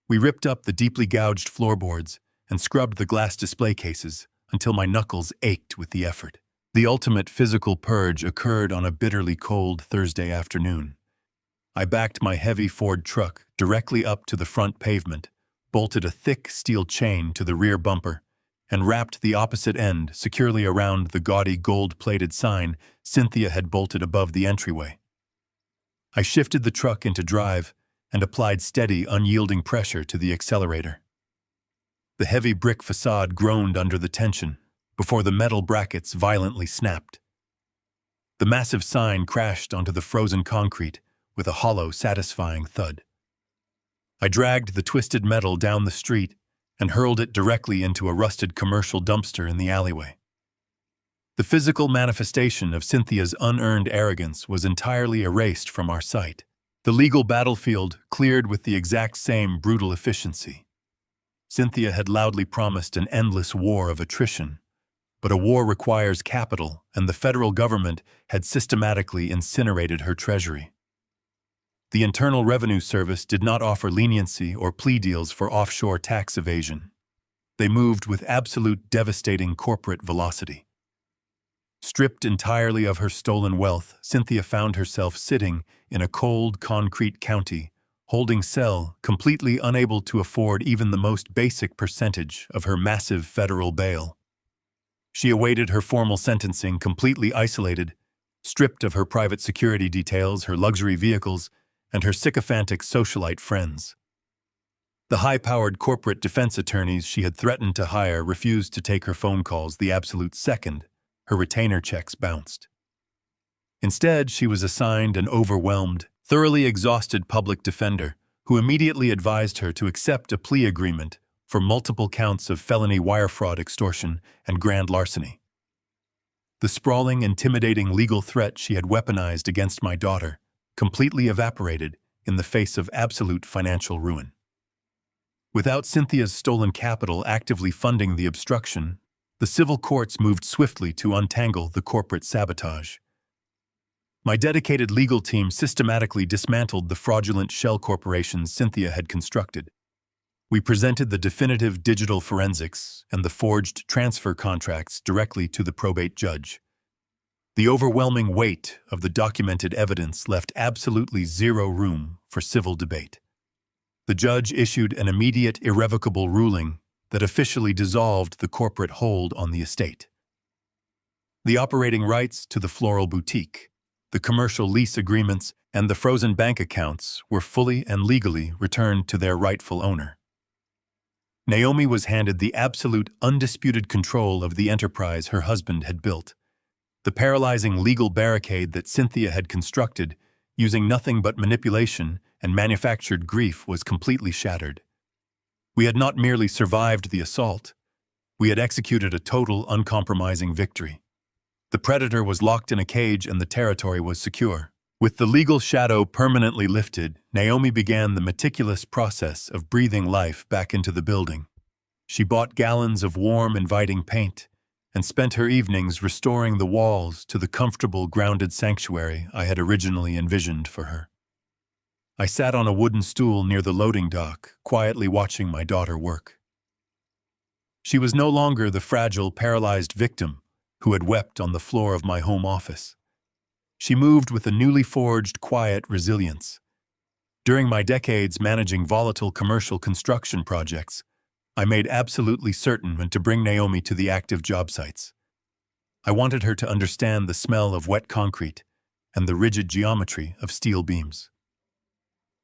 We ripped up the deeply gouged floorboards and scrubbed the glass display cases until my knuckles ached with the effort. The ultimate physical purge occurred on a bitterly cold Thursday afternoon. I backed my heavy Ford truck directly up to the front pavement, bolted a thick steel chain to the rear bumper, and wrapped the opposite end securely around the gaudy gold-plated sign Cynthia had bolted above the entryway. I shifted the truck into drive and applied steady, unyielding pressure to the accelerator. The heavy brick facade groaned under the tension before the metal brackets violently snapped. The massive sign crashed onto the frozen concrete with a hollow, satisfying thud. I dragged the twisted metal down the street and hurled it directly into a rusted commercial dumpster in the alleyway. The physical manifestation of Cynthia's unearned arrogance was entirely erased from our sight. The legal battlefield cleared with the exact same brutal efficiency. Cynthia had loudly promised an endless war of attrition, but a war requires capital, and the federal government had systematically incinerated her treasury. The Internal Revenue Service did not offer leniency or plea deals for offshore tax evasion. They moved with absolute devastating corporate velocity. Stripped entirely of her stolen wealth, Cynthia found herself sitting in a cold, concrete county, holding cell, completely unable to afford even the most basic percentage of her massive federal bail. She awaited her formal sentencing completely isolated, stripped of her private security details, her luxury vehicles, and her sycophantic socialite friends. The high-powered corporate defense attorneys she had threatened to hire refused to take her phone calls the absolute second her retainer checks bounced. Instead, she was assigned an overwhelmed, thoroughly exhausted public defender who immediately advised her to accept a plea agreement for multiple counts of felony wire fraud, extortion, and grand larceny. The sprawling, intimidating legal threat she had weaponized against my daughter completely evaporated in the face of absolute financial ruin. Without Cynthia's stolen capital actively funding the obstruction, the civil courts moved swiftly to untangle the corporate sabotage. My dedicated legal team systematically dismantled the fraudulent shell corporations Cynthia had constructed. We presented the definitive digital forensics and the forged transfer contracts directly to the probate judge. The overwhelming weight of the documented evidence left absolutely zero room for civil debate. The judge issued an immediate, irrevocable ruling that officially dissolved the corporate hold on the estate. The operating rights to the floral boutique, the commercial lease agreements, and the frozen bank accounts were fully and legally returned to their rightful owner. Naomi was handed the absolute, undisputed control of the enterprise her husband had built. The paralyzing legal barricade that Cynthia had constructed, using nothing but manipulation and manufactured grief, was completely shattered. We had not merely survived the assault, we had executed a total, uncompromising victory. The predator was locked in a cage and the territory was secure. With the legal shadow permanently lifted, Naomi began the meticulous process of breathing life back into the building. She bought gallons of warm, inviting paint and spent her evenings restoring the walls to the comfortable, grounded sanctuary I had originally envisioned for her. I sat on a wooden stool near the loading dock, quietly watching my daughter work. She was no longer the fragile, paralyzed victim who had wept on the floor of my home office. She moved with a newly forged, quiet resilience. During my decades managing volatile commercial construction projects, I made absolutely certain when to bring Naomi to the active job sites. I wanted her to understand the smell of wet concrete and the rigid geometry of steel beams.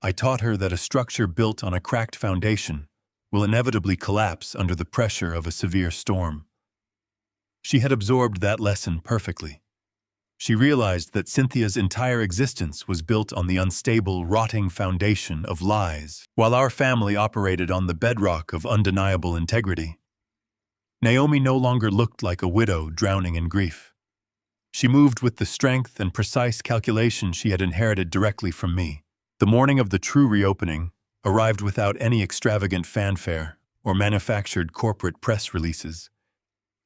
I taught her that a structure built on a cracked foundation will inevitably collapse under the pressure of a severe storm. She had absorbed that lesson perfectly. she realized that Cynthia's entire existence was built on the unstable, rotting foundation of lies, while our family operated on the bedrock of undeniable integrity. Naomi no longer looked like a widow drowning in grief. She moved with the strength and precise calculation she had inherited directly from me. The morning of the true reopening arrived without any extravagant fanfare or manufactured corporate press releases.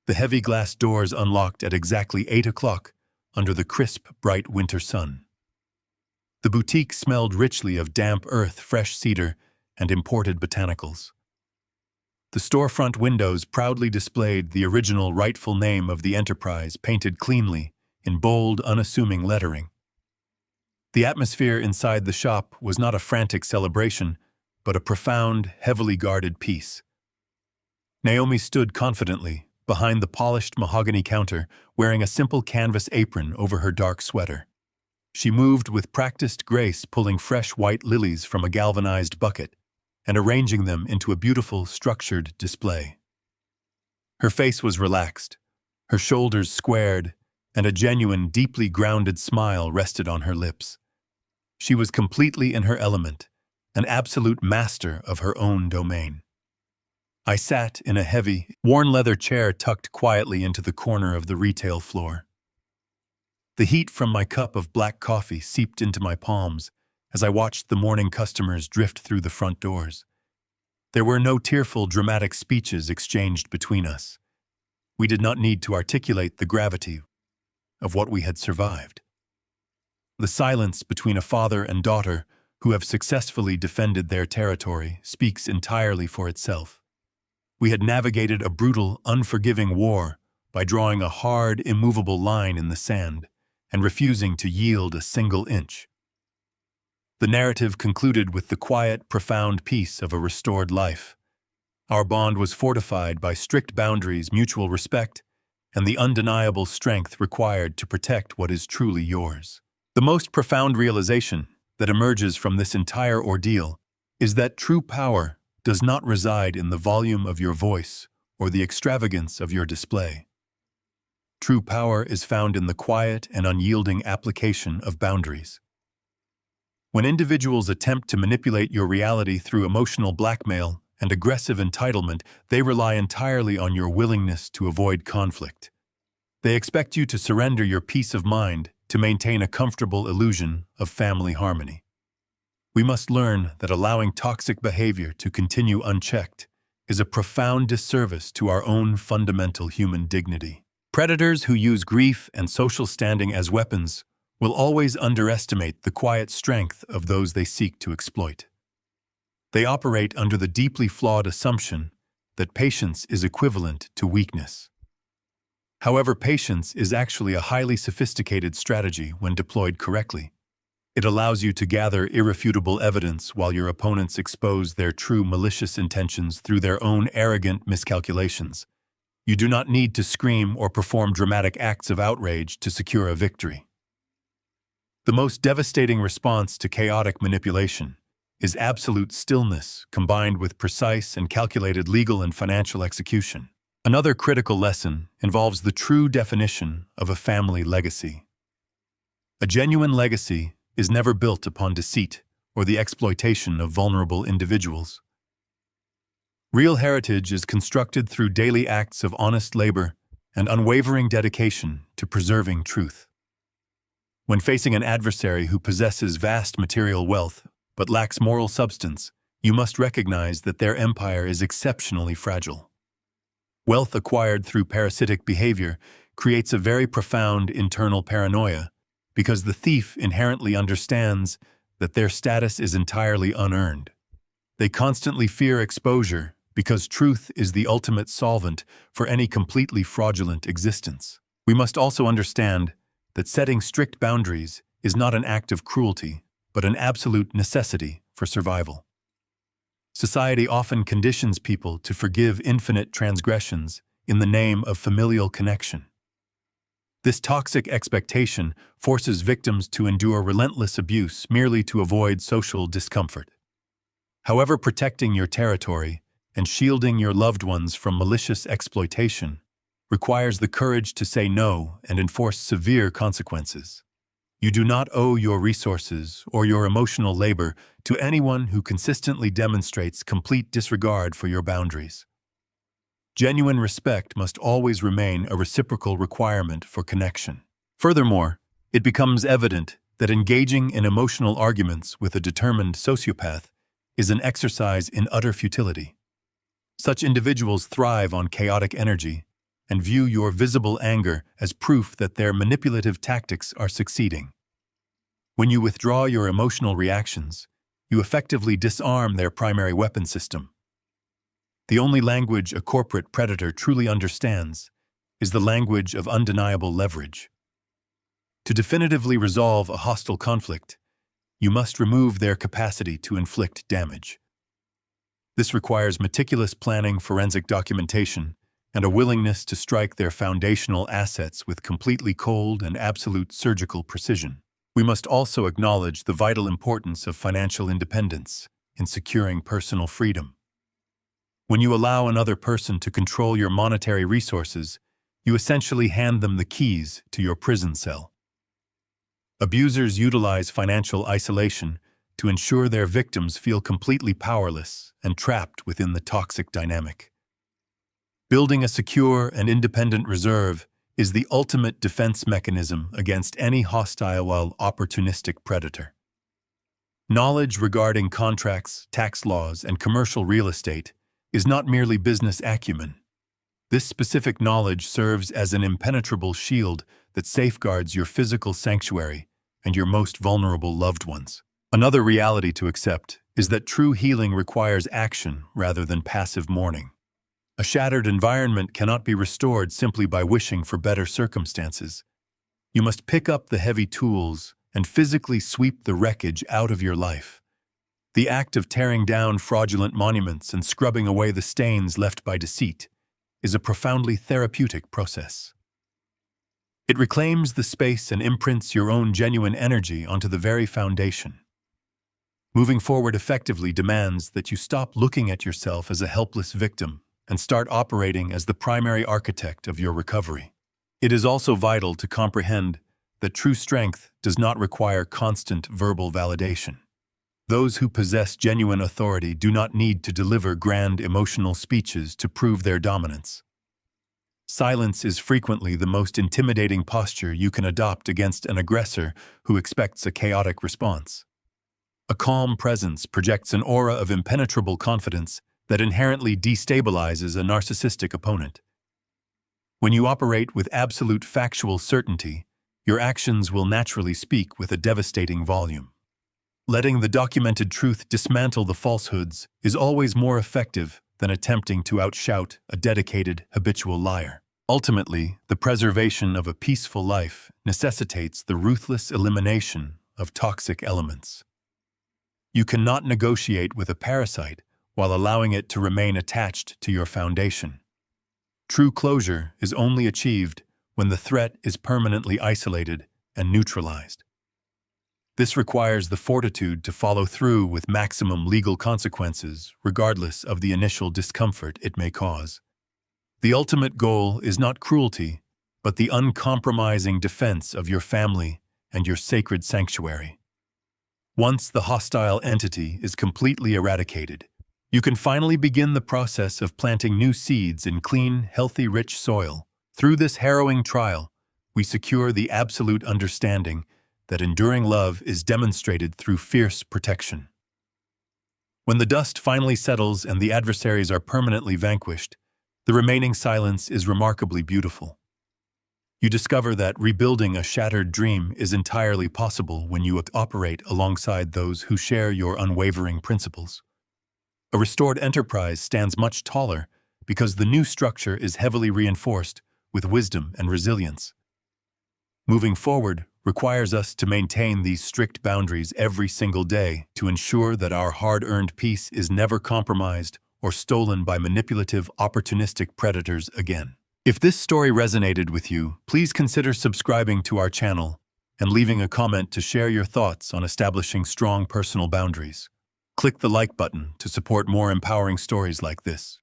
The heavy glass doors unlocked at exactly 8 o'clock under the crisp, bright winter sun. The boutique smelled richly of damp earth, fresh cedar, and imported botanicals. The storefront windows proudly displayed the original rightful name of the enterprise painted cleanly in bold, unassuming lettering. The atmosphere inside the shop was not a frantic celebration, but a profound, heavily guarded peace. Naomi stood confidently behind the polished mahogany counter, wearing a simple canvas apron over her dark sweater. She moved with practiced grace, pulling fresh white lilies from a galvanized bucket and arranging them into a beautiful, structured display. Her face was relaxed, her shoulders squared, and a genuine, deeply grounded smile rested on her lips. She was completely in her element, an absolute master of her own domain. I sat in a heavy, worn leather chair tucked quietly into the corner of the retail floor. The heat from my cup of black coffee seeped into my palms as I watched the morning customers drift through the front doors. There were no tearful, dramatic speeches exchanged between us. We did not need to articulate the gravity of what we had survived. The silence between a father and daughter who have successfully defended their territory speaks entirely for itself. We had navigated a brutal, unforgiving war by drawing a hard, immovable line in the sand and refusing to yield a single inch. The narrative concluded with the quiet, profound peace of a restored life. Our bond was fortified by strict boundaries, mutual respect, and the undeniable strength required to protect what is truly yours. The most profound realization that emerges from this entire ordeal is that true power does not reside in the volume of your voice or the extravagance of your display. True power is found in the quiet and unyielding application of boundaries. When individuals attempt to manipulate your reality through emotional blackmail and aggressive entitlement, they rely entirely on your willingness to avoid conflict. They expect you to surrender your peace of mind to maintain a comfortable illusion of family harmony. We must learn that allowing toxic behavior to continue unchecked is a profound disservice to our own fundamental human dignity. Predators who use grief and social standing as weapons will always underestimate the quiet strength of those they seek to exploit. They operate under the deeply flawed assumption that patience is equivalent to weakness. However, patience is actually a highly sophisticated strategy when deployed correctly. It allows you to gather irrefutable evidence while your opponents expose their true malicious intentions through their own arrogant miscalculations. You do not need to scream or perform dramatic acts of outrage to secure a victory. The most devastating response to chaotic manipulation is absolute stillness combined with precise and calculated legal and financial execution. Another critical lesson involves the true definition of a family legacy. A genuine legacy is never built upon deceit or the exploitation of vulnerable individuals. Real heritage is constructed through daily acts of honest labor and unwavering dedication to preserving truth. When facing an adversary who possesses vast material wealth but lacks moral substance, you must recognize that their empire is exceptionally fragile. Wealth acquired through parasitic behavior creates a very profound internal paranoia because the thief inherently understands that their status is entirely unearned. They constantly fear exposure because truth is the ultimate solvent for any completely fraudulent existence. We must also understand that setting strict boundaries is not an act of cruelty, but an absolute necessity for survival. Society often conditions people to forgive infinite transgressions in the name of familial connection. This toxic expectation forces victims to endure relentless abuse merely to avoid social discomfort. However, protecting your territory and shielding your loved ones from malicious exploitation requires the courage to say no and enforce severe consequences. You do not owe your resources or your emotional labor to anyone who consistently demonstrates complete disregard for your boundaries. Genuine respect must always remain a reciprocal requirement for connection. Furthermore, it becomes evident that engaging in emotional arguments with a determined sociopath is an exercise in utter futility. Such individuals thrive on chaotic energy and view your visible anger as proof that their manipulative tactics are succeeding. When you withdraw your emotional reactions, you effectively disarm their primary weapon system. The only language a corporate predator truly understands is the language of undeniable leverage. To definitively resolve a hostile conflict, you must remove their capacity to inflict damage. This requires meticulous planning, forensic documentation, and a willingness to strike their foundational assets with completely cold and absolute surgical precision. We must also acknowledge the vital importance of financial independence in securing personal freedom. When you allow another person to control your monetary resources, you essentially hand them the keys to your prison cell. Abusers utilize financial isolation to ensure their victims feel completely powerless and trapped within the toxic dynamic. Building a secure and independent reserve is the ultimate defense mechanism against any hostile while opportunistic predator. Knowledge regarding contracts, tax laws, and commercial real estate is not merely business acumen. This specific knowledge serves as an impenetrable shield that safeguards your physical sanctuary and your most vulnerable loved ones. Another reality to accept is that true healing requires action rather than passive mourning. A shattered environment cannot be restored simply by wishing for better circumstances. You must pick up the heavy tools and physically sweep the wreckage out of your life. The act of tearing down fraudulent monuments and scrubbing away the stains left by deceit is a profoundly therapeutic process. It reclaims the space and imprints your own genuine energy onto the very foundation. Moving forward effectively demands that you stop looking at yourself as a helpless victim and start operating as the primary architect of your recovery. It is also vital to comprehend that true strength does not require constant verbal validation. Those who possess genuine authority do not need to deliver grand emotional speeches to prove their dominance. Silence is frequently the most intimidating posture you can adopt against an aggressor who expects a chaotic response. A calm presence projects an aura of impenetrable confidence that inherently destabilizes a narcissistic opponent. When you operate with absolute factual certainty, your actions will naturally speak with a devastating volume. Letting the documented truth dismantle the falsehoods is always more effective than attempting to outshout a dedicated, habitual liar. Ultimately, the preservation of a peaceful life necessitates the ruthless elimination of toxic elements. You cannot negotiate with a parasite while allowing it to remain attached to your foundation. True closure is only achieved when the threat is permanently isolated and neutralized. This requires the fortitude to follow through with maximum legal consequences, regardless of the initial discomfort it may cause. The ultimate goal is not cruelty, but the uncompromising defense of your family and your sacred sanctuary. Once the hostile entity is completely eradicated, you can finally begin the process of planting new seeds in clean, healthy, rich soil. Through this harrowing trial, we secure the absolute understanding that enduring love is demonstrated through fierce protection. When the dust finally settles and the adversaries are permanently vanquished, the remaining silence is remarkably beautiful. You discover that rebuilding a shattered dream is entirely possible when you operate alongside those who share your unwavering principles. A restored enterprise stands much taller because the new structure is heavily reinforced with wisdom and resilience. Moving forward requires us to maintain these strict boundaries every single day to ensure that our hard-earned peace is never compromised or stolen by manipulative, opportunistic predators again. If this story resonated with you, please consider subscribing to our channel and leaving a comment to share your thoughts on establishing strong personal boundaries. Click the like button to support more empowering stories like this.